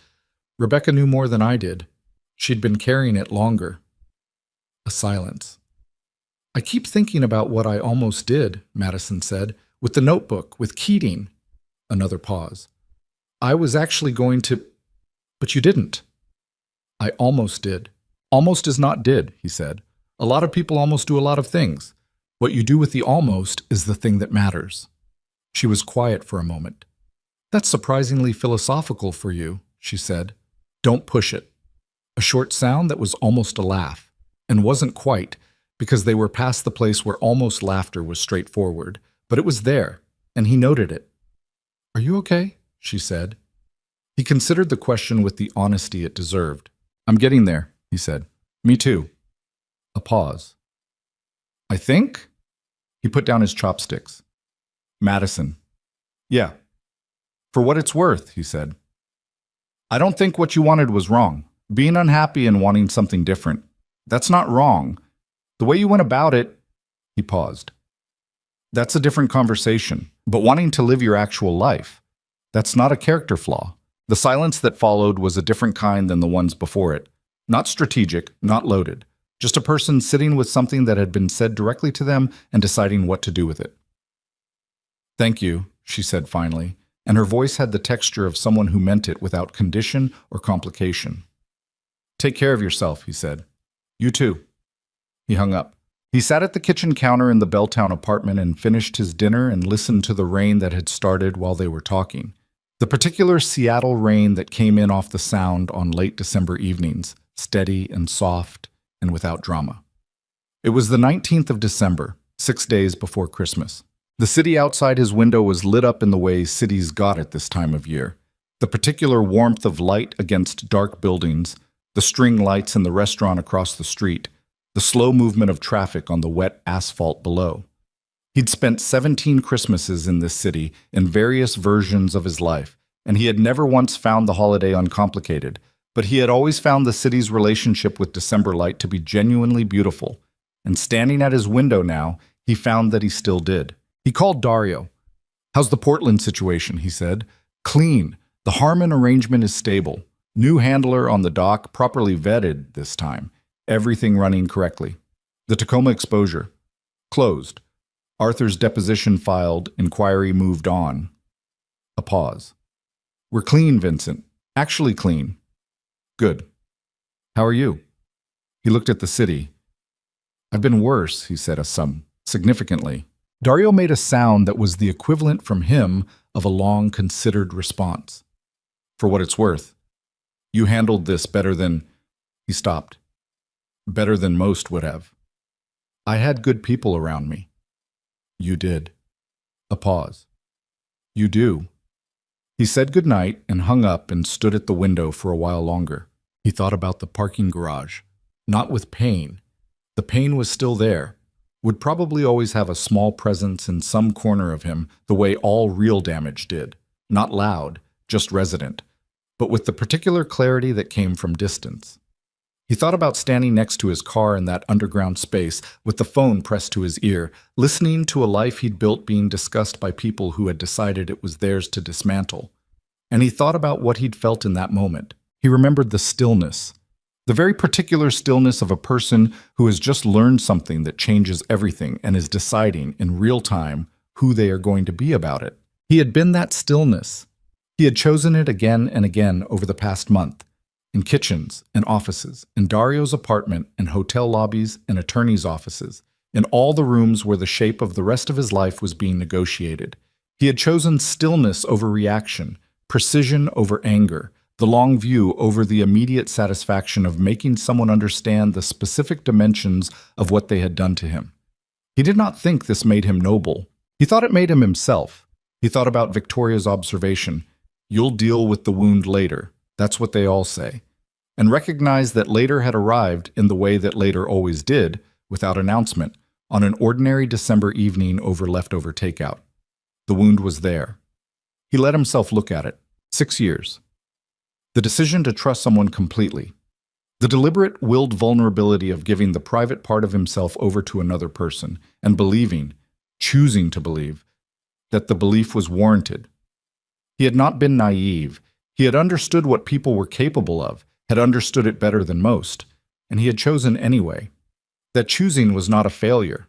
[SPEAKER 1] Rebecca knew more than I did. She'd been carrying it longer." A silence. "I keep thinking about what I almost did," Madison said, "with the notebook, with Keating." Another pause. "I was actually going to— But you didn't." "I almost did." "Almost is not did," he said. "A lot of people almost do a lot of things. What you do with the almost is the thing that matters." She was quiet for a moment. "That's surprisingly philosophical for you," she said. "Don't push it." A short sound that was almost a laugh, and wasn't quite, because they were past the place where almost laughter was straightforward, but it was there, and he noted it. "Are you okay?" she said. He considered the question with the honesty it deserved. "I'm getting there," he said. "Me too." A pause. "I think?" He put down his chopsticks. "Madison." "Yeah." "For what it's worth," he said. "I don't think what you wanted was wrong. Being unhappy and wanting something different. That's not wrong. The way you went about it—" He paused. "That's a different conversation. But wanting to live your actual life, that's not a character flaw." The silence that followed was a different kind than the ones before it. Not strategic, not loaded. Just a person sitting with something that had been said directly to them and deciding what to do with it. "Thank you," she said finally, and her voice had the texture of someone who meant it without condition or complication. "Take care of yourself," he said. "You too." He hung up. He sat at the kitchen counter in the Belltown apartment and finished his dinner and listened to the rain that had started while they were talking. The particular Seattle rain that came in off the Sound on late December evenings, steady and soft and without drama. It was the 19th of December, 6 days before Christmas. The city outside his window was lit up in the way cities got at this time of year. The particular warmth of light against dark buildings, the string lights in the restaurant across the street, the slow movement of traffic on the wet asphalt below. He'd spent 17 Christmases in this city in various versions of his life, and he had never once found the holiday uncomplicated, but he had always found the city's relationship with December light to be genuinely beautiful. And standing at his window now, he found that he still did. He called Dario. "How's the Portland situation?" he said. "Clean. The Harmon arrangement is stable. New handler on the dock, properly vetted this time. Everything running correctly. The Tacoma exposure. Closed. Arthur's deposition filed, inquiry moved on." A pause. "We're clean, Vincent. Actually clean." "Good. How are you?" He looked at the city. "I've been worse," he said significantly. Dario made a sound that was the equivalent from him of a long considered response. "For what it's worth. You handled this better than—" He stopped. "Better than most would have. I had good people around me." "You did." A pause. "You do." He said goodnight and hung up and stood at the window for a while longer. He thought about the parking garage. Not with pain. The pain was still there, would probably always have a small presence in some corner of him the way all real damage did. Not loud, just resident, but with the particular clarity that came from distance. He thought about standing next to his car in that underground space with the phone pressed to his ear, listening to a life he'd built being discussed by people who had decided it was theirs to dismantle. And he thought about what he'd felt in that moment. He remembered the stillness. The very particular stillness of a person who has just learned something that changes everything and is deciding in real time who they are going to be about it. He had been that stillness. He had chosen it again and again over the past month, in kitchens and offices, in Dario's apartment and hotel lobbies and attorneys' offices, in all the rooms where the shape of the rest of his life was being negotiated. He had chosen stillness over reaction, precision over anger, the long view over the immediate satisfaction of making someone understand the specific dimensions of what they had done to him. He did not think this made him noble. He thought it made him himself. He thought about Victoria's observation, "You'll deal with the wound later. That's what they all say," and recognized that later had arrived in the way that later always did, without announcement, on an ordinary December evening over leftover takeout. The wound was there. He let himself look at it. 6 years. The decision to trust someone completely. The deliberate, willed vulnerability of giving the private part of himself over to another person and believing, choosing to believe, that the belief was warranted. He had not been naive. He had understood what people were capable of, had understood it better than most, and he had chosen anyway. That choosing was not a failure.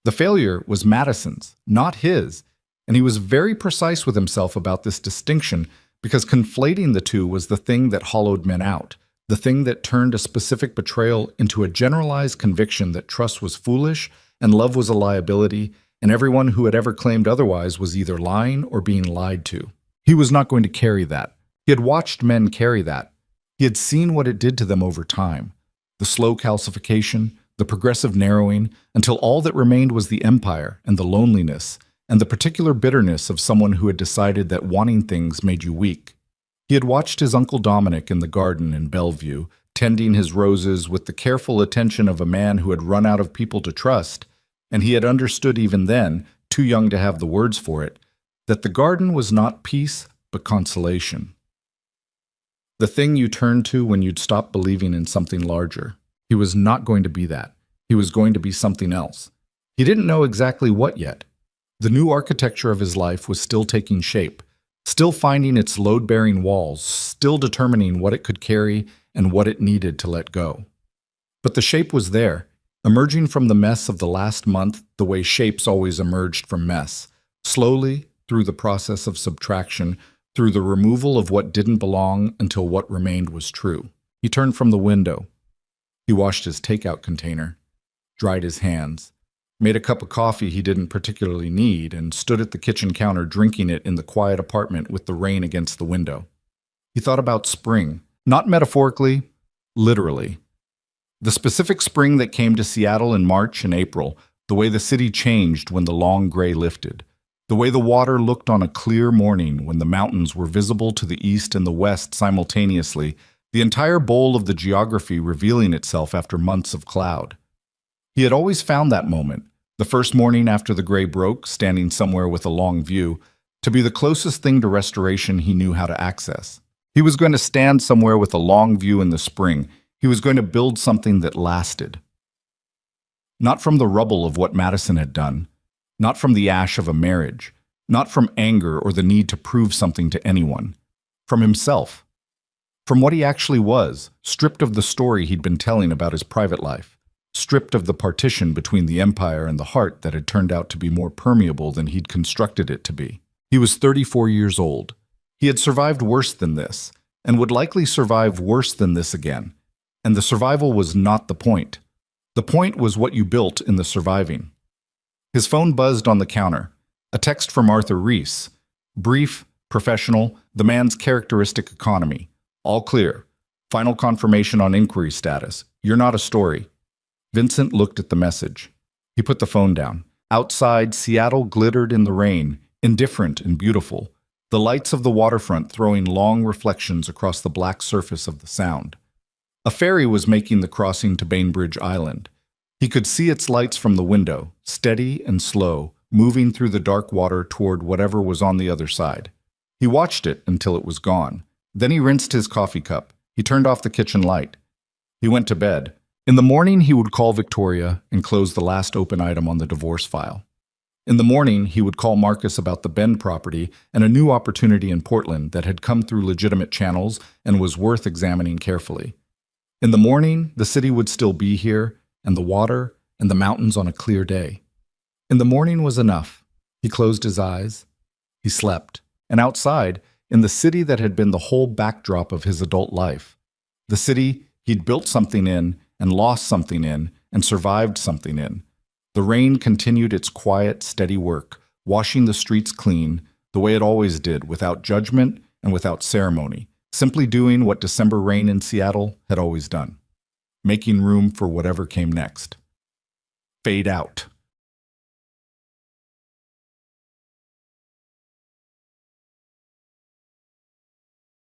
[SPEAKER 1] The failure was Madison's, not his, and he was very precise with himself about this distinction because conflating the two was the thing that hollowed men out, the thing that turned a specific betrayal into a generalized conviction that trust was foolish and love was a liability, and everyone who had ever claimed otherwise was either lying or being lied to. He was not going to carry that. He had watched men carry that. He had seen what it did to them over time, the slow calcification, the progressive narrowing, until all that remained was the empire and the loneliness and the particular bitterness of someone who had decided that wanting things made you weak. He had watched his Uncle Dominic in the garden in Bellevue, tending his roses with the careful attention of a man who had run out of people to trust, and he had understood even then, too young to have the words for it, that the garden was not peace but consolation. The thing you turned to when you'd stopped believing in something larger. He was not going to be that. He was going to be something else. He didn't know exactly what yet. The new architecture of his life was still taking shape, still finding its load-bearing walls, still determining what it could carry and what it needed to let go. But the shape was there, emerging from the mess of the last month the way shapes always emerged from mess, slowly, through the process of subtraction, through the removal of what didn't belong until what remained was true. He turned from the window. He washed his takeout container, dried his hands, made a cup of coffee he didn't particularly need, and stood at the kitchen counter drinking it in the quiet apartment with the rain against the window. He thought about spring, not metaphorically, literally. The specific spring that came to Seattle in March and April, the way the city changed when the long gray lifted, the way the water looked on a clear morning when the mountains were visible to the east and the west simultaneously, the entire bowl of the geography revealing itself after months of cloud. He had always found that moment, the first morning after the gray broke, standing somewhere with a long view, to be the closest thing to restoration he knew how to access. He was going to stand somewhere with a long view in the spring. He was going to build something that lasted. Not from the rubble of what Madison had done, not from the ash of a marriage, not from anger or the need to prove something to anyone, from himself. From what he actually was, stripped of the story he'd been telling about his private life, stripped of the partition between the empire and the heart that had turned out to be more permeable than he'd constructed it to be. He was 34 years old. He had survived worse than this, and would likely survive worse than this again. And the survival was not the point. The point was what you built in the surviving. His phone buzzed on the counter. A text from Arthur Reese. Brief, professional, the man's characteristic economy. All clear. Final confirmation on inquiry status. You're not a story. Vincent looked at the message. He put the phone down. Outside, Seattle glittered in the rain, indifferent and beautiful, the lights of the waterfront throwing long reflections across the black surface of the Sound. A ferry was making the crossing to Bainbridge Island. He could see its lights from the window, steady and slow, moving through the dark water toward whatever was on the other side. He watched it until it was gone. Then he rinsed his coffee cup. He turned off the kitchen light. He went to bed. In the morning, he would call Victoria and close the last open item on the divorce file. In the morning, he would call Marcus about the Bend property and a new opportunity in Portland that had come through legitimate channels and was worth examining carefully. In the morning, the city would still be here, and the water, and the mountains on a clear day. In the morning was enough. He closed his eyes. He slept. And outside, in the city that had been the whole backdrop of his adult life, the city he'd built something in, and lost something in, and survived something in, the rain continued its quiet, steady work, washing the streets clean, the way it always did, without judgment and without ceremony, simply doing what December rain in Seattle had always done, making room for whatever came next. Fade out.